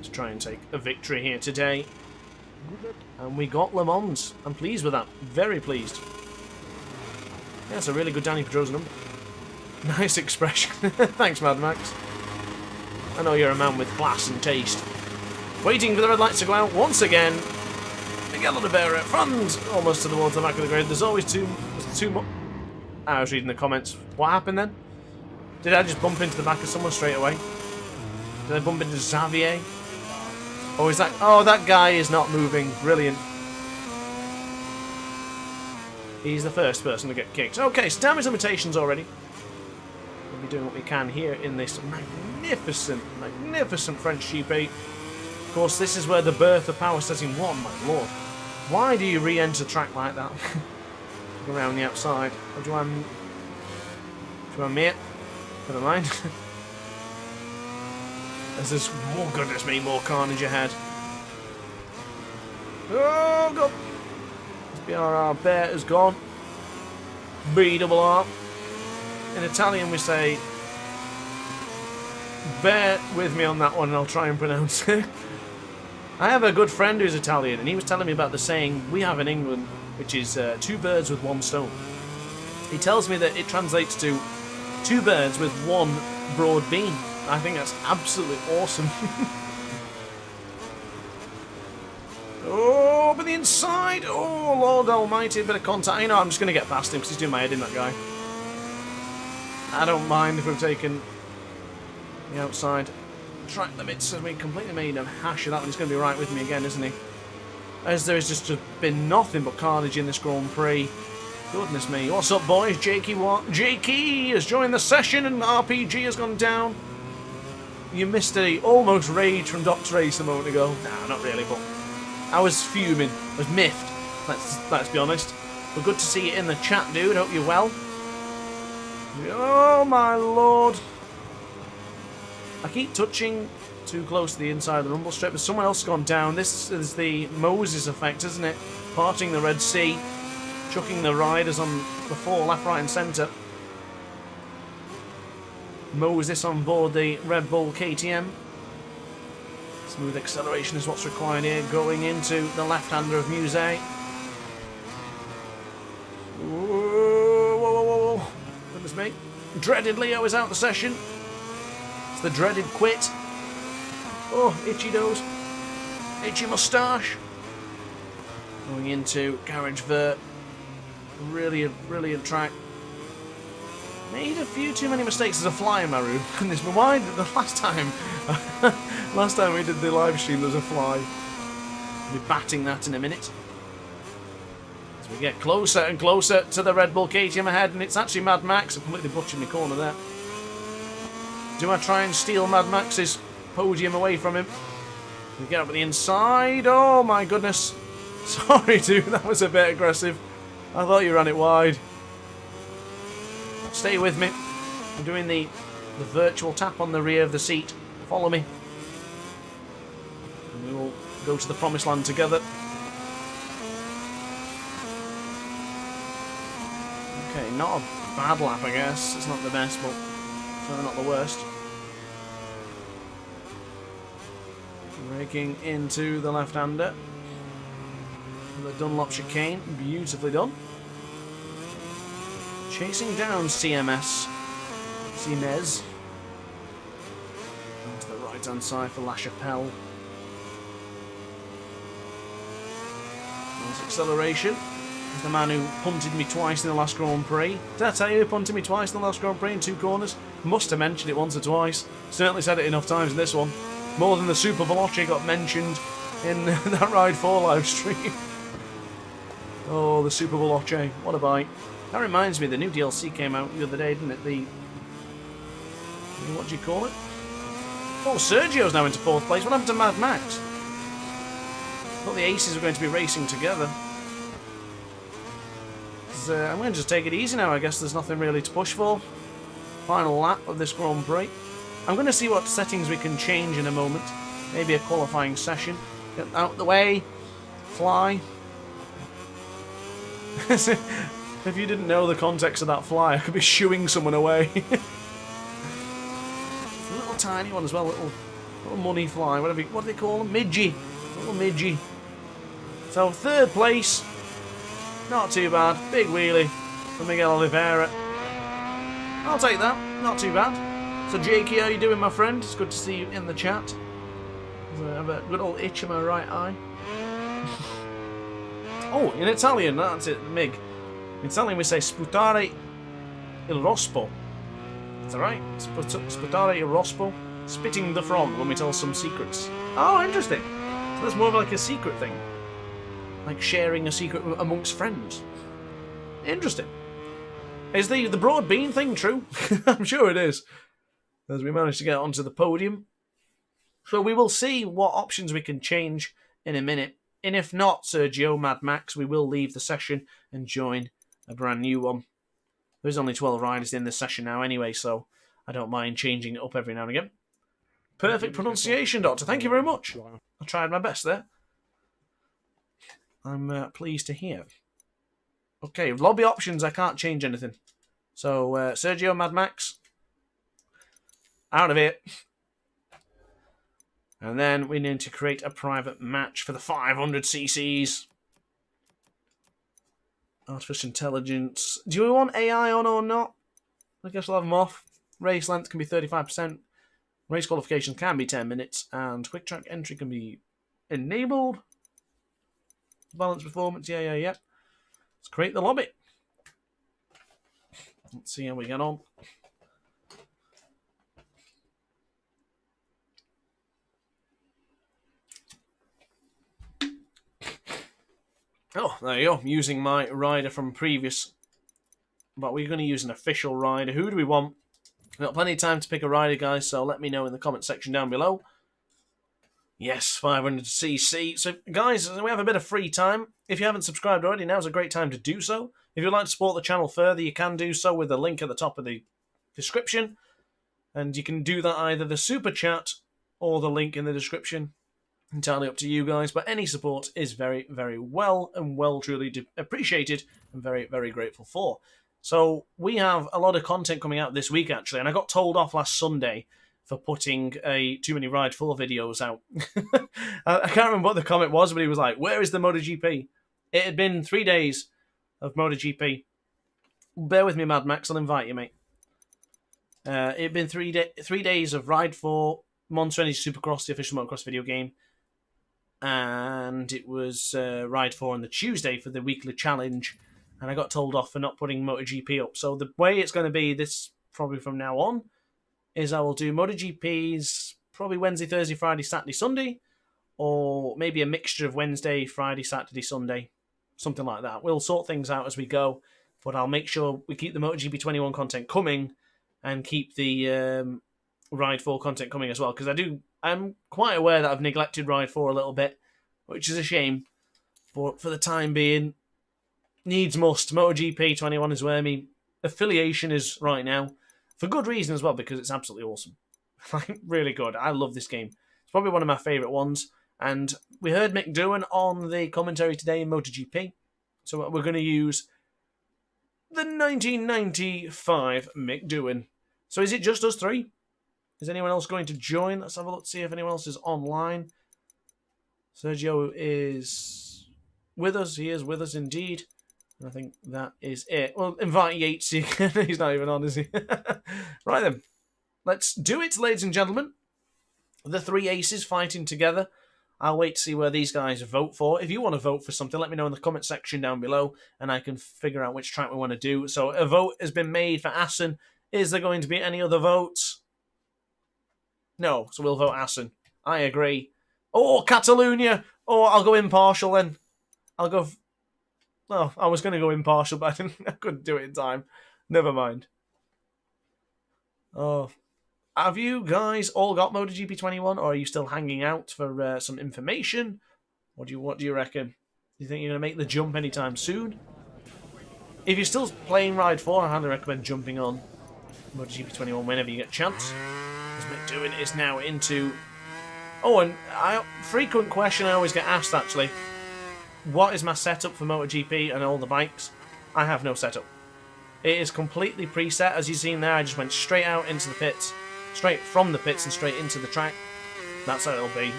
to try and take a victory here today. And we got Le Mans. I'm pleased with that. Very pleased. Yeah, that's a really good Danny Pedrosa number. Nice expression. Thanks, Mad Max. I know you're a man with class and taste. Waiting for the red lights to go out once again. Miguel Oliveira at front, almost towards the back of the grid. There's always two more. I was reading the comments. What happened then? Did I just bump into the back of someone straight away? Did I bump into Xavier? Oh, is that... Oh, that guy is not moving. Brilliant. He's the first person to get kicked. Okay, so damage limitations already. We'll be doing what we can here in this magnificent, magnificent French GP. Of course, this is where the birth of Power Setting 1, my lord. Why do you re-enter track like that? Around the outside. Or do I me it? Never mind. There's more, goodness me, more carnage ahead. Oh, God. BRR Bear is gone. B-double-R. In Italian we say, bear with me on that one and I'll try and pronounce it. I have a good friend who's Italian, and he was telling me about the saying we have in England, which is 2 birds with 1 stone. He tells me that it translates to 2 birds with 1 broad beam. I think that's absolutely awesome. Oh, up in the inside. Oh, Lord almighty, a bit of contact. You know, I'm just going to get past him because he's doing my head in, that guy. I don't mind if we've taken the outside track limits, as we completely made a hash of that one. He's going to be right with me again, isn't he? As there has just been nothing but carnage in this Grand Prix. Goodness me. What's up, boys? Jakey has joined the session and RPG has gone down. You missed a almost rage from DrAce a moment ago. Nah, not really, but I was fuming. I was miffed. Let's be honest. But good to see you in the chat, dude. Hope you're well. Oh, my lord. I keep touching too close to the inside of the rumble strip, but someone else has gone down. This is the Moses effect, isn't it? Parting the Red Sea, chucking the riders on the floor, left, right and centre. Moses on board the Red Bull KTM. Smooth acceleration is what's required here, going into the left-hander of Muse. Whoa. Goodness me. Dreaded Leo is out the session. It's the dreaded quit. Oh, itchy nose. Itchy moustache. Going into Garage Vert. Really brilliant track. Made a few too many mistakes as a fly in my room. Goodness me, why the last time we did the live stream there was a fly. We'll be batting that in a minute. As we get closer and closer to the Red Bull KTM ahead, and it's actually Mad Max. I completely butchered my corner there. Do I try and steal Mad Max's podium away from him? We get up at the inside. Oh my goodness. Sorry dude, that was a bit aggressive. I thought you ran it wide. Stay with me. I'm doing the virtual tap on the rear of the seat. Follow me. And we will go to the promised land together. Okay, not a bad lap, I guess. It's not the best, but certainly not the worst. Braking into the left-hander. The Dunlop chicane. Beautifully done. Chasing down CMS. Cines. To the right-hand side for La Chapelle. Nice acceleration. There's the man who punted me twice in the last Grand Prix. Did I tell you he punted me twice in the last Grand Prix in 2 corners? Must have mentioned it once or twice. Certainly said it enough times in this one. More than the Super Veloce got mentioned in that Ride 4 live stream. Oh, the Super Veloce. What a bite. That reminds me, the new DLC came out the other day, didn't it? What do you call it? Oh, Sergio's now into 4th place. What happened to Mad Max? I thought the Aces were going to be racing together. I'm going to just take it easy now. I guess there's nothing really to push for. Final lap of this Grand Prix. I'm going to see what settings we can change in a moment. Maybe a qualifying session. Get out the way. Fly. If you didn't know the context of that fly, I could be shooing someone away. It's a little tiny one as well, little money fly, whatever. What do they call them? Midgie. Little midgie. So 3rd place. Not too bad. Big wheelie for Miguel Oliveira. I'll take that. Not too bad. So Jakey, how you doing, my friend? It's good to see you in the chat. I have a good old itch in my right eye. Oh, in Italian, that's it, Mig. In Italian we say sputare il rospo. Is that right? Sputare il rospo? Spitting the frog when we tell some secrets. Oh, interesting. So that's more of like a secret thing. Like sharing a secret amongst friends. Interesting. Is the broad bean thing true? I'm sure it is. As we managed to get onto the podium. So we will see what options we can change in a minute. And if not, Sergio, Mad Max, we will leave the session and join a brand new one. There's only 12 riders in this session now anyway, so I don't mind changing it up every now and again. Perfect pronunciation, Doctor. Thank you very much. I tried my best there. I'm pleased to hear. Okay, lobby options, I can't change anything. So, Sergio, Mad Max, out of it. And then we need to create a private match for the 500 cc's. Artificial intelligence. Do we want AI on or not? I guess we'll have them off. Race length can be 35%. Race qualification can be 10 minutes. And quick track entry can be enabled. Balance performance, yeah. Let's create the lobby. Let's see how we get on. Oh, there you go. Using my rider from previous. But we're going to use an official rider. Who do we want? We've got plenty of time to pick a rider, guys, so let me know in the comment section down below. Yes, 500cc. So, guys, we have a bit of free time. If you haven't subscribed already, now's a great time to do so. If you'd like to support the channel further, you can do so with the link at the top of the description. And you can do that either the super chat or the link in the description. Entirely up to you guys, but any support is very, very well truly appreciated and very, very grateful for. So we have a lot of content coming out this week, actually, and I got told off last Sunday for putting too many Ride 4 videos out. I can't remember what the comment was, but he was like, where is the MotoGP? It had been 3 days of MotoGP. Bear with me, Mad Max, I'll invite you, mate. It had been 3 days of Ride 4, Monster Energy Supercross, the official motocross video game, and it was Ride 4 on the Tuesday for the weekly challenge, and I got told off for not putting MotoGP up. So the way it's going to be this probably from now on is I will do MotoGPs probably Wednesday, Thursday, Friday, Saturday, Sunday, or maybe a mixture of Wednesday, Friday, Saturday, Sunday, something like that. We'll sort things out as we go, but I'll make sure we keep the MotoGP 21 content coming and keep the Ride 4 content coming as well, because I'm quite aware that I've neglected Ride 4 a little bit, which is a shame, but for the time being, needs must. MotoGP 21 is where my affiliation is right now, for good reason as well, because it's absolutely awesome. Like, really good. I love this game. It's probably one of my favourite ones, and we heard Mick Doohan on the commentary today in MotoGP, so we're going to use the 1995 Mick Doohan. So is it just us three? Is anyone else going to join? Let's have a look, see if anyone else is online. Sergio is with us. He is with us indeed. I think that is it. Well, invite Yates. He's not even on, is he? Right then. Let's do it, ladies and gentlemen. The three aces fighting together. I'll wait to see where these guys vote for. If you want to vote for something, let me know in the comment section down below, and I can figure out which track we want to do. So a vote has been made for Assen. Is there going to be any other votes? No, so we'll vote Assen. I agree. Oh, Catalunya! Oh, I'll go impartial then. I'll go... Oh, I was going to go impartial, but I couldn't do it in time. Never mind. Oh. Have you guys all got MotoGP 21, or are you still hanging out for some information? What do you reckon? Do you think you're going to make the jump anytime soon? If you're still playing Ride 4, I highly recommend jumping on MotoGP 21 whenever you get a chance. As Mick Doohan is now into... Oh, and frequent question I always get asked, actually. What is my setup for MotoGP and all the bikes? I have no setup. It is completely preset. As you've seen there, I just went straight out into the pits. Straight from the pits and straight into the track. That's how it'll be.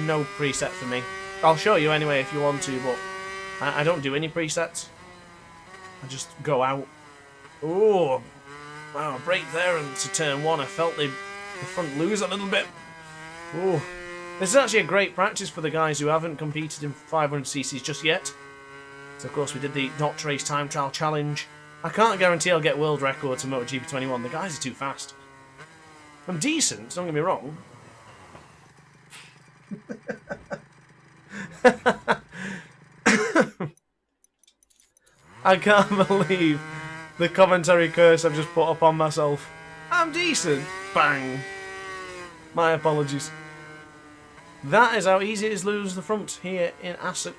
No preset for me. I'll show you anyway if you want to, but I don't do any presets. I just go out. Ooh. Wow, a break there into turn one. I felt the front lose a little bit. Ooh. This is actually a great practice for the guys who haven't competed in 500cc's just yet. So, of course, we did the DrAce time trial challenge. I can't guarantee I'll get world records in MotoGP 21. The guys are too fast. I'm decent, don't get me wrong. I can't believe the commentary curse I've just put up on myself. I'm decent. Bang. My apologies. That is how easy it is to lose the front here in Assen.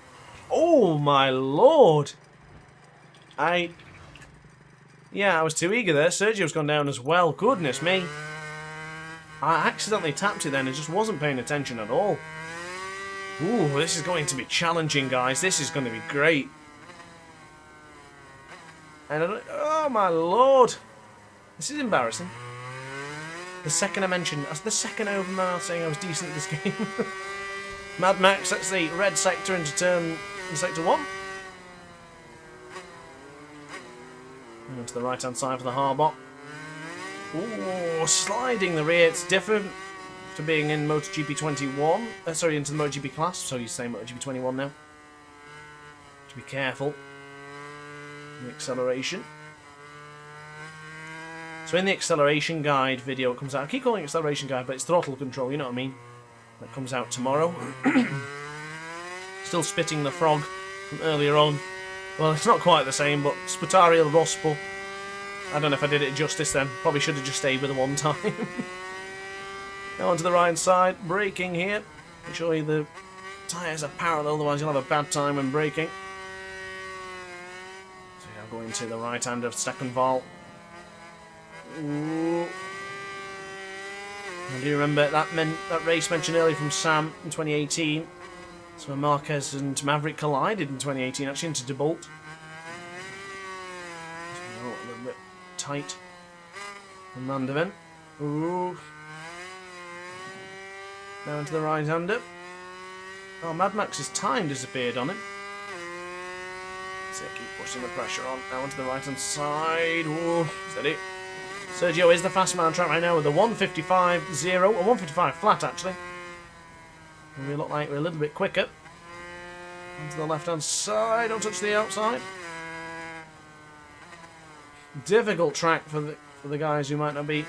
Oh my lord. Yeah, I was too eager there. Sergio's gone down as well. Goodness me. I accidentally tapped it then and just wasn't paying attention at all. Ooh, this is going to be challenging, guys. This is going to be great. And oh my lord. This is embarrassing. The second I mentioned, that's the second I opened my mouth saying I was decent at this game. Mad Max, that's the red sector into sector 1. And to the right hand side for the hard-bot. Ooh, sliding the rear. It's different to being in MotoGP 21. Sorry, into the MotoGP class. So you say MotoGP 21 now. be careful. The acceleration. So in the acceleration guide video, it comes out. I keep calling it acceleration guide, but it's throttle control. You know what I mean? That comes out tomorrow. Still spitting the frog from earlier on. Well, it's not quite the same, but Sputare il Rospo. I don't know if I did it justice then. Probably should have just stayed with the one time. Now onto the right side, braking here. Make sure the tyres are parallel, otherwise you'll have a bad time when braking. So I'm going to the right hand of second valve. Ooh. I do remember that race mentioned earlier from Sam in 2018. So Marquez and Maverick collided in 2018, actually into DeBolt. A little bit tight from Mandaven. Ooh. Now into the right-hander. Oh, Mad Max's time disappeared on him. So keep pushing the pressure on. Now onto the right-hand side. Ooh, steady. Sergio is the fast man on track right now with a 155.0, or 155 flat actually. We look like we're a little bit quicker. Onto the left-hand side, don't touch the outside. Difficult track for the guys who might not be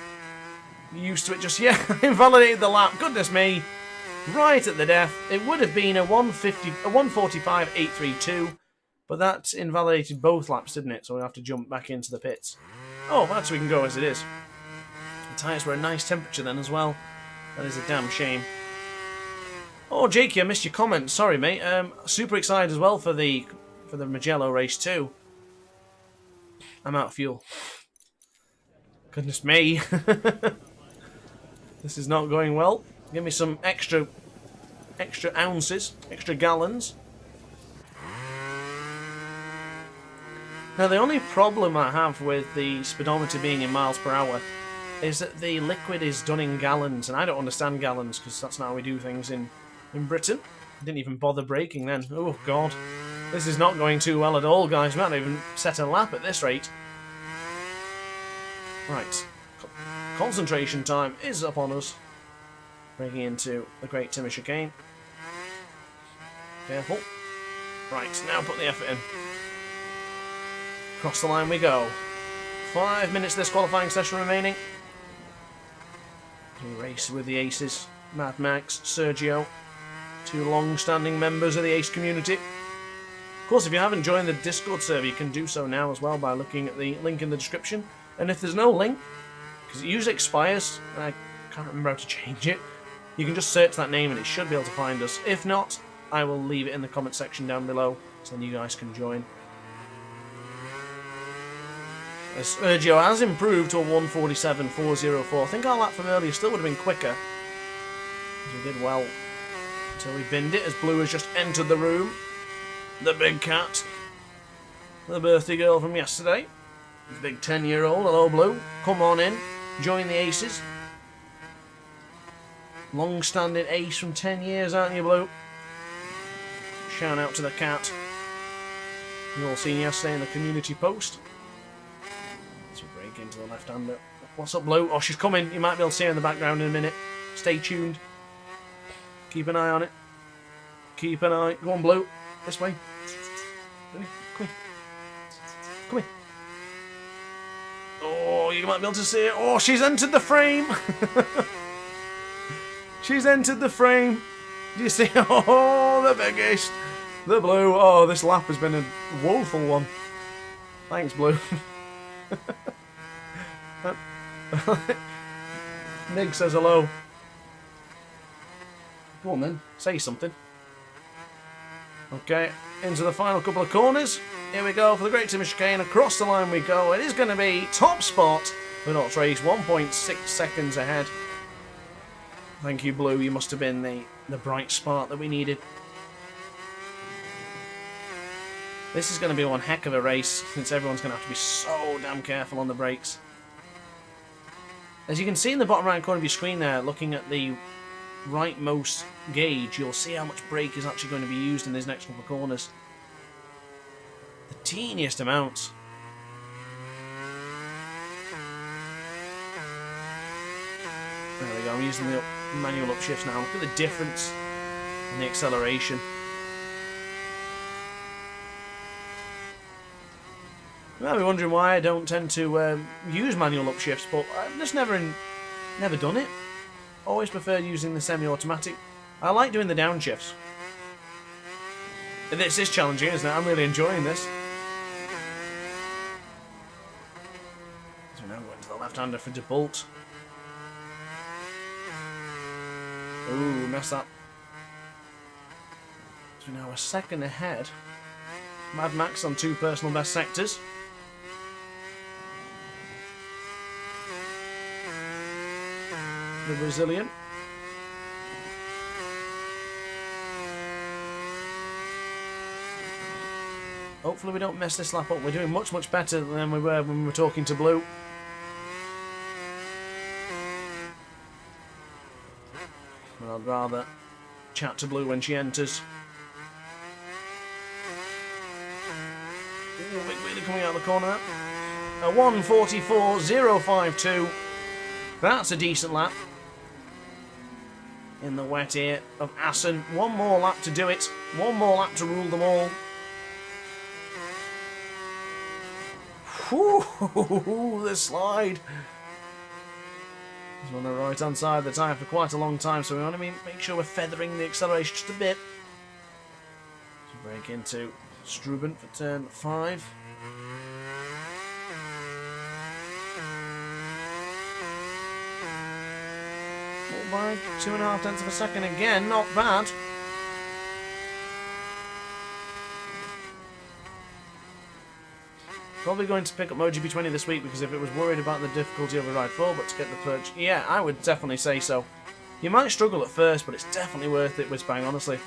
used to it just yet. Invalidated the lap. Goodness me. Right at the death. It would have been a 145.832, but that invalidated both laps, didn't it? So we have to jump back into the pits. Oh, that's we can go as it is. The tyres were a nice temperature then as well. That is a damn shame. Oh, Jakey, I missed your comment. Sorry, mate. Super excited as well for the Mugello race too. I'm out of fuel. Goodness me. This is not going well. Give me some extra ounces, extra gallons. Now, the only problem I have with the speedometer being in miles per hour is that the liquid is done in gallons, and I don't understand gallons because that's not how we do things in Britain. I didn't even bother braking then. Oh, God. This is not going too well at all, guys. We might not even set a lap at this rate. Right. Concentration time is upon us. Breaking into the Great Timor Chicane. Careful. Right, now put the effort in. Across the line we go. 5 minutes of this qualifying session remaining. We race with the aces. Mad Max, Sergio. Two long-standing members of the ace community. Of course, if you haven't joined the Discord server, you can do so now as well by looking at the link in the description. And if there's no link, because it usually expires, and I can't remember how to change it, you can just search that name and it should be able to find us. If not, I will leave it in the comment section down below so then you guys can join. As Sergio has improved to a 147.404. I think our lap from earlier still would have been quicker. We did well until we binned it as Blue has just entered the room. The big cat. The birthday girl from yesterday. The big 10-year-old. Hello, Blue. Come on in. Join the aces. Long-standing ace from 10 years, aren't you, Blue? Shout out to the cat. You all seen yesterday in the community post. Let's break into the left-hander. What's up, Blue? Oh, she's coming. You might be able to see her in the background in a minute. Stay tuned. Keep an eye on it. Keep an eye. Go on, Blue. This way. Come here. Come here. Oh, you might be able to see it. Oh, she's entered the frame. She's entered the frame. Do you see? Oh, the biggest. The Blue. Oh, this lap has been a woeful one. Thanks, Blue. Nig says hello. Go on then, say something. Okay, into the final couple of corners. Here we go for the Great Timor Chicane. Across the line we go. It is going to be top spot for DrAce, 1.6 seconds ahead. Thank you, Blue. You must have been the bright spark that we needed. This is going to be one heck of a race, since everyone's going to have to be so damn careful on the brakes. As you can see in the bottom right corner of your screen there, looking at the rightmost gauge, you'll see how much brake is actually going to be used in these next couple of corners. The teeniest amounts. There we go, I'm using the manual upshifts now. Look at the difference in the acceleration. You might be wondering why I don't tend to use manual upshifts, but I've just never done it. Always preferred using the semi-automatic. I like doing the downshifts. This is challenging, isn't it? I'm really enjoying this. So now going to the left-hander for De Bolt. Ooh, messed up. So now a second ahead. Mad Max on 2 personal best sectors. The Brazilian. Hopefully we don't mess this lap up. We're doing much, much better than we were when we were talking to Blue. But I'd rather chat to Blue when she enters. Ooh, Big Wheelie coming out of the corner. A 1:44.052. That's a decent lap. In the wet ear of Assen. One more lap to do it. One more lap to rule them all. Whoo, the slide. It's on the right hand side of the tyre for quite a long time, so we want to make sure we're feathering the acceleration just a bit. So break into Struben for turn 5. By 2.5 tenths of a second again, not bad. Probably going to pick up MotoGP 20 this week because if it was worried about the difficulty of a Ride 4, but to get the perch, yeah, I would definitely say so. You might struggle at first, but it's definitely worth it, Whizbang, honestly.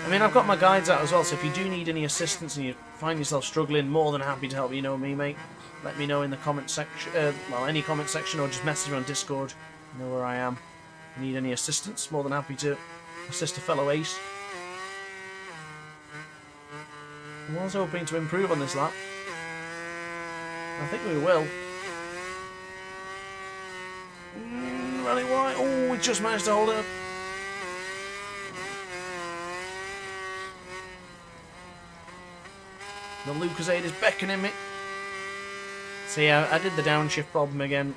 I mean, I've got my guides out as well, so if you do need any assistance and you find yourself struggling, more than happy to help. You know me, mate. Let me know in the comment section, well, any comment section, or just message me on Discord. You know where I am. If you need any assistance, more than happy to assist a fellow ace. I was hoping to improve on this lap. I think we will. Running wide. Oh, we just managed to hold it up. The Lucozade is beckoning me. So yeah, I did the downshift problem again.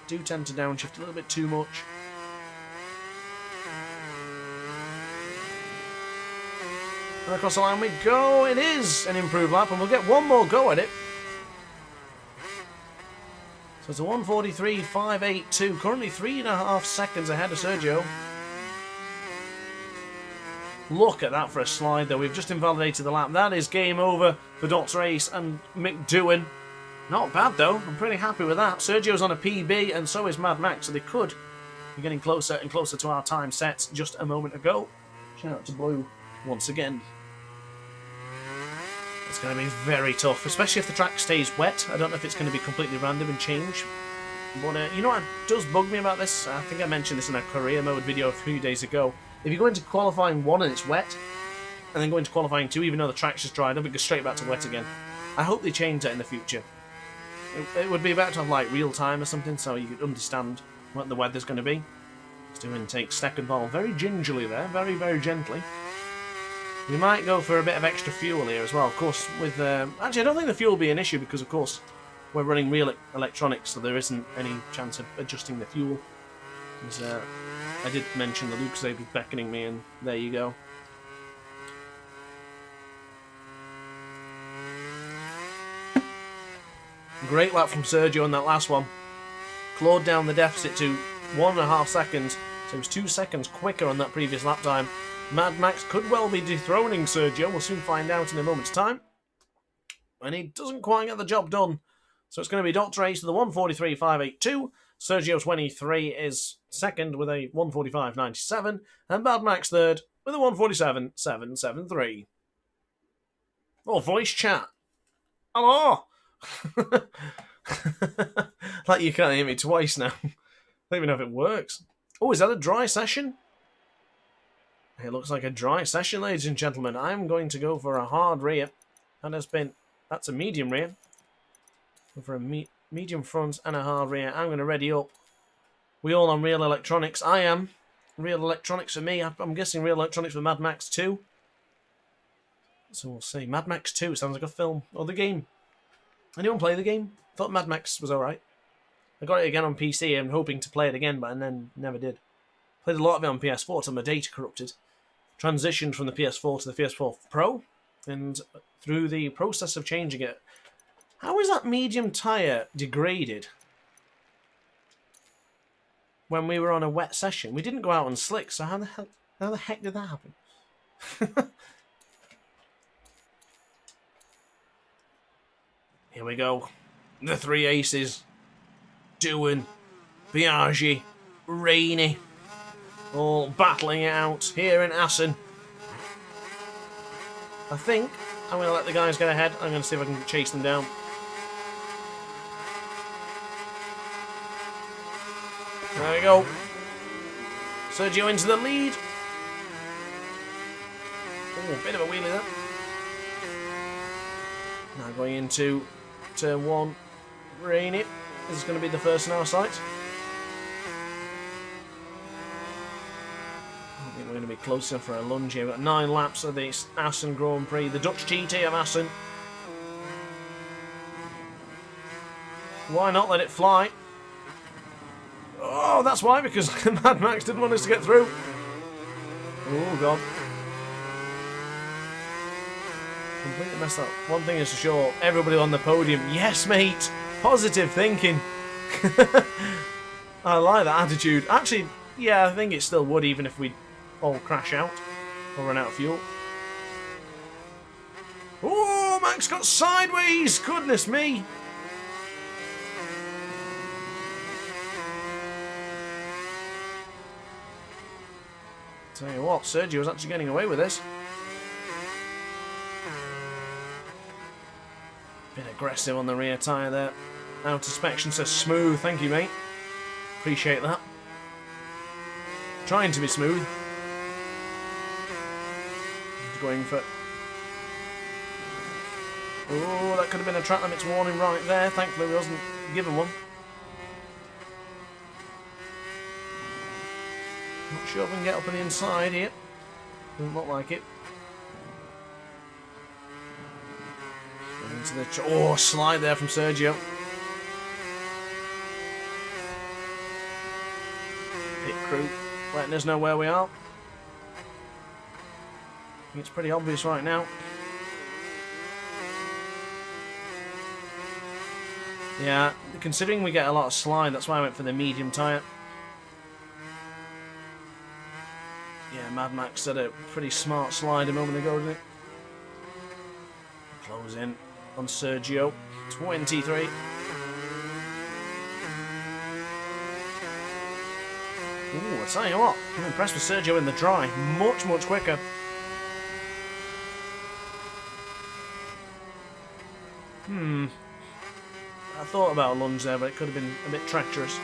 Do tend to downshift a little bit too much. And across the line we go. It is an improved lap, and we'll get one more go at it. So it's a 1:43.582. Currently 3.5 seconds ahead of Sergio. Look at that for a slide, though. We've just invalidated the lap. That is game over for DrAce and McDowan. Not bad, though. I'm pretty happy with that. Sergio's on a PB, and so is Mad Max, so they could be getting closer and closer to our time sets just a moment ago. Shout out to Blue once again. It's going to be very tough, especially if the track stays wet. I don't know if it's going to be completely random and change. But you know what does bug me about this? I think I mentioned this in a career mode video a few days ago. If you go into qualifying 1 and it's wet, and then go into qualifying 2, even though the track's just dried up, it goes straight back to wet again. I hope they change that in the future. It would be better to have like real time or something, so you could understand what the weather's going to be. Stuart takes second ball very gingerly there, very, very gently. We might go for a bit of extra fuel here as well, of course. With actually, I don't think the fuel will be an issue because, of course, we're running real electronics, so there isn't any chance of adjusting the fuel. I did mention the Lucozade was beckoning me, and there you go. Great lap from Sergio on that last one. Clawed down the deficit to 1.5 seconds, so he was 2 seconds quicker on that previous lap time. Mad Max could well be dethroning Sergio. We'll soon find out in a moment's time. And he doesn't quite get the job done. So it's going to be DrAce to the 1:43.582. Sergio 23 is second with a 1:45.97. And Mad Max third with a 1:47.773. Oh, voice chat. Hello! Like you can't hear me twice now. I don't even know if it works. Oh, is that a dry session? It looks like a dry session, ladies and gentlemen. I'm going to go for a hard rear. That's a medium rear. Go for a medium front and a hard rear. I'm going to ready up. We all on real electronics. I am. Real electronics for me. I'm guessing real electronics for Mad Max too. So we'll see. Mad Max 2 sounds like a film. Or the game. Anyone play the game? Thought Mad Max was alright. I got it again on PC and hoping to play it again, but then never did. Played a lot of it on PS4 till my data corrupted. Transitioned from the PS4 to the PS4 Pro, and through the process of changing it, how is that medium tyre degraded? When we were on a wet session, we didn't go out on slick, so how the heck did that happen? Here we go. The three aces. Doohan, Biaggi, Rainey, all battling it out here in Assen. I think I'm going to let the guys get ahead. I'm going to see if I can chase them down. There we go. Sergio into the lead. Oh, bit of a wheelie there. Now going into turn one. Rainey. This is going to be the first in our sight. I think we're going to be close enough for a lunge here. We've got 9 laps of the Assen Grand Prix, the Dutch GT of Assen. Why not let it fly? Oh, that's why, because Mad Max didn't want us to get through. Oh, God. Completely messed up. One thing is for sure, everybody on the podium, yes, mate! Positive thinking. I like that attitude. Actually, yeah, I think it still would, even if we all crash out or run out of fuel. Oh, Max got sideways! Goodness me! Tell you what, Sergio's actually getting away with this. Bit aggressive on the rear tyre there. Out inspection says smooth, thank you, mate. Appreciate that. Trying to be smooth. He's going for... Oh, that could have been a track limits warning right there. Thankfully, we wasn't given one. Not sure if we can get up on the inside here. Doesn't look like it. Into the slide there from Sergio. Pit crew letting us know where we are. I think it's pretty obvious right now. Yeah, considering we get a lot of slide, that's why I went for the medium tyre. Yeah, Mad Max did a pretty smart slide a moment ago, didn't it? Close in on Sergio. 23. Ooh, I tell you what, I'm impressed with Sergio in the dry. Much, much quicker. I thought about a lunge there, but it could have been a bit treacherous.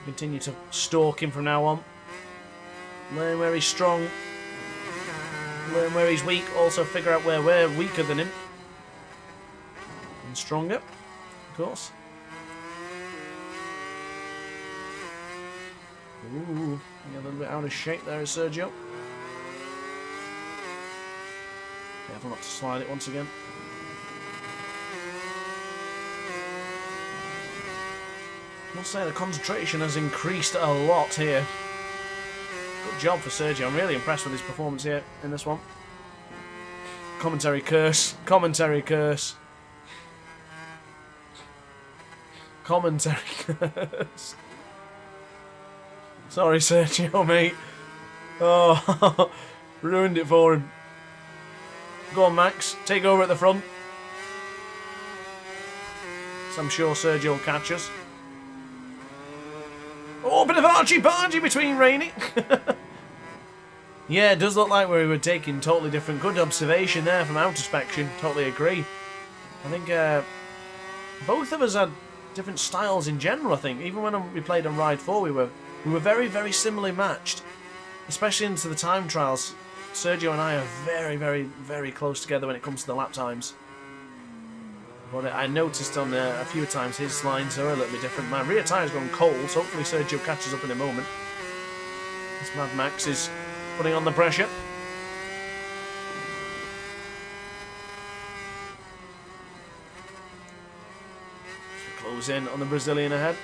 Continue to stalk him from now on. Learn where he's strong. Learn where he's weak. Also figure out where we're weaker than him. And stronger, of course. Ooh, a little bit out of shape there is Sergio. Careful not to slide it once again. I must say the concentration has increased a lot here. Good job for Sergio. I'm really impressed with his performance here in this one. Commentary curse. Commentary curse. Commentary curse. Sorry, Sergio, mate. Oh, ruined it for him. Go on, Max. Take over at the front. So I'm sure Sergio will catch us. Oh, bit of argy-bargy between Rainey. Yeah, it does look like we were taking totally different. Good observation there from Outerspection. Totally agree. I think both of us had different styles in general, I think. Even when we played on Ride 4, we were very, very similarly matched. Especially into the time trials. Sergio and I are very, very, very close together when it comes to the lap times. But I noticed on a few times his lines are a little bit different. My rear tyre's gone cold, so hopefully Sergio catches up in a moment. This Mad Max is putting on the pressure. close in on the Brazilian ahead.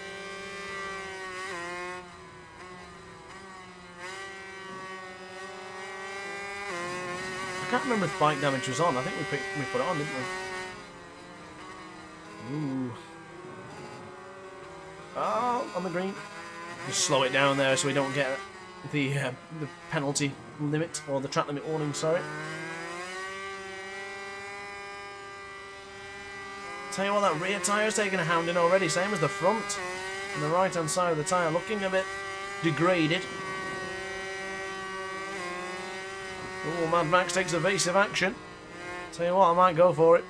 I can't remember if bike damage was on. I think we put it on, didn't we? Ooh. Oh, on the green. Just slow it down there so we don't get the penalty limit, or the track limit warning, sorry. Tell you what, that rear tyre's taking a hounding already, same as the front. And the right hand side of the tyre looking a bit degraded. Oh, Mad Max takes evasive action. Tell you what, I might go for it.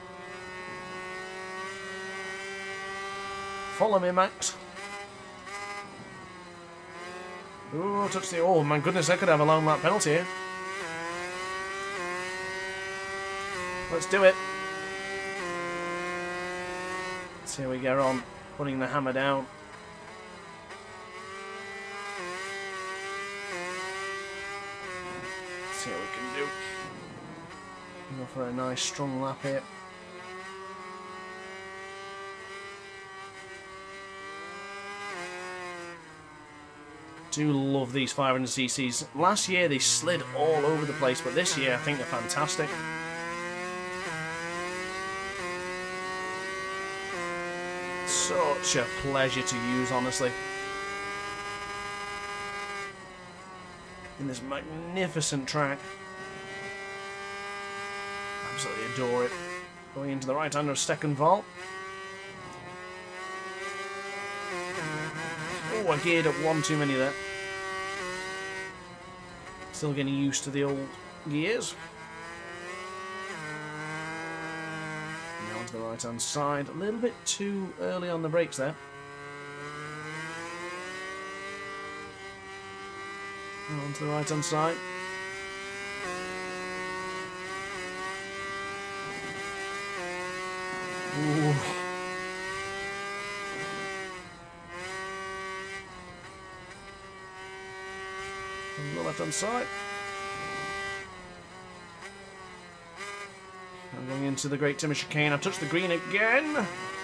Follow me, Max. Ooh, touch the... Oh, my goodness, I could have a long lap penalty here. Let's do it. Let's see how we get on. Putting the hammer down. Let's see how we can do. Go for a nice strong lap here. Do love these 500cc's. Last year they slid all over the place, but this year I think they're fantastic. Such a pleasure to use, honestly. In this magnificent track. Absolutely adore it. Going into the right hand of second vault. Oh, I geared up one too many there. Still getting used to the old gears. Now onto the right hand side. A little bit too early on the brakes there. Now onto the right hand side. Ooh. On the left hand side. I'm going into the Great Timber Chicane. I touched the green again.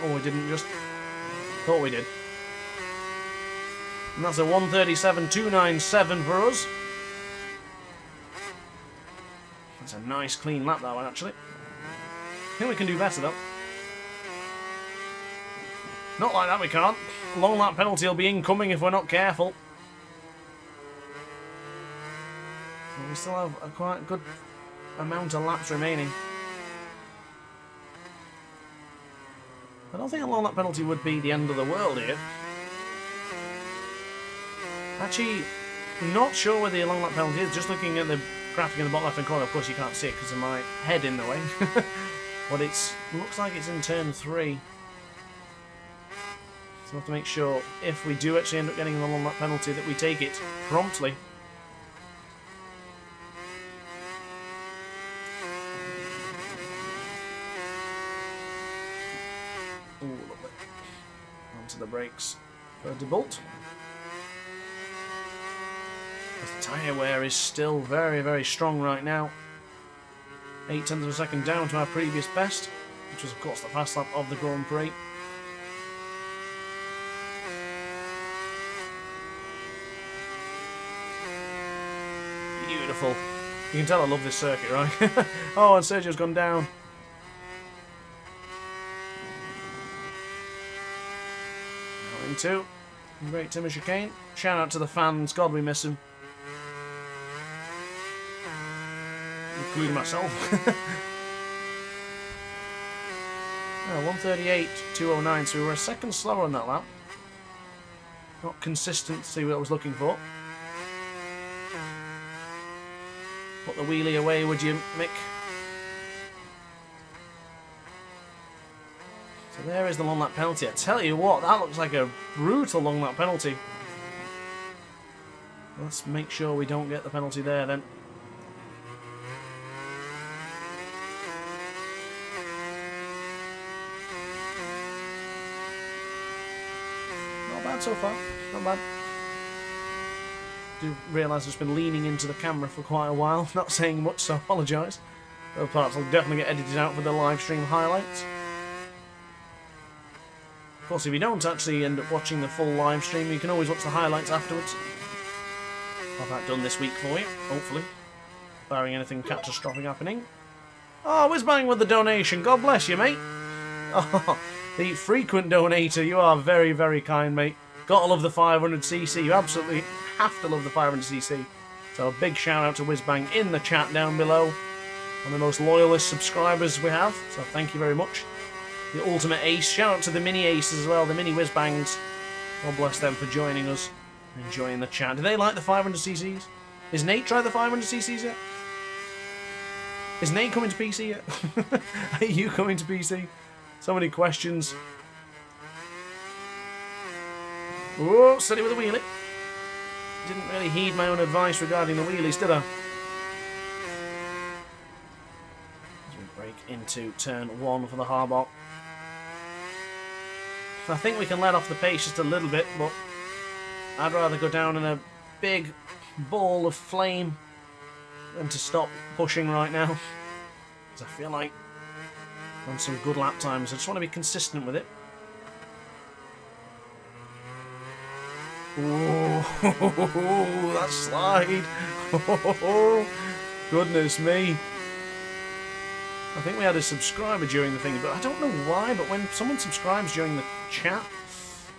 Oh, we didn't, just thought we did. And that's a 1:37.297 for us. That's a nice clean lap, that one, actually. I think we can do better, though. Not like that, we can't. Long lap penalty will be incoming if we're not careful. But we still have a quite good amount of laps remaining. I don't think a long lap penalty would be the end of the world here. Actually, not sure where the long lap penalty is. Just looking at the graphic in the bottom left hand corner, of course you can't see it because of my head in the way. But it looks like it's in turn 3. So we'll have to make sure, if we do actually end up getting the long lap penalty, that we take it promptly. Ooh, lovely. Onto the brakes for a debolt. The tyre wear is still very, very strong right now. 0.8 of a second down to our previous best, which was of course the fast lap of the Grand Prix. Beautiful. You can tell I love this circuit, right? Oh, and Sergio's gone down. Now into Great Timber Chicane. Shout out to the fans. God, we miss him. Including myself. 1:38.209, so we were a second slower on that lap. Not consistency what I was looking for. Put the wheelie away, would you, Mick? So there is the long lap penalty. I tell you what, that looks like a brutal long lap penalty. Let's make sure we don't get the penalty there then. Not bad so far, not bad. Do realise I've just been leaning into the camera for quite a while, not saying much, so I apologise. Those parts will definitely get edited out for the live stream highlights. Of course, if you don't actually end up watching the full live stream, you can always watch the highlights afterwards. I'll have that done this week for you, hopefully. Barring anything catastrophic happening. Oh, Whizbang with the donation. God bless you, mate. Oh, the frequent donator. You are very, very kind, mate. Gotta love the 500cc. You absolutely have to love the 500cc. So a big shout out to Whizbang in the chat down below. One of the most loyalist subscribers we have. So thank you very much. The ultimate ace. Shout out to the mini aces as well. The mini Whizbangs. God bless them for joining us. Enjoying the chat. Do they like the 500cc's? Is Nate tried the 500cc's yet? Is Nate coming to PC yet? Are you coming to PC? So many questions. Whoa, steady with the wheelie. Didn't really heed my own advice regarding the wheelies, did I? As we break into turn 1 for the Harbach. I think we can let off the pace just a little bit, but I'd rather go down in a big ball of flame than to stop pushing right now. Because I feel like I'm on some good lap times. I just want to be consistent with it. Oh, that slide. Oh, goodness me. I think we had a subscriber during the thing, but I don't know why, but when someone subscribes during the chat,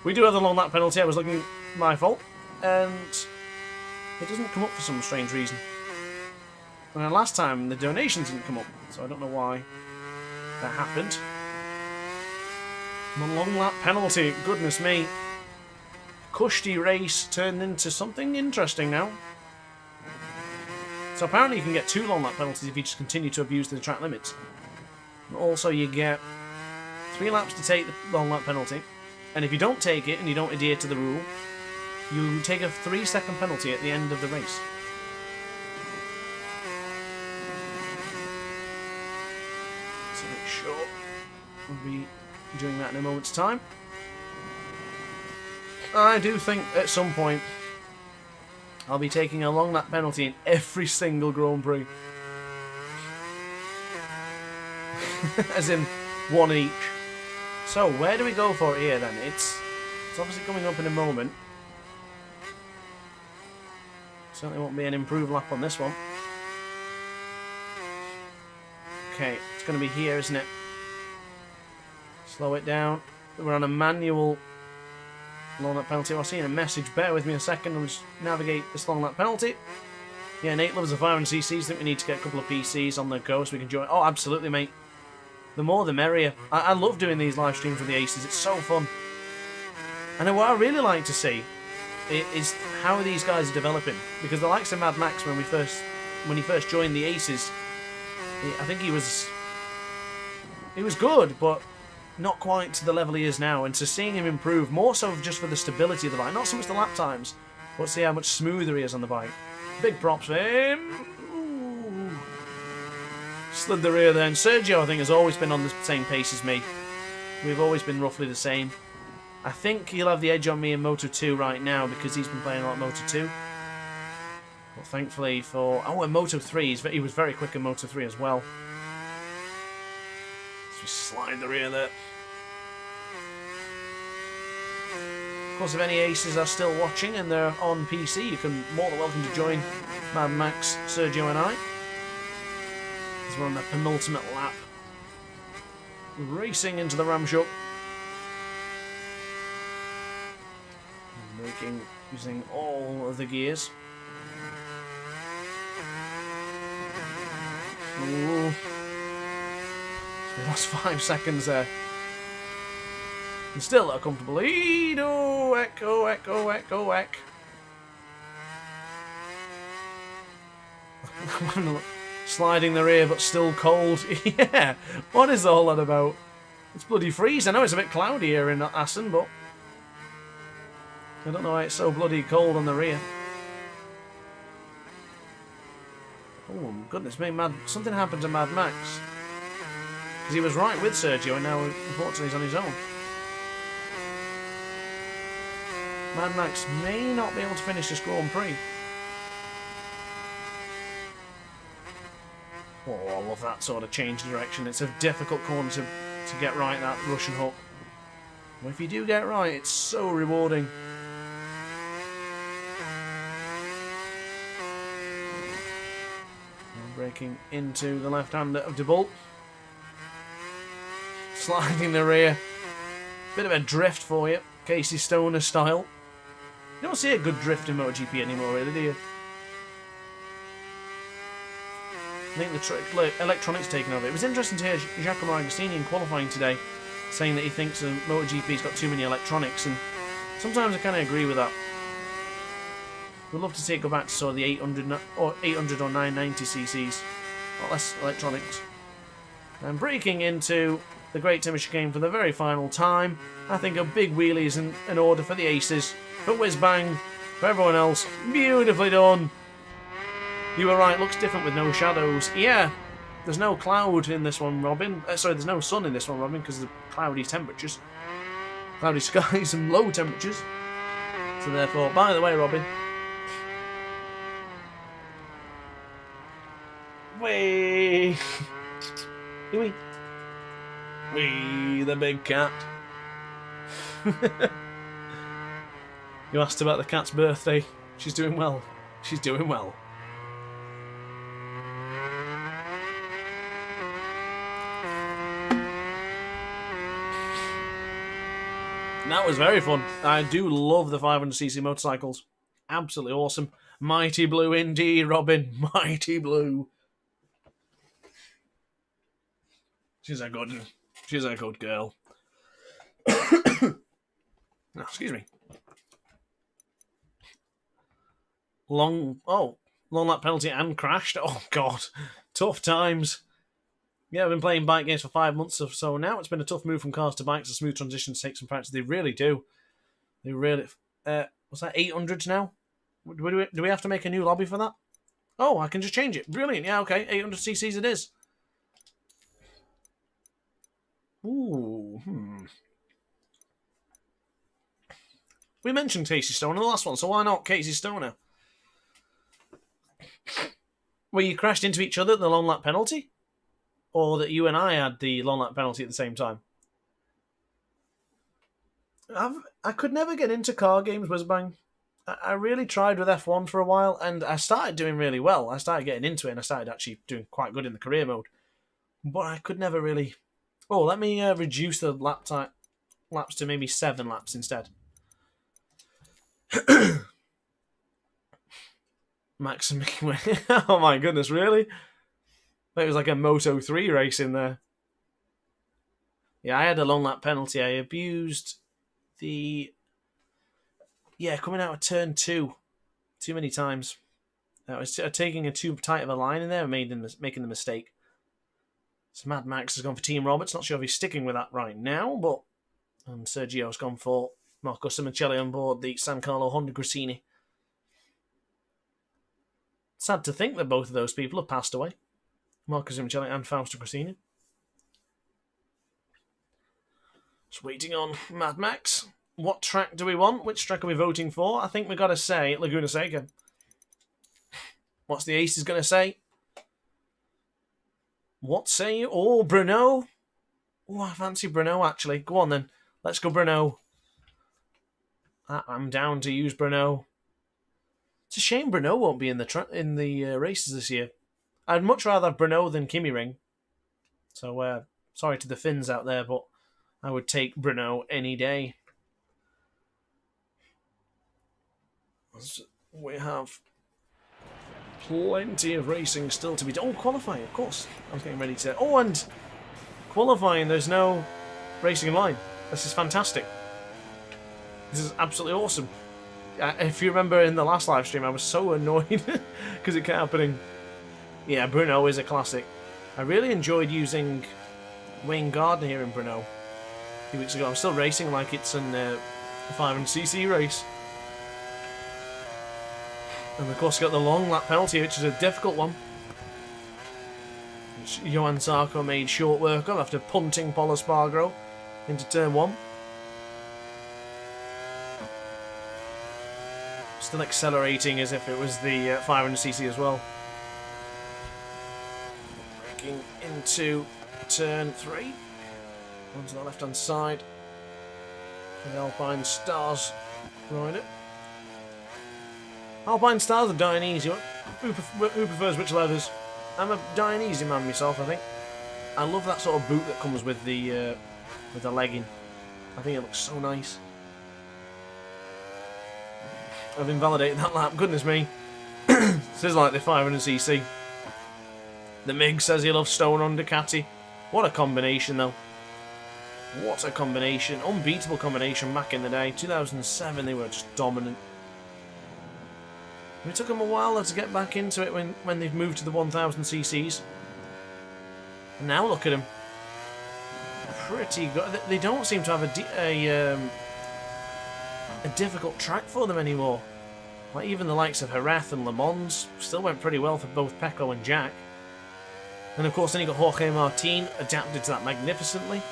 we do have the long lap penalty. I was looking, my fault, and it doesn't come up for some strange reason. And then last time, the donations didn't come up, so I don't know why that happened. The long lap penalty, goodness me. Cushy race turned into something interesting now. So apparently you can get 2 long lap penalties if you just continue to abuse the track limits. And also you get 3 laps to take the long lap penalty. And if you don't take it and you don't adhere to the rule, you take a 3-second penalty at the end of the race. So make sure we'll be doing that in a moment's time. I do think at some point I'll be taking a long lap penalty in every single Grand Prix. As in, 1 each. So, where do we go for it here then? It's obviously coming up in a moment. Certainly won't be an improved lap on this one. Okay, it's going to be here, isn't it? Slow it down. We're on a manual long lap penalty. I'll see in a message. Bear with me a second. I'll just navigate this long lap penalty. Yeah, Nate loves the 500cc's. I think we need to get a couple of PCs on the go so we can join. Oh, absolutely, mate. The more the merrier. I love doing these live streams with the aces. It's so fun. And what I really like to see is how these guys are developing. Because the likes of Mad Max, when he first joined the aces, I think he was good, but not quite to the level he is now, and to seeing him improve, more so just for the stability of the bike, not so much the lap times, but see how much smoother he is on the bike. Big props for him. Ooh. Slid the rear then. Sergio, I think, has always been on the same pace as me. We've always been roughly the same. I think he'll have the edge on me in Moto 2 right now, because he's been playing a lot of Moto 2. But thankfully for... Oh, in Moto 3, he was very quick in Moto 3 as well. Slide the rear there. Of course, if any aces are still watching and they're on PC, you can more than welcome to join Mad Max, Sergio and I. As we're on the penultimate lap. Racing into the Ramshook. Using all of the gears. Ooh. We lost 5 seconds there. And still a comfortable lead. Oh, echo, echo, echo, echo. Sliding the rear, but still cold. Yeah, what is all that about? It's bloody freeze. I know it's a bit cloudy here in Assen, but I don't know why it's so bloody cold on the rear. Oh, goodness me, something happened to Mad Max. Because he was right with Sergio, and now, unfortunately, he's on his own. Mad Max may not be able to finish this Grand Prix. Oh, I love that sort of change of direction. It's a difficult corner to get right, that Russian hook. Well, if you do get it right, it's so rewarding. Breaking into the left-hander of De Bolt. Sliding the rear. Bit of a drift for you, Casey Stoner style. You don't see a good drift in MotoGP anymore, really, do you? I think the electronics taken over. It was interesting to hear Giacomo Agostini in qualifying today saying that he thinks MotoGP's got too many electronics, and sometimes I kind of agree with that. We'd love to see it go back to sort of the 800 or 990 cc's, or less electronics. And breaking into the Great Timber Chicane for the very final time. I think a big wheelie is in order for the aces, but whiz bang for everyone else. Beautifully done. You were right, looks different with no shadows. Yeah, there's no cloud in this one, Robin. Sorry, there's no sun in this one, Robin, because of the cloudy temperatures. Cloudy skies and low temperatures. So therefore, by the way, Robin, wee, wee, wee, the big cat. You asked about the cat's birthday. She's doing well. She's doing well. That was very fun. I do love the 500cc motorcycles. Absolutely awesome. Mighty Blue indeed, Robin. Mighty Blue. She's a good girl. Oh, excuse me. Long lap penalty and crashed. Oh, God. Tough times. Yeah, I've been playing bike games for 5 months or so now. It's been a tough move from cars to bikes. A smooth transition takes some practice. They really do. They really... what's that, 800s now? Do we have to make a new lobby for that? Oh, I can just change it. Brilliant. Yeah, okay. 800cc's it is. Ooh, We mentioned Casey Stoner in the last one, so why not Casey Stoner? Where you crashed into each other at the long lap penalty? Or that you and I had the long lap penalty at the same time? I could never get into car games, Whizbang. I really tried with F1 for a while, and I started doing really well. I started getting into it, and I started actually doing quite good in the career mode. But I could never really... Oh, let me reduce the laps to maybe 7 laps instead. Max and Mickey went... Oh my goodness, really? It was like a Moto 3 race in there. Yeah, I had a long lap penalty. I abused the... Yeah, coming out of turn 2 too many times. I was taking a too tight of a line in there and making the mistake. So Mad Max has gone for Team Roberts. Not sure if he's sticking with that right now, but Sergio's gone for Marco Simoncelli on board the San Carlo Honda Gresini. Sad to think that both of those people have passed away. Marco Simoncelli and Fausto Gresini. Just waiting on Mad Max. What track do we want? Which track are we voting for? I think we've got to say Laguna Seca. What's the Aces going to say? What say you? Oh, Bruno. Oh, I fancy Bruno, actually. Go on, then. Let's go, Bruno. I'm down to use Bruno. It's a shame Bruno won't be in the races this year. I'd much rather have Bruno than Kimi Ring. So, sorry to the Finns out there, but I would take Bruno any day. We have plenty of racing still to be done. Oh, qualifying, of course. I was getting ready to... Oh, and qualifying, there's no racing in line. This is fantastic. This is absolutely awesome. If you remember in the last live stream, I was so annoyed because it kept happening. Yeah, Bruno is a classic. I really enjoyed using Wayne Gardner here in Bruno a few weeks ago. I'm still racing like it's an 500cc race. And of course, got the long lap penalty, which is a difficult one. Which Johan Zarco made short work of after punting Polo Spargaro into turn 1. Still accelerating as if it was the 500cc as well. Breaking into turn 3. Onto the left-hand side. The Alpine Stars rider. Alpine Stars are dying easy. Who prefers which leathers? I'm a dying easy man myself, I think. I love that sort of boot that comes with the legging. I think it looks so nice. I've invalidated that lap, goodness me. This is like the 500cc. The MiG says he loves Stone on Ducati. What a combination though. What a combination. Unbeatable combination back in the day. 2007 they were just dominant. It took them a while to get back into it when they've moved to the 1000cc's. And now look at them. Pretty good. They don't seem to have a difficult track for them anymore. Like even the likes of Jerez and Le Mans still went pretty well for both Pecco and Jack. And of course then you got Jorge Martin adapted to that magnificently.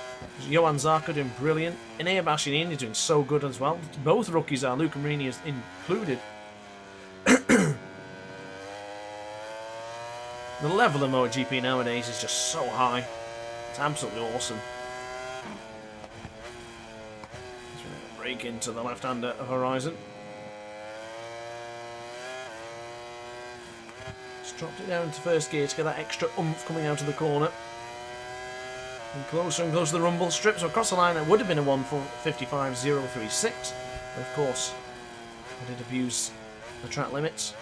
Johan Zarco doing brilliant. Enea Bastianini doing so good as well. Both rookies are, Luca Marini is included. The level of MotoGP nowadays is just so high. It's absolutely awesome. Break into the left-hander horizon. Just dropped it down into first gear to get that extra oomph coming out of the corner. And closer to the rumble strip. So across the line it would have been a 1:55.036. But of course, I did abuse the track limits.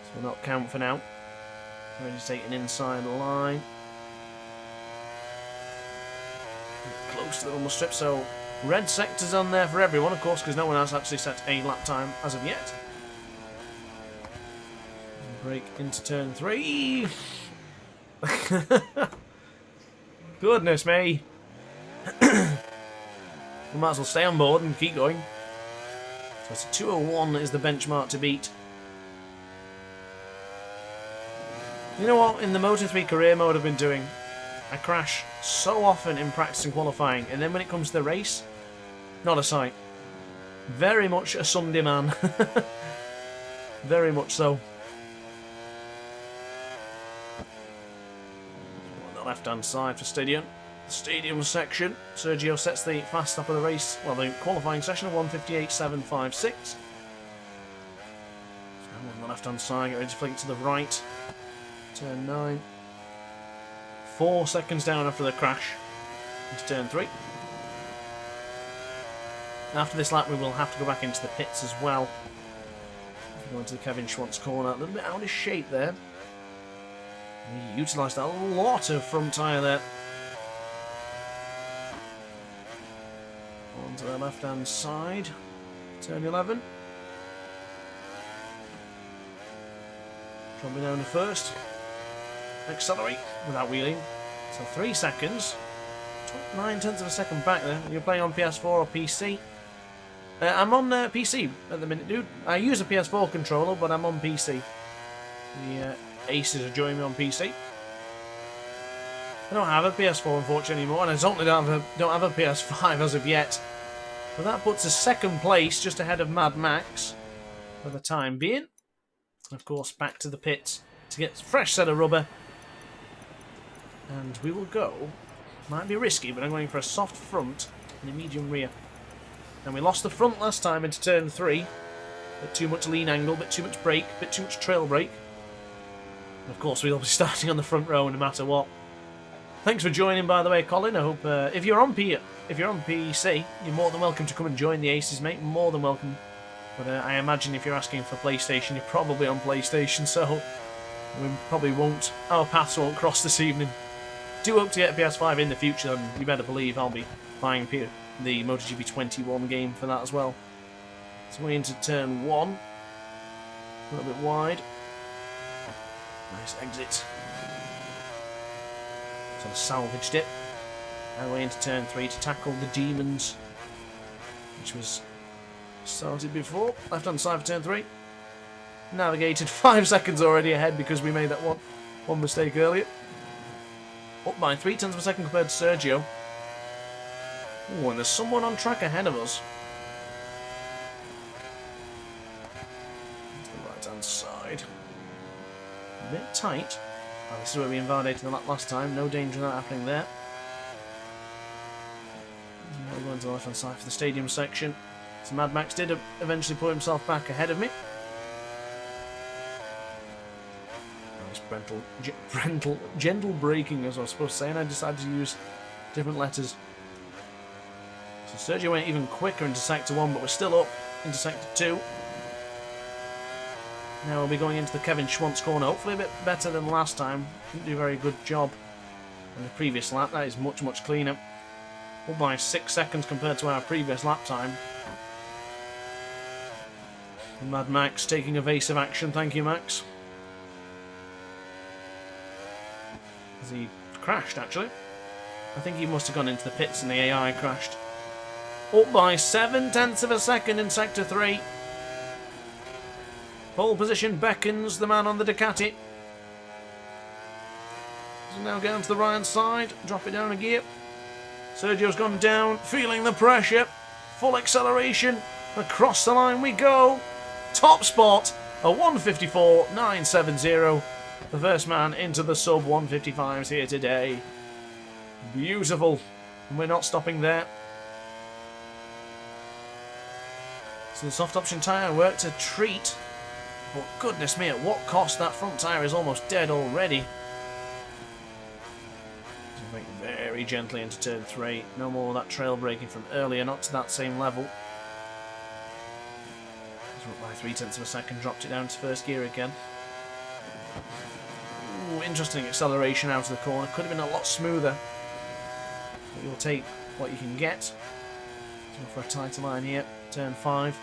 So we'll not count for now. Ready to take an inside line. Close to the rumble strip, so red sectors on there for everyone, of course, because no one has actually set a lap time as of yet. Break into turn 3. Goodness me. We might as well stay on board and keep going. So it's a 2:01 is the benchmark to beat. You know what, in the Moto3 career mode I've been doing, I crash so often in practice and qualifying, and then when it comes to the race, not a sight. Very much a Sunday man. Very much so. On the left-hand side for Stadium. The Stadium section. Sergio sets the fast stop of the race, well, the qualifying session of 1:58.756. So on the left-hand side, get ready to flick it to the right. Turn 9. 4 seconds down after the crash into turn 3. After this lap we will have to go back into the pits as well. If we go into the Kevin Schwantz corner, a little bit out of shape there. He utilised a lot of front tyre there. On to the left hand side, turn 11. Dropping down to first. Accelerate without wheeling. So 3 seconds. 9/10 of a second back there. You're playing on PS4 or PC? I'm on PC at the minute, dude. I use a PS4 controller, but I'm on PC. The Aces are joining me on PC. I don't have a PS4 unfortunately anymore, and I certainly don't have a PS5 as of yet. But that puts us second place, just ahead of Mad Max for the time being. And of course, back to the pits to get a fresh set of rubber. And we will go. Might be risky, but I'm going for a soft front and a medium rear. And we lost the front last time into turn 3. Bit too much lean angle, bit too much brake, bit too much trail brake. And of course, we'll be starting on the front row no matter what. Thanks for joining, by the way, Colin. I hope if you're on PC, you're more than welcome to come and join the Aces, mate. More than welcome. But I imagine if you're asking for PlayStation, you're probably on PlayStation, so we probably won't. Our paths won't cross this evening. Do hope to get a PS5 in the future, and you better believe I'll be buying the MotoGP 21 game for that as well. So we're into turn 1. A little bit wide. Nice exit. Sort of salvaged it. And we're into turn 3 to tackle the Demons, which was started before. Left hand side for turn 3. Navigated 5 seconds already ahead because we made that one mistake earlier. Up by 3/10 of a second compared to Sergio. Oh, and there's someone on track ahead of us. To the right hand side. A bit tight. Oh, this is where we invalidated the lap last time. No danger of that happening there. Now we're going to the left-hand side for the stadium section. So Mad Max did eventually put himself back ahead of me. Nice gentle braking, as I was supposed to say, and I decided to use different letters. So Sergio went even quicker into Sector 1, but we're still up into Sector 2. Now we'll be going into the Kevin Schwantz corner, hopefully a bit better than last time. Didn't do a very good job in the previous lap. That is much, much cleaner. Up by 6 seconds compared to our previous lap time. And Mad Max taking evasive action. Thank you, Max. As he crashed, actually. I think he must have gone into the pits and the AI crashed. Up by 7/10 of a second in Sector 3. Pole position beckons the man on the Ducati. So now get onto the right hand side, drop it down a gear. Sergio's gone down, feeling the pressure. Full acceleration. Across the line we go. Top spot, a 1:54.970. The first man into the sub 155s here today. Beautiful. And we're not stopping there. So the soft option tyre worked a treat. But goodness me, at what cost? That front tyre is almost dead already. Very gently into turn 3. No more of that trail braking from earlier, not to that same level. Up by 0.3 of a second, dropped it down to first gear again. Ooh, interesting acceleration out of the corner. Could have been a lot smoother. But you'll take what you can get. Go for a tighter line here. Turn 5.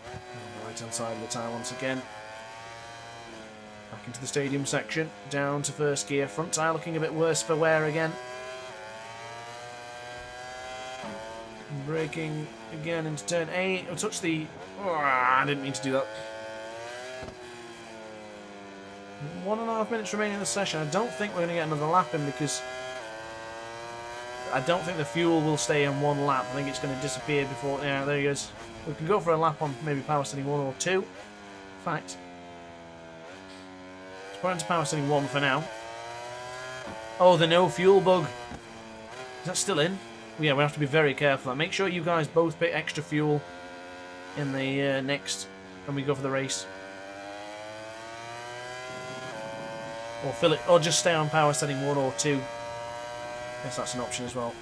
On the right hand side of the tyre once again. Back into the stadium section. Down to first gear. Front tyre looking a bit worse for wear again. Braking again into turn 8. I'll touch the... Oh, I didn't mean to do that. 1.5 minutes remaining in the session. I don't think we're going to get another lap in because I don't think the fuel will stay in one lap. I think it's going to disappear before... Yeah, there he goes. We can go for a lap on maybe power setting 1 or 2. In fact, let's put into power setting 1 for now. Oh, the no fuel bug. Is that still in? Yeah, we have to be very careful. Make sure you guys both put extra fuel in the next when we go for the race. Or fill it, or just stay on power setting 1 or 2. Guess that's an option as well.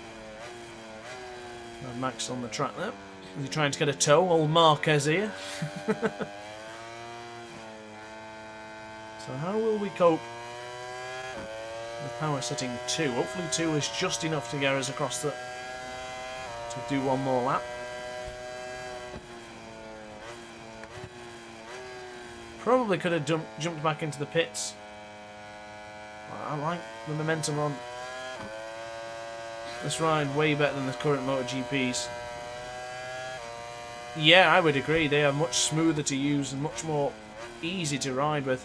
Max on the track there. Is he trying to get a tow? Old Marquez here. So how will we cope with power setting 2? Hopefully 2 is just enough to get us across the... to do one more lap. Probably could have jumped back into the pits. I like the momentum on this ride way better than the current MotoGPs. Yeah, I would agree. They are much smoother to use and much more easy to ride with.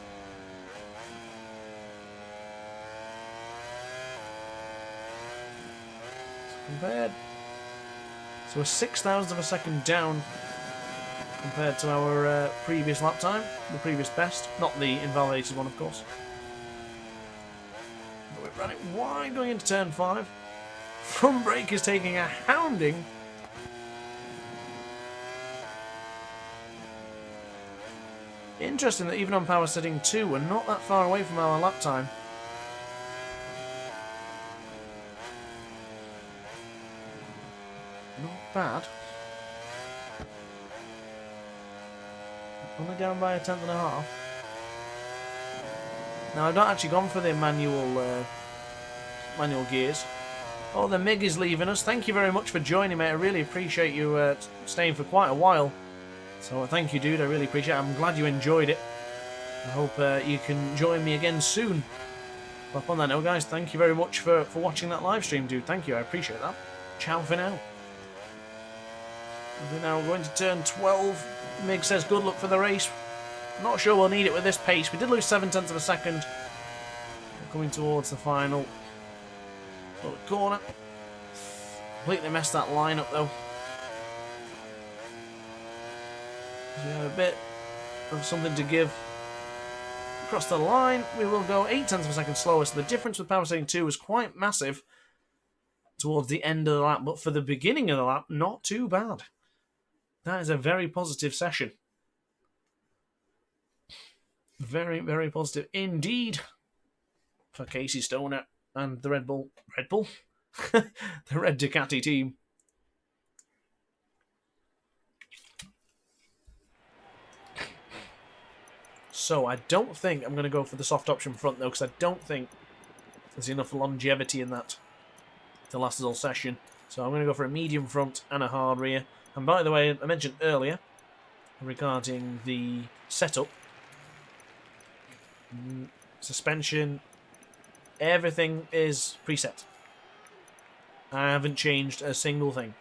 So compared, so we're 0.06 of a second down compared to our previous lap time, the previous best, not the invalidated one, of course. But we've run it wide going into turn 5. Front brake is taking a hounding. Interesting that even on power setting 2, we're not that far away from our lap time. Not bad. Only down by 1/10.5. Now I've not actually gone for the manual gears. Oh, the MiG is leaving us. Thank you very much for joining, mate. I really appreciate you staying for quite a while. So thank you, dude. I really appreciate it. I'm glad you enjoyed it. I hope you can join me again soon. But on that note, guys, thank you very much for watching that live stream, dude. Thank you. I appreciate that. Ciao for now. We're now going to turn 12. MiG says good luck for the race. Not sure we'll need it with this pace. We did lose 0.7 of a second. We're coming towards the final corner. Completely messed that line up though. So we have a bit of something to give. Across the line, we will go 0.8 of a second slower. So the difference with power setting 2 is quite massive. towards the end of the lap, but for the beginning of the lap, not too bad. That is a very positive session. Very, very positive indeed for Casey Stoner and the Red Bull, the Red Ducati team. So I don't think I'm going to go for the soft option front though, because I don't think there's enough longevity in that to last the whole session. So I'm going to go for a medium front and a hard rear. And by the way, I mentioned earlier regarding the setup, suspension, everything is preset. I haven't changed a single thing.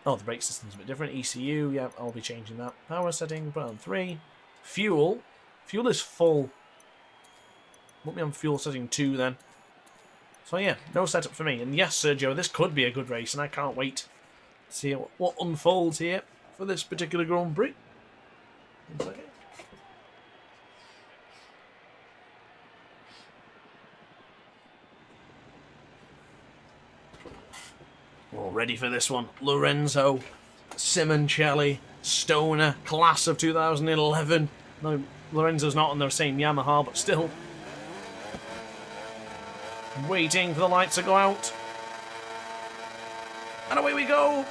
Oh, the brake system's a bit different. ECU, yeah, I'll be changing that. Power setting, put on 3. Fuel. Fuel is full. Put me on fuel setting 2 then. So yeah, no setup for me. And yes, Sergio, this could be a good race, and I can't wait to see what unfolds here for this particular Grand Prix. 1 second. All ready for this one. Lorenzo, Simoncelli, Stoner, class of 2011. No, Lorenzo's not on the same Yamaha, but still. Waiting for the lights to go out. And away we go.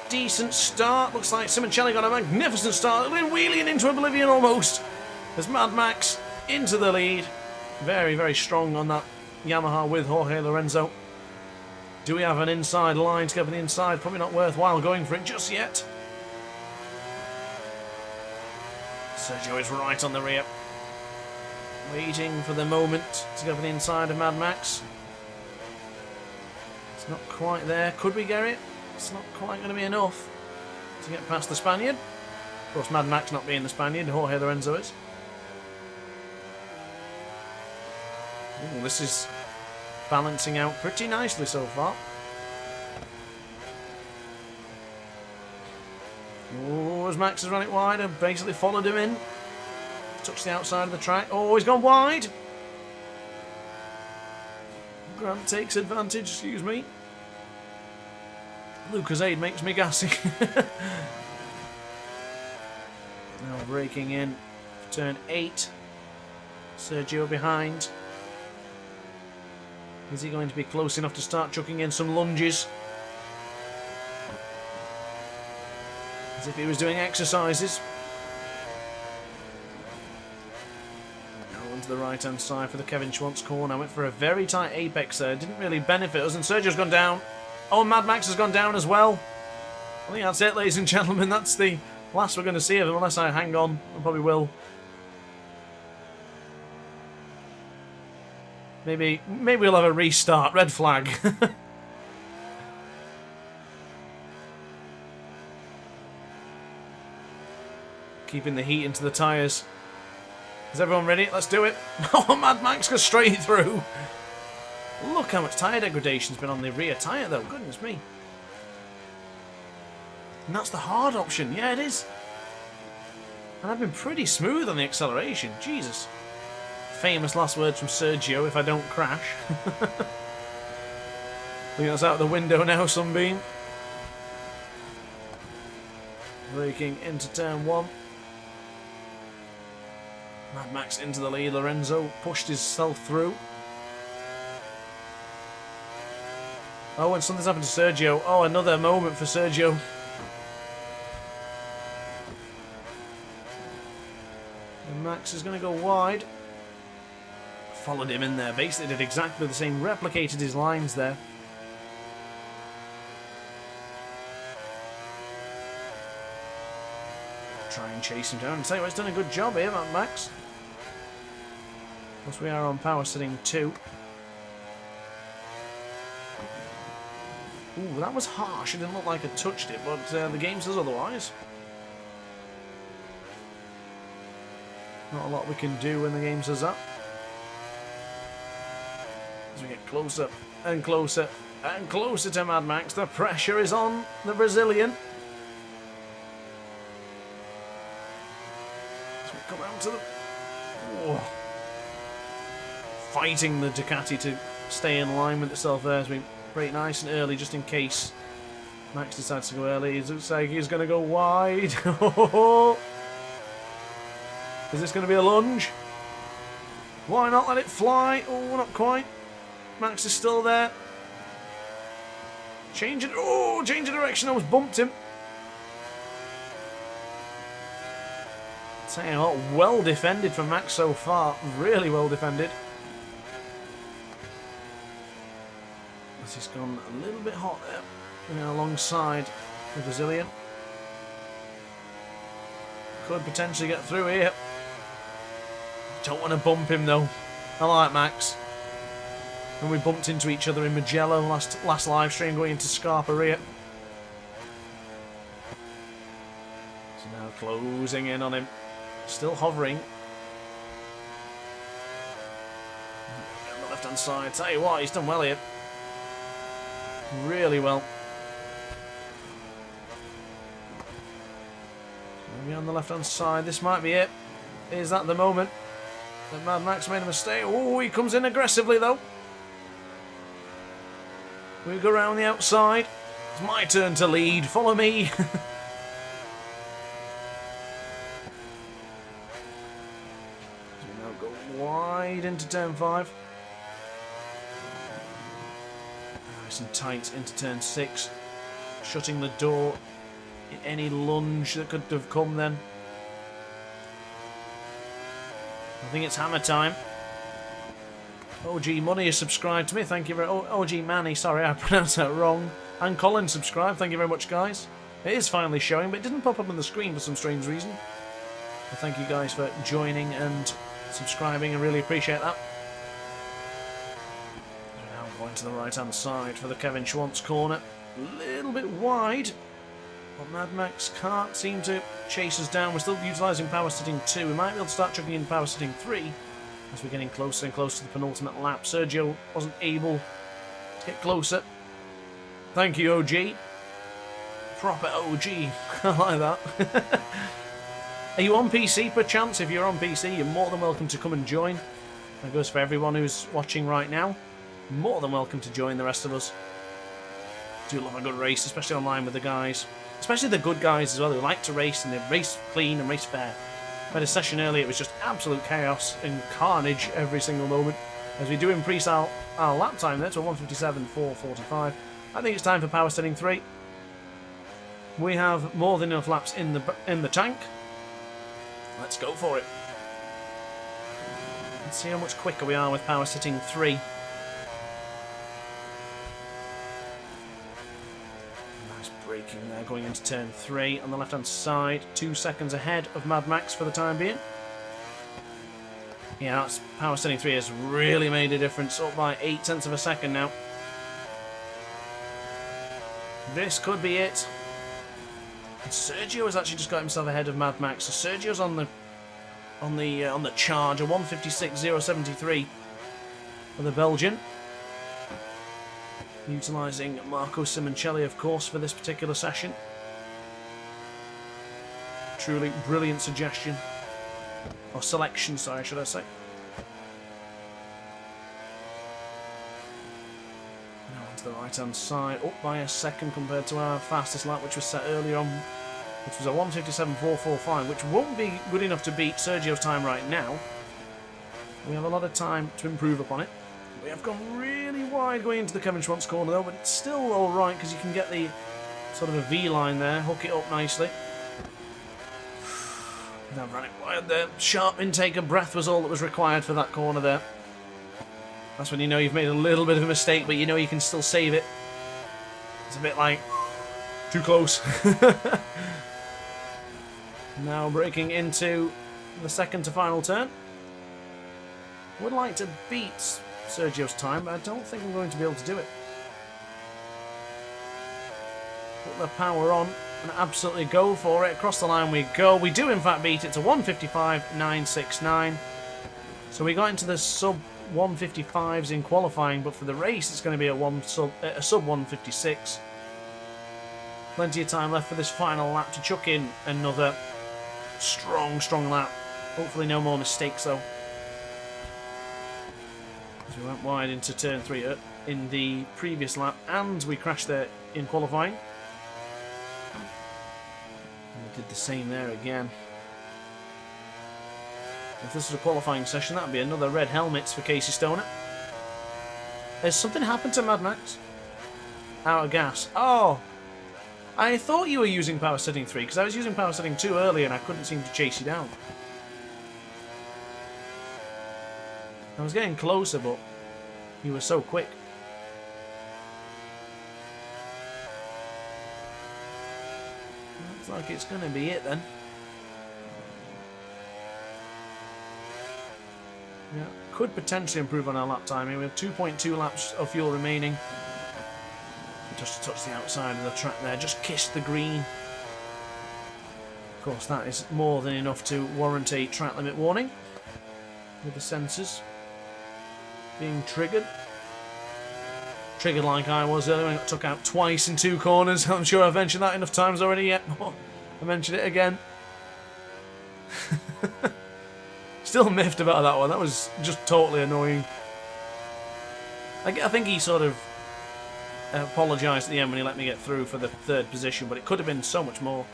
Decent start. Looks like Simoncelli got a magnificent start. Wheeling into oblivion almost. There's Mad Max into the lead. Very, very strong on that Yamaha with Jorge Lorenzo. Do we have an inside line to go for the inside? Probably not worthwhile going for it just yet. Sergio is right on the rear. Waiting for the moment to go for the inside of Mad Max. It's not quite there. Could we get it? It's not quite going to be enough to get past the Spaniard. Of course, Mad Max not being the Spaniard, Jorge Lorenzo is. Ooh, this is balancing out pretty nicely so far. Oh, as Max has run it wide and basically followed him in. Touched the outside of the track. Oh, he's gone wide. Grant takes advantage, excuse me. Lucas Aid makes me gassy. Now braking in for turn 8. Sergio behind. Is he going to be close enough to start chucking in some lunges? As if he was doing exercises. Now onto the right hand side for the Kevin Schwantz corner. I went for a very tight apex there. Didn't really benefit us, and Sergio's gone down. Oh, Mad Max has gone down as well. I think that's it, ladies and gentlemen. That's the last we're going to see of him, unless I hang on. I probably will. Maybe we'll have a restart. Red flag. Keeping the heat into the tyres. Is everyone ready? Let's do it. Oh, Mad Max goes straight through. Look how much tyre degradation's been on the rear tyre, though. Goodness me. And that's the hard option. Yeah, it is. And I've been pretty smooth on the acceleration. Jesus. Famous last words from Sergio, if I don't crash. I think that's out the window now, Sunbeam. Braking into turn 1. Mad Max into the lead. Lorenzo pushed himself through. Oh, and something's happened to Sergio. Oh, another moment for Sergio. And Max is going to go wide. Followed him in there. Basically did exactly the same. Replicated his lines there. Try and chase him down. And say, well, he's done a good job here, Mad Max. Of course, we are on power setting 2. Ooh, that was harsh. It didn't look like I touched it, but the game says otherwise. Not a lot we can do when the game says that. As we get closer and closer and closer to Mad Max, the pressure is on the Brazilian. As we come out to the... Whoa. Fighting the Ducati to stay in line with itself there. It's been pretty nice and early, just in case Max decides to go early. It looks like he's going to go wide. Is this going to be a lunge? Why not let it fly? Oh, not quite. Max is still there. Change it. Oh, change of direction. I almost bumped him. Tell you what, well defended from Max so far. Really well defended. This has gone a little bit hot there. Alongside the Brazilian. Could potentially get through here. Don't want to bump him though. I like Max. When we bumped into each other in Mugello last live stream going into Scarperia. So now closing in on him. Still hovering. On the left hand side. Tell you what, he's done well here. Really well. Maybe on the left hand side. This might be it. Is that the moment that Mad Max made a mistake? Oh, he comes in aggressively though. We go around the outside. It's my turn to lead. Follow me. So we now go wide into turn 5. Nice and tight into turn 6. Shutting the door. Any lunge that could have come then. I think it's hammer time. OG Money is subscribed to me. Thank you very much. OG Manny, sorry, I pronounced that wrong. And Colin subscribed. Thank you very much, guys. It is finally showing, but it didn't pop up on the screen for some strange reason. Well, thank you guys for joining and subscribing. I really appreciate that. We're now going to the right-hand side for the Kevin Schwantz corner. A little bit wide. But Mad Max can't seem to chase us down. We're still utilising power sitting 2. We might be able to start chucking in power sitting 3 as we're getting closer and closer to the penultimate lap. Sergio wasn't able to get closer. Thank you, OG. Proper OG. I like that. Are you on PC, perchance? If you're on PC, you're more than welcome to come and join. That goes for everyone who's watching right now. More than welcome to join the rest of us. Do love a good race, especially online with the guys. Especially the good guys as well, who like to race and they race clean and race fair. I had a session earlier, it was just absolute chaos and carnage every single moment. As we do increase our lap time there to 1:57.445. I think it's time for power setting 3. We have more than enough laps in the tank. Let's go for it. Let's see how much quicker we are with power setting 3. Braking there, going into turn 3 on the left hand side, 2 seconds ahead of Mad Max for the time being. Yeah, that's power setting 3 has really made a difference, up by 0.8 of a second now. This could be it. And Sergio has actually just got himself ahead of Mad Max. So Sergio's on the charge, a 1:56.073 for the Belgian. Utilising Marco Simoncelli, of course, for this particular session. Truly brilliant suggestion. Or selection, sorry, should I say. Now onto the right-hand side, up by a second compared to our fastest lap, which was set earlier on, which was a 1:57.445, which won't be good enough to beat Sergio's time right now. We have a lot of time to improve upon it. We have gone really wide going into the Kevin Schwantz corner though, but it's still alright because you can get the sort of a V-line there, hook it up nicely. Now ran it wide there. Sharp intake of breath was all that was required for that corner there. That's when you know you've made a little bit of a mistake, but you know you can still save it. It's a bit like, too close. Now braking into the second to final turn. Would like to beat Sergio's time, but I don't think I'm going to be able to do it. Put the power on and absolutely go for it. Across the line we go. We do in fact beat it to 1:55.969. So we got into the sub 1:55s in qualifying, but for the race it's going to be a sub 1:56. Plenty of time left for this final lap to chuck in another strong lap. Hopefully no more mistakes though. So we went wide into turn 3 in the previous lap, and we crashed there in qualifying. And we did the same there again. If this was a qualifying session, that would be another red helmets for Casey Stoner. Has something happened to Mad Max? Out of gas. Oh! I thought you were using power setting 3, because I was using power setting 2 earlier and I couldn't seem to chase you down. I was getting closer, but you were so quick. Looks like it's going to be it then. Yeah, could potentially improve on our lap timing. We have 2.2 laps of fuel remaining. Just touch the outside of the track there, just kissed the green. Of course, that is more than enough to warrant a track limit warning with the sensors being triggered. Triggered like I was earlier when I got took out twice in 2 corners. I'm sure I've mentioned that enough times already yet. I mentioned it again. Still miffed about that one. That was just totally annoying. I think he sort of apologised at the end when he let me get through for the 3rd position, but it could have been so much more.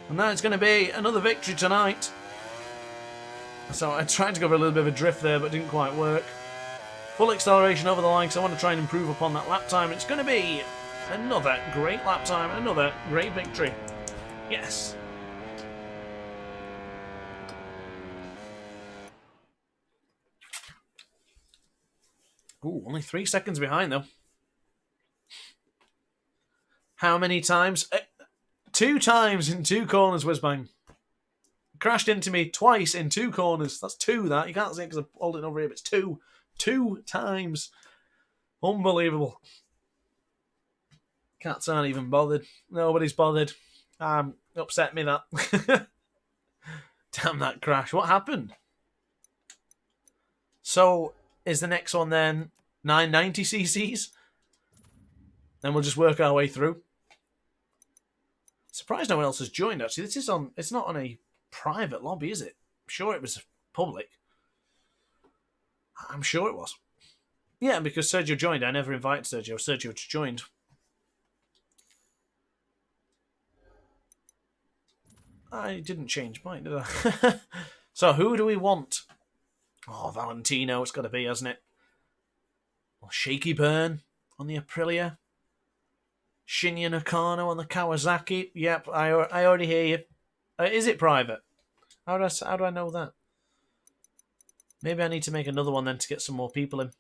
And now it's going to be another victory tonight. So I tried to go for a little bit of a drift there, but didn't quite work. Full acceleration over the line, so I want to try and improve upon that lap time. It's going to be another great lap time, another great victory. Yes. Ooh, only 3 seconds behind, though. How many times? 2 times in 2 corners, Whizbang. Crashed into me twice in 2 corners. That's 2, that. You can't see it because I'm holding over here, but it's 2. 2 times. Unbelievable. Cats aren't even bothered. Nobody's bothered. Upset me, that. Damn that crash. What happened? So, is the next one then 990 cc's? Then we'll just work our way through. Surprised no one else has joined, actually. This is on. It's not on a private lobby, is it? I'm sure it was public. I'm sure it was. Yeah, because Sergio joined. I never invited Sergio. Sergio just joined. I didn't change mine, did I? So, who do we want? Oh, Valentino, it's got to be, hasn't it? Or Shaky Burn on the Aprilia. Shinya Nakano on the Kawasaki. Yep, I already hear you. Is it private? How do I know that? Maybe I need to make another one then to get some more people in.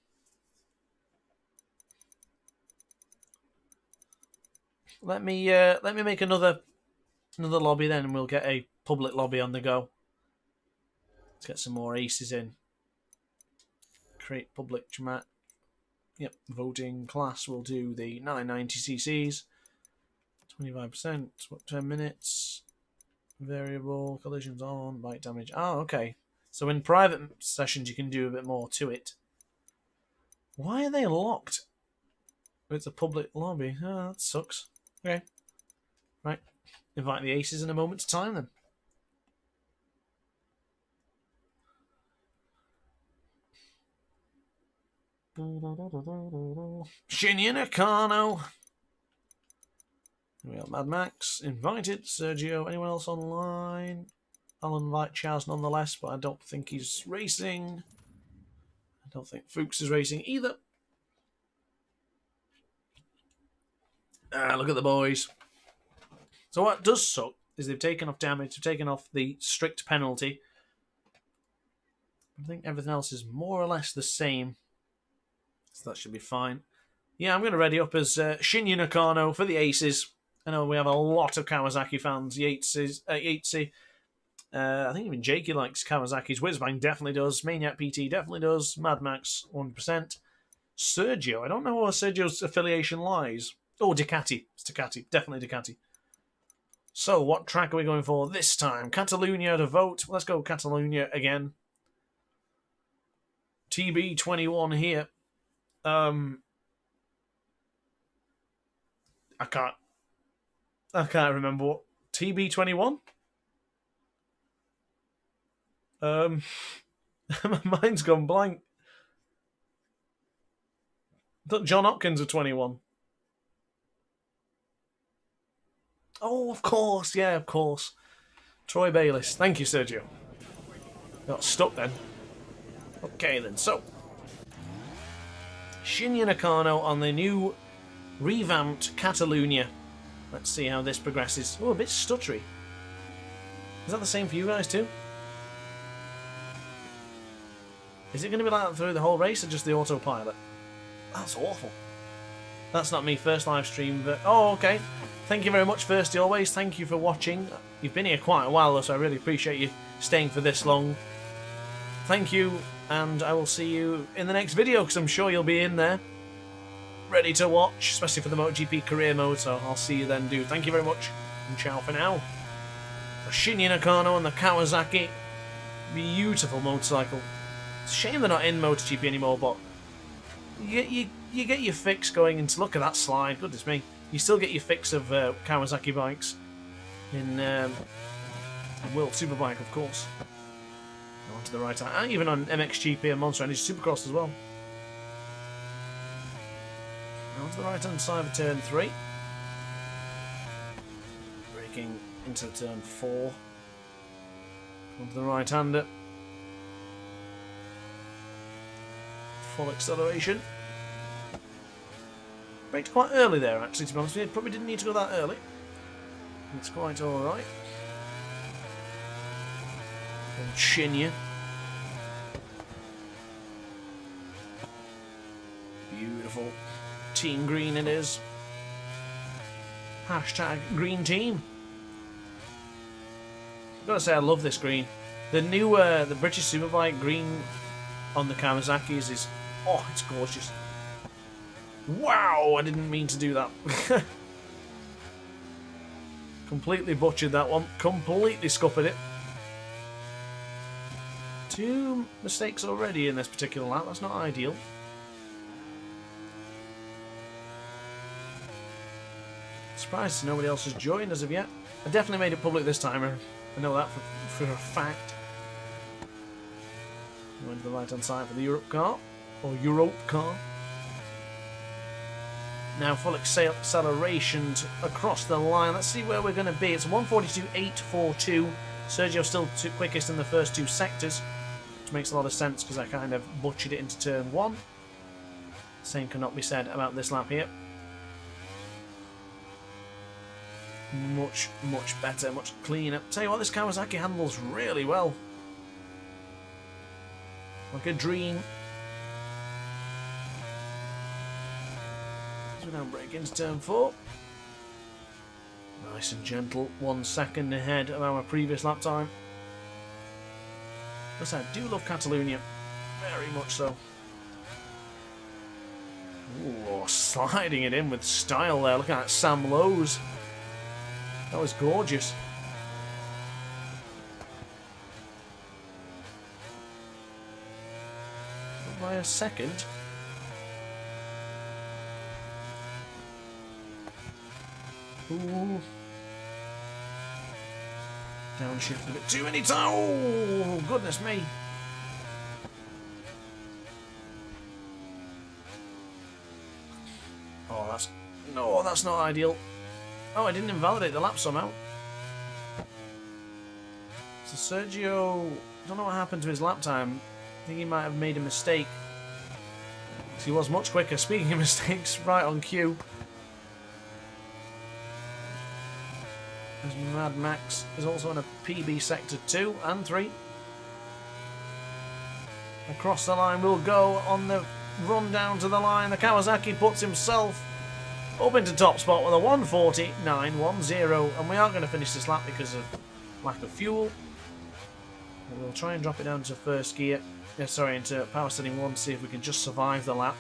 Let me make another lobby then, and we'll get a public lobby on the go. Let's get some more aces in. Create public chat. Yep, voting class. We'll do the 990 cc's. 25%. 10 minutes. Variable collisions on. Bike damage. Oh, okay. So in private sessions, you can do a bit more to it. Why are they locked? It's a public lobby. Oh, that sucks. Okay. Right. Invite the aces in a moment's time then. Shinya Nakano. We got Mad Max. Invited. Sergio. Anyone else online? I'll invite Chaz nonetheless, but I don't think he's racing. I don't think Fuchs is racing either. Look at the boys. So what does suck is they've taken off damage, they've taken off the strict penalty. I think everything else is more or less the same. So that should be fine. Yeah, I'm going to ready up as Shinya Nakano for the aces. I know we have a lot of Kawasaki fans. Yatesy. I think even Jakey likes Kawasaki's. Whizbang definitely does. Maniac PT definitely does. Mad Max 1%. Sergio. I don't know where Sergio's affiliation lies. Oh, Ducati. It's Ducati. Definitely Ducati. So, what track are we going for this time? Catalunya to vote. Let's go Catalunya again. TB21 here. I can't remember what. TB21? My mind's gone blank. thought John Hopkins was 21. Oh, of course. Yeah, of course. Troy Bayliss. Thank you, Sergio. Got stuck then. Okay, then. So, Shinya Nakano on the new revamped Catalunya. Let's see how this progresses. Oh, a bit stuttery. Is that the same for you guys too? Is it going to be like that through the whole race or just the autopilot? That's awful. That's not me, first live stream. But oh, okay. Thank you very much, Firsty Always. Thank you for watching. You've been here quite a while, though, so I really appreciate you staying for this long. Thank you, and I will see you in the next video, because I'm sure you'll be in there, ready to watch, especially for the MotoGP career mode, so I'll see you then, dude. Thank you very much, and ciao for now. For Shinya Nakano and the Kawasaki, beautiful motorcycle. It's a shame they're not in MotoGP anymore, but you get your fix going into... Look at that slide, goodness me. You still get your fix of Kawasaki bikes in World Superbike, of course. On to the right hand, and even on MXGP and Monster Energy Supercross as well. On to the right hand side of turn 3. Braking into turn 4. Onto the right hander. Full acceleration. Braked quite early there, actually, to be honest with you. Probably didn't need to go that early. It's quite alright. And Shinya. Beautiful. Team green it is. Hashtag green team. I've got to say, I love this green. The new, the British Superbike green on the Kawasaki's is... Oh, it's gorgeous. Wow, I didn't mean to do that. Completely butchered that one. Completely scuppered it. 2 mistakes already in this particular lap. That's not ideal. Surprised nobody else has joined as of yet. I definitely made it public this time. I know that for a fact. Going to the right hand side for the Europe car. Or Europe car. Now full acceleration across the line. Let's see where we're going to be. It's 142.842. Sergio still quickest in the first 2 sectors, which makes a lot of sense because I kind of butchered it into turn 1. Same cannot be said about this lap here. Much, much better, much cleaner. Tell you what, this Kawasaki handles really well. Like a dream. So now brake into turn 4. Nice and gentle, 1 second ahead of our previous lap time. Yes, I do love Catalunya, very much so. Ooh, sliding it in with style there. Look at that, Sam Lowe's. That was gorgeous. By a second. Ooh. Downshift a bit too many times. Oh, goodness me. Oh, that's... No, that's not ideal. Oh, I didn't invalidate the lap somehow. So Sergio... I don't know what happened to his lap time. I think he might have made a mistake. So he was much quicker. Speaking of mistakes, right on cue. As Mad Max is also in a PB sector 2 and 3. Across the line we'll go on the run down to the line. The Kawasaki puts himself up into top spot with a 1:49.10, and we aren't going to finish this lap because of lack of fuel. And we'll try and drop it down to first gear. Yeah, sorry, into power setting 1 to see if we can just survive the lap.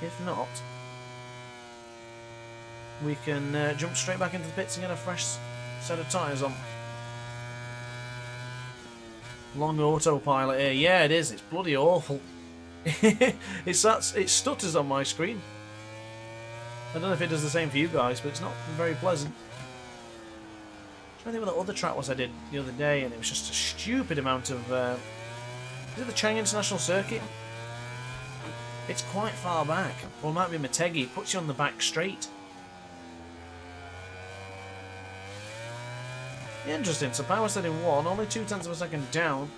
If not, we can jump straight back into the pits and get a fresh set of tyres on. Long autopilot here. Yeah, it is. It's bloody awful. It stutters on my screen. I don't know if it does the same for you guys, but it's not very pleasant. I think what the other track was I did the other day, and it was just a stupid amount of Is it the Chang International Circuit? It's quite far back. Or it might be Motegi. It puts you on the back straight. Interesting. So power setting 1, only 0.2 of a second down.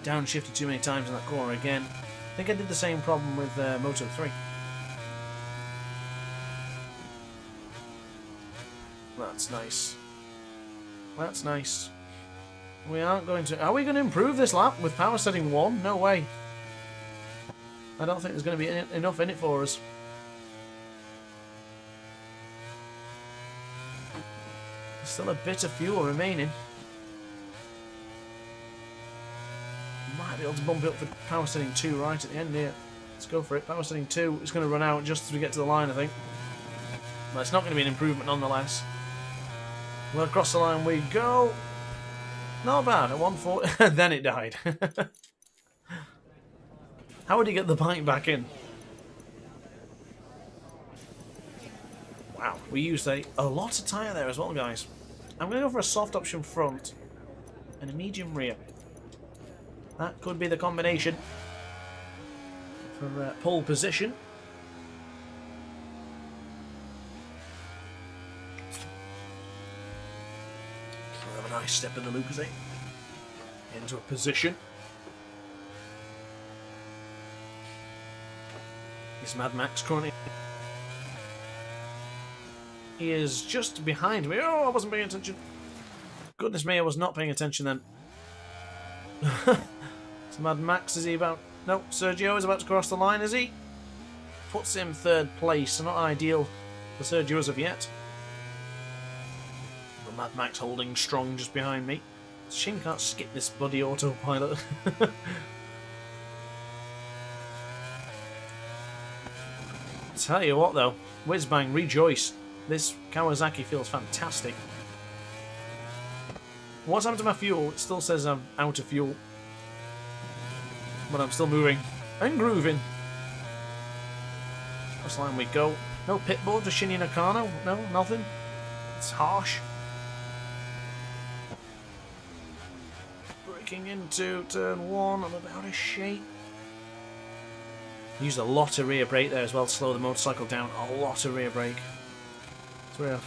Downshifted too many times in that corner again. I think I did the same problem with Moto 3. That's nice. That's nice. We aren't going to... Are we going to improve this lap with power setting 1? No way. I don't think there's going to be enough in it for us. There's still a bit of fuel remaining. Might be able to bump it up for power setting 2 right at the end here. Let's go for it. Power setting 2 is going to run out just as we get to the line, I think. But it's not going to be an improvement nonetheless. Well, across the line we go. Not bad. At 140. Then it died. How would he get the bike back in? Wow. We used a lot of tyre there as well, guys. I'm going to go for a soft option front and a medium rear. That could be the combination for pole position. We'll have a nice step in the Lucas, into a position. This Mad Max currently. He is just behind me. Oh, I wasn't paying attention. Goodness me, I was not paying attention then. So Mad Max, is he about... No, Sergio is about to cross the line, is he? Puts him 3rd place, so not ideal for Sergio as of yet. But Mad Max holding strong just behind me. It's a shame you can't skip this bloody autopilot. Tell you what though, Whizbang, rejoice. This Kawasaki feels fantastic. What's happened to my fuel? It still says I'm out of fuel. But I'm still moving and grooving. First line we go. No pit board for Shinji Nakano. No, nothing. It's harsh. Breaking into turn 1. I'm about a shape. Used a lot of rear brake there as well to slow the motorcycle down. A lot of rear brake. So we have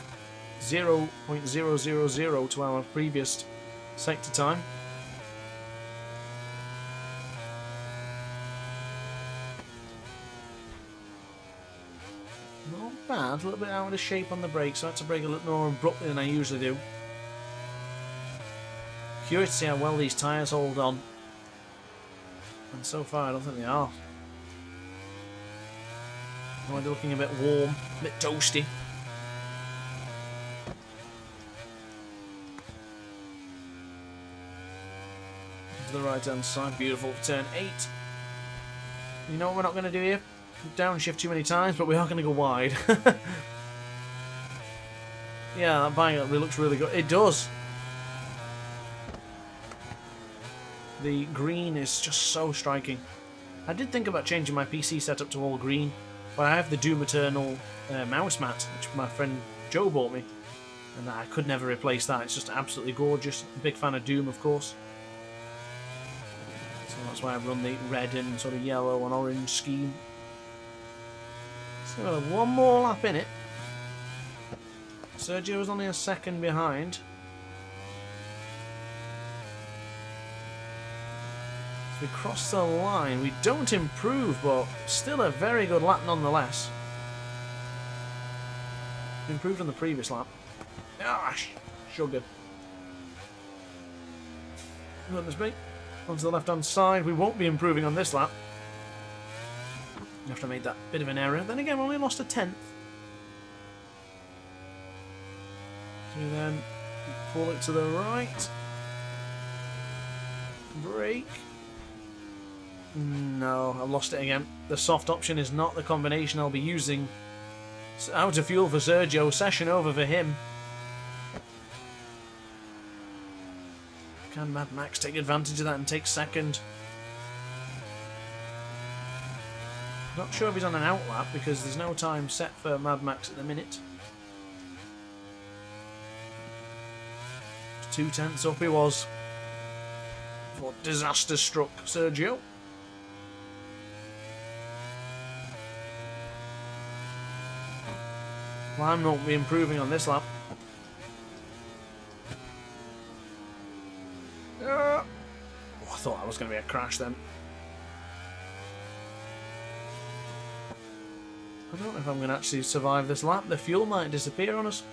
0.000 to our previous sector time. Not bad, a little bit out of shape on the brakes, so I had to brake a little more abruptly than I usually do. Curious to see how well these tyres hold on. And so far I don't think they are. Already looking a bit warm, a bit toasty. To the right hand side, beautiful for turn 8. You know what we're not going to do here? Downshift too many times, but we are going to go wide. Yeah, that bike looks really good. It does. The green is just so striking. I did think about changing my PC setup to all green, but I have the Doom Eternal mouse mat, which my friend Joe bought me, and I could never replace that. It's just absolutely gorgeous. I'm a big fan of Doom, of course. So that's why I run the red and sort of yellow and orange scheme. So we'll have one more lap in it. Sergio is only a second behind. As we cross the line, we don't improve, but still a very good lap nonetheless. Improved on the previous lap. Ah, sugar. Goodness me. Onto the left-hand side. We won't be improving on this lap. After I made that bit of an error. Then again, we only lost a 10th. So we then pull it to the right. Brake. No, I lost it again. The soft option is not the combination I'll be using. It's out of fuel for Sergio. Session over for him. Can Mad Max take advantage of that and take second? Not sure if he's on an outlap because there's no time set for Mad Max at the minute. 2/10 up he was. for disaster-struck Sergio. Well, I'm not improving on this lap. Oh, I thought that was going to be a crash then. I don't know if I'm going to actually survive this lap. The fuel might disappear on us.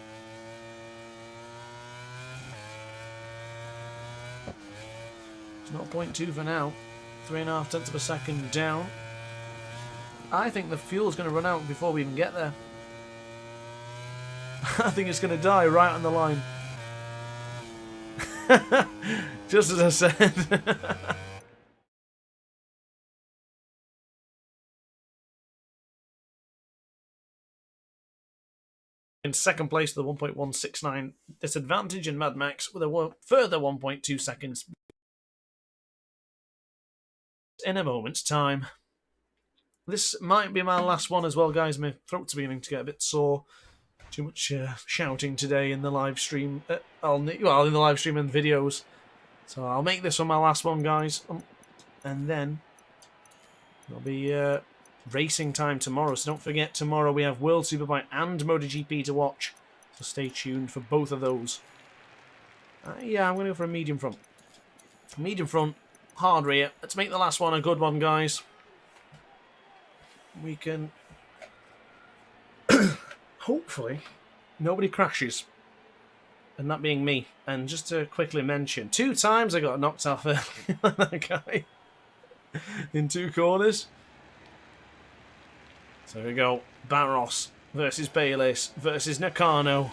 It's not 0.2 for now. 3.5 tenths of a second down. I think the fuel's going to run out before we even get there. I think it's going to die right on the line. Just as I said. In second place with a 1.169 disadvantage, and Mad Max with a further 1.2 seconds in a moment's time. This might be my last one as well, guys. My throat's beginning to get a bit sore. Too much shouting today in the live stream. In the live stream and videos. So I'll make this one my last one, guys. And then there'll be racing time tomorrow. So don't forget, tomorrow we have World Superbike and MotoGP to watch. So stay tuned for both of those. Yeah, I'm going to go for a medium front. Medium front, hard rear. Let's make the last one a good one, guys. We can... Hopefully, nobody crashes. And that being me. And just to quickly mention, 2 times I got knocked off that guy. In 2 corners. So here we go. Barros versus Bayliss versus Nakano.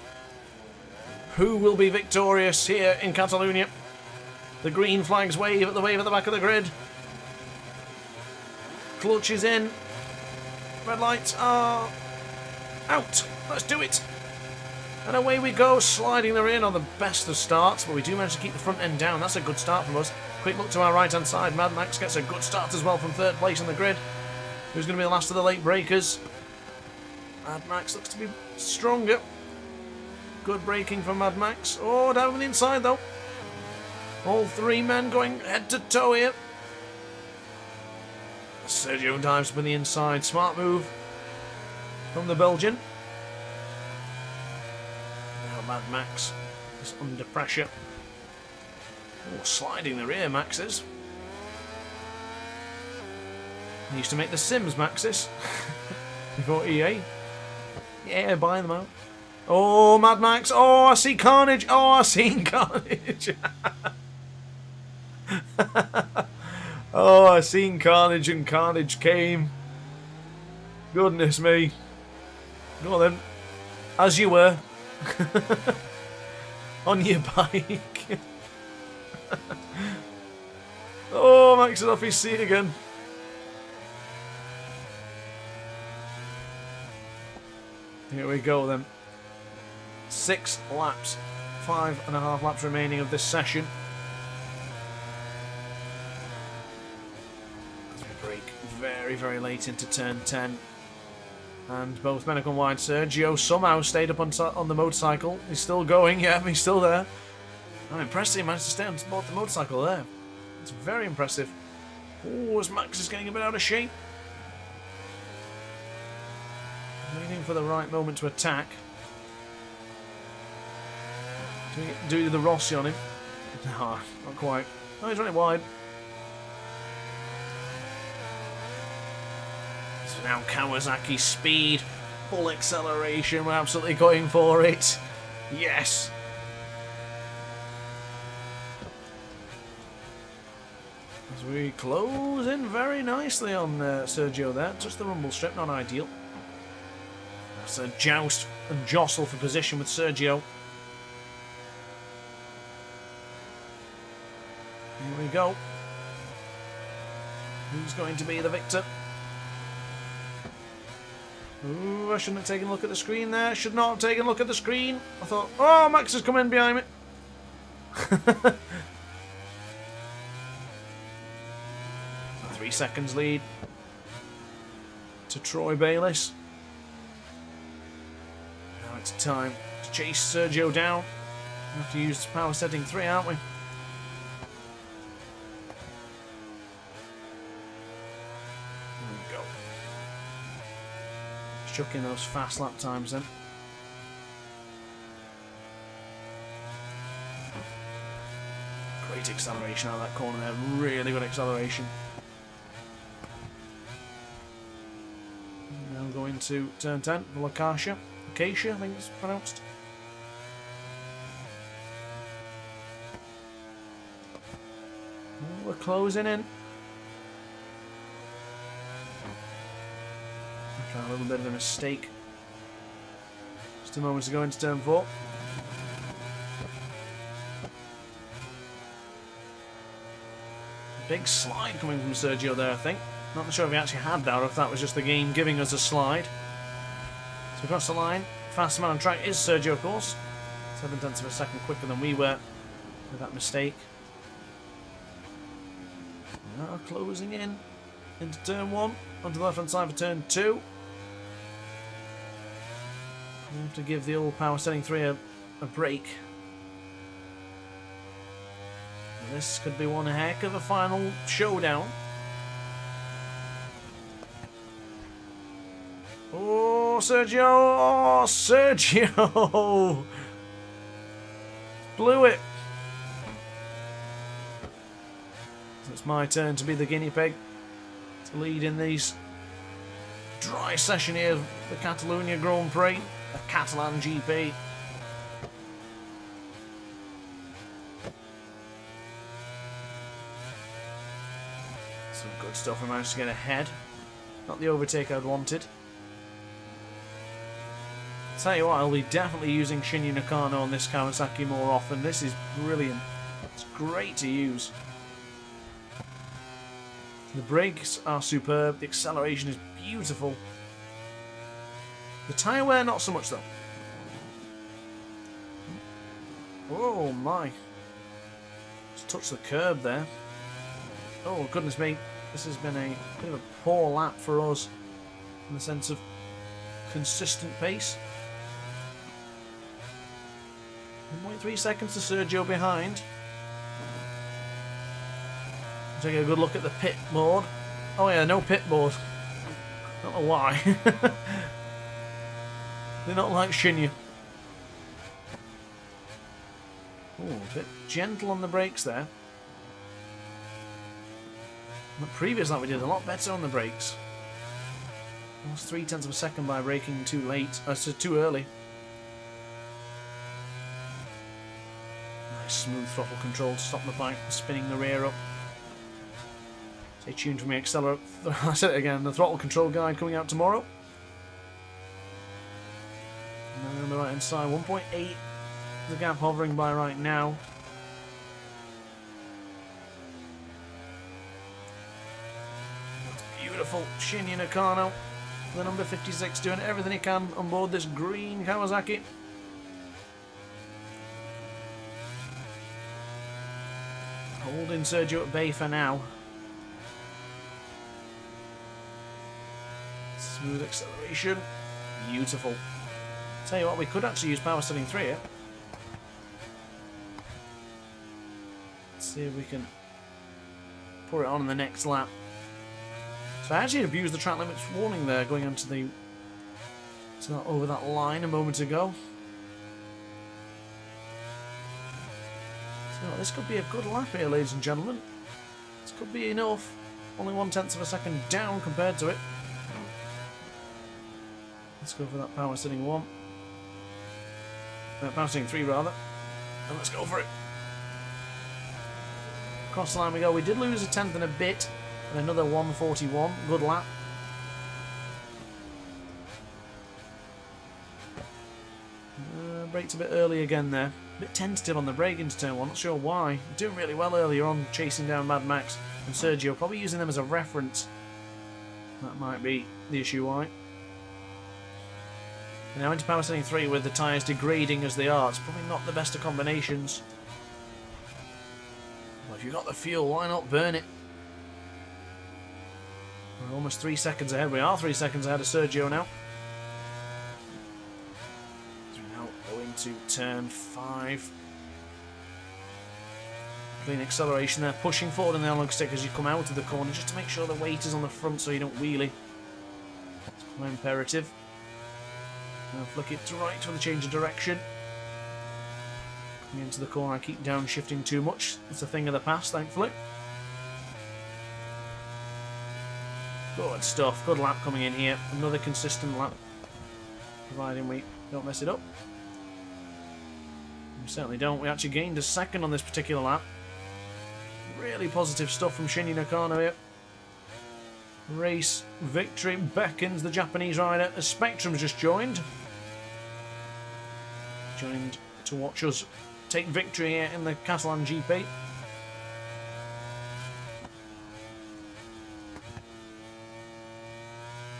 Who will be victorious here in Catalunya? The green flags wave at the back of the grid. Clutch is in. Red lights are out. Let's do it. And away we go, sliding the rear. Not the best of starts, but we do manage to keep the front end down. That's a good start from us. Quick look to our right-hand side. Mad Max gets a good start as well from 3rd place on the grid. Who's going to be the last of the late breakers? Mad Max looks to be stronger. Good braking from Mad Max. Oh, down on the inside though. All 3 men going head to toe here. Sergio dives up on the inside. Smart move from the Belgian. Now Mad Max is under pressure. Oh, sliding the rear, Maxes. He used to make the Sims, Maxis. Before EA. Yeah, buying them out. Oh, Mad Max. Oh, I see carnage. Oh, I seen carnage. Oh, I seen carnage and carnage came. Goodness me. Go on then. As you were. On your bike. Oh, Max is off his seat again. Here we go then. 6 laps. 5.5 laps remaining of this session. As we break very, very late into turn 10. And both men have gone wide. Sergio somehow stayed up on the motorcycle. He's still going. Yeah, he's still there. I'm impressed he managed to stay on board the motorcycle there. It's very impressive. Oh, as Max is getting a bit out of shape. Waiting for the right moment to attack. Do the Rossi on him. No, not quite. Oh, he's running wide. So now Kawasaki speed. Full acceleration. We're absolutely going for it. Yes. As we close in very nicely on Sergio there. Just the rumble strip, not ideal. That's a joust and jostle for position with Sergio. Here we go. Who's going to be the victor? Ooh, I shouldn't have taken a look at the screen there. Should not have taken a look at the screen. I thought, oh, Max has come in behind me. 3 seconds lead to Troy Bayliss. Now it's time to chase Sergio down. We have to use power setting 3, aren't we? chuck in those fast lap times then. Great acceleration out of that corner there, really good acceleration. Now going to turn 10 for Acacia, I think it's pronounced. We're closing in. After a little bit of a mistake. Just a moment to go into turn 4. Big slide coming from Sergio there, I think. Not sure if he actually had that or if that was just the game giving us a slide. So across the line, fastest man on track is Sergio, of course. 7/10 of a second quicker than we were with that mistake. Now closing in into turn 1, onto the left hand side for turn 2. We have to give the old power setting 3 a break. This could be one heck of a final showdown. Oh, Sergio! Oh, Sergio! Blew it! So it's my turn to be the guinea pig to lead in these dry session here of the Catalunya Grand Prix, the Catalan GP. Some good stuff. We managed to get ahead. Not the overtake I'd wanted. Tell you what, I'll be definitely using Shinya Nakano on this Kawasaki more often. This is brilliant. It's great to use. The brakes are superb. The acceleration is beautiful. The tyre wear, not so much though. Oh my. Just touched the curb there. Oh goodness me. This has been a bit of a poor lap for us in the sense of consistent pace. 1.3 seconds to Sergio behind. Take a good look at the pit board. Oh yeah, no pit board. Don't know why. They're not like Shinya. Oh, a bit gentle on the brakes there. The previous lap we did a lot better on the brakes. Almost 0.3 of a second by braking too late. So too early. Nice smooth throttle control to stop the bike from spinning the rear up. Stay tuned for me accelerate. I said it again. The throttle control guide coming out tomorrow. And then on the right hand side, 1.8. The gap hovering by right now. Beautiful Shinya Nakano, the number 56, doing everything he can on board this green Kawasaki. Holding Sergio at bay for now. Smooth acceleration, beautiful. Tell you what, we could actually use power setting 3 here. Let's see if we can pour it on in the next lap. So I actually abused the track limits warning there, going onto the over that line a moment ago. So this could be a good lap here, ladies and gentlemen. This could be enough. Only 0.1 of a second down compared to it. Let's go for that power setting 1. Power setting 3 rather. And let's go for it. Across the line we go. We did lose a 10th and a bit. And another 1:41. Good lap. Braked a bit early again there. A bit tentative on the brake into turn 1. Not sure why. Doing really well earlier on, chasing down Mad Max and Sergio. Probably using them as a reference. That might be the issue why. And now into power setting 3 with the tyres degrading as they are. It's probably not the best of combinations. Well, if you've got the fuel, why not burn it? We're almost 3 seconds ahead. We are 3 seconds ahead of Sergio now. So we now go into turn 5. Clean acceleration there, pushing forward in the analog stick as you come out of the corner, just to make sure the weight is on the front so you don't wheelie. It's quite imperative. Now flick it to right for the change of direction. Coming into the corner, I keep downshifting too much. It's a thing of the past, thankfully. Good stuff. Good lap coming in here. Another consistent lap. Providing we don't mess it up. We certainly don't. We actually gained a second on this particular lap. Really positive stuff from Shinya Nakano here. Race victory beckons the Japanese rider as Spectrum's just joined. Joined to watch us take victory here in the Catalan GP.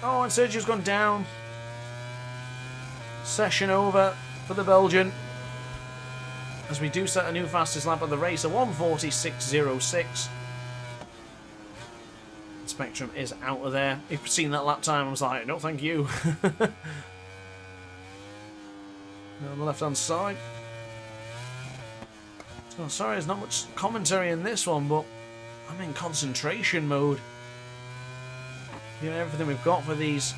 Oh, and Sergio's gone down. Session over for the Belgian. As we do set a new fastest lap of the race, a 1:46.06. Spectrum is out of there. If you've seen that lap time, I was like, no thank you. On the left hand side. Oh, sorry, there's not much commentary in this one, but I'm in concentration mode. You know, everything we've got for these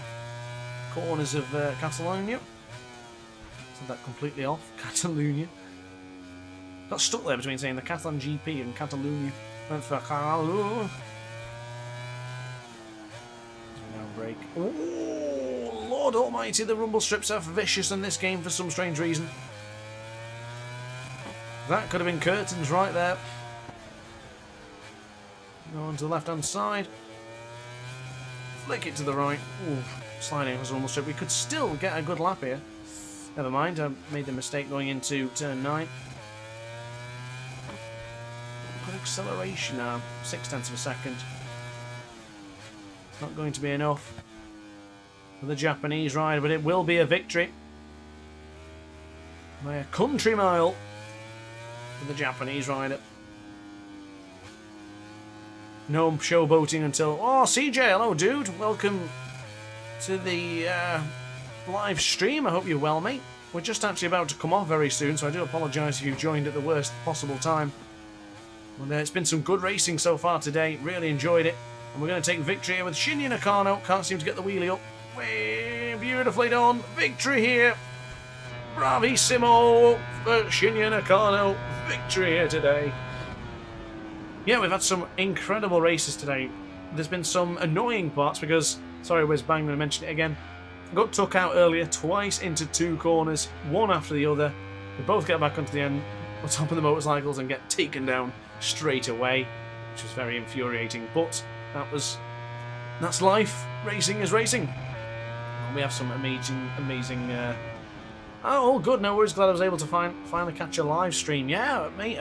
corners of Catalunya. Said that completely off. Catalunya. Got stuck there between saying the Catalan GP and Catalunya. Went for Catalunya. Now break. Oh, Lord Almighty! The rumble strips are vicious in this game for some strange reason. That could have been curtains right there. Go on to the left hand side. Flick it to the right. Ooh, sliding across the rumble strip. We could still get a good lap here. Never mind, I made the mistake going into turn 9. Good acceleration now, 0.6 of a second. It's not going to be enough for the Japanese rider, but it will be a victory by a country mile for the Japanese rider. No showboating until... Oh, CJ, hello, dude. Welcome to the live stream. I hope you're well, mate. We're just actually about to come off very soon, so I do apologise if you've joined at the worst possible time. But it's been some good racing so far today. Really enjoyed it. And we're going to take victory here with Shinya Nakano. Can't seem to get the wheelie up. Way beautifully done. Victory here. Bravissimo for Shinya Nakano. Victory here today. Yeah, we've had some incredible races today. There's been some annoying parts because, sorry, Whiz Bang, I'm going to mention it again. Got took out earlier, twice into 2 corners, one after the other. We both get back onto the end, on top of the motorcycles and get taken down straight away, which was very infuriating. But that's life. Racing is racing. And we have some amazing. Oh, good. No worries. Glad I was able to finally catch a live stream. Yeah, mate.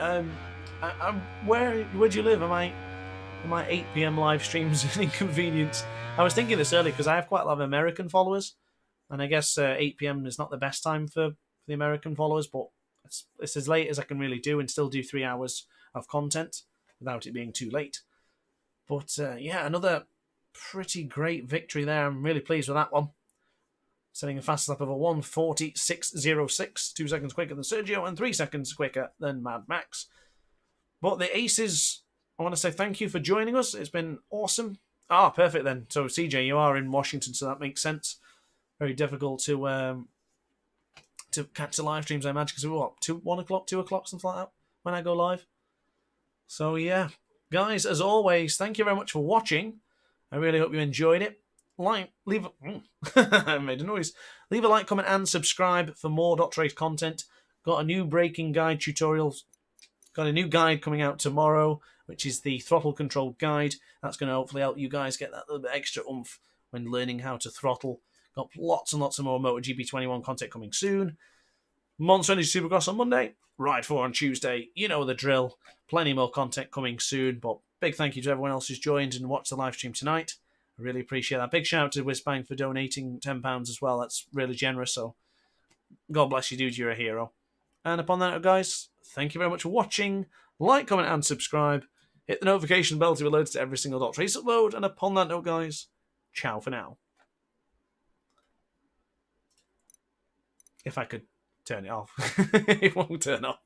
Where do you live? Am I 8 PM live streams an inconvenience? I was thinking this earlier because I have quite a lot of American followers, and I guess 8 PM is not the best time for the American followers, but it's as late as I can really do and still do 3 hours of content without it being too late. But yeah, another pretty great victory there. I'm really pleased with that one. Setting a fast lap of a 1:46.06, 2 seconds quicker than Sergio and 3 seconds quicker than Mad Max. But the Aces, I want to say thank you for joining us. It's been awesome. Ah, perfect then. So CJ, you are in Washington, so that makes sense. Very difficult to catch the live streams, I imagine, because we're what, 1 o'clock, 2 o'clock, something like that, when I go live. So yeah, guys, as always, thank you very much for watching. I really hope you enjoyed it. Leave I made a noise. Leave a like, comment, and subscribe for more DrAce content. Got a new braking guide tutorial. Got a new guide coming out tomorrow, which is the throttle control guide. That's going to hopefully help you guys get that little bit extra oomph when learning how to throttle. Got lots and lots of more MotoGP 21 content coming soon. Monster Energy Supercross on Monday. Ride 4 on Tuesday. You know the drill. Plenty more content coming soon. But big thank you to everyone else who's joined and watched the live stream tonight. I really appreciate that. Big shout out to Whizbang for donating £10 as well. That's really generous. So God bless you, dude. You're a hero. And upon that note, guys, thank you very much for watching. Like, comment, and subscribe. Hit the notification bell to be alerted to every single DrAce upload. And upon that note, guys, ciao for now. If I could turn it off. It won't turn off.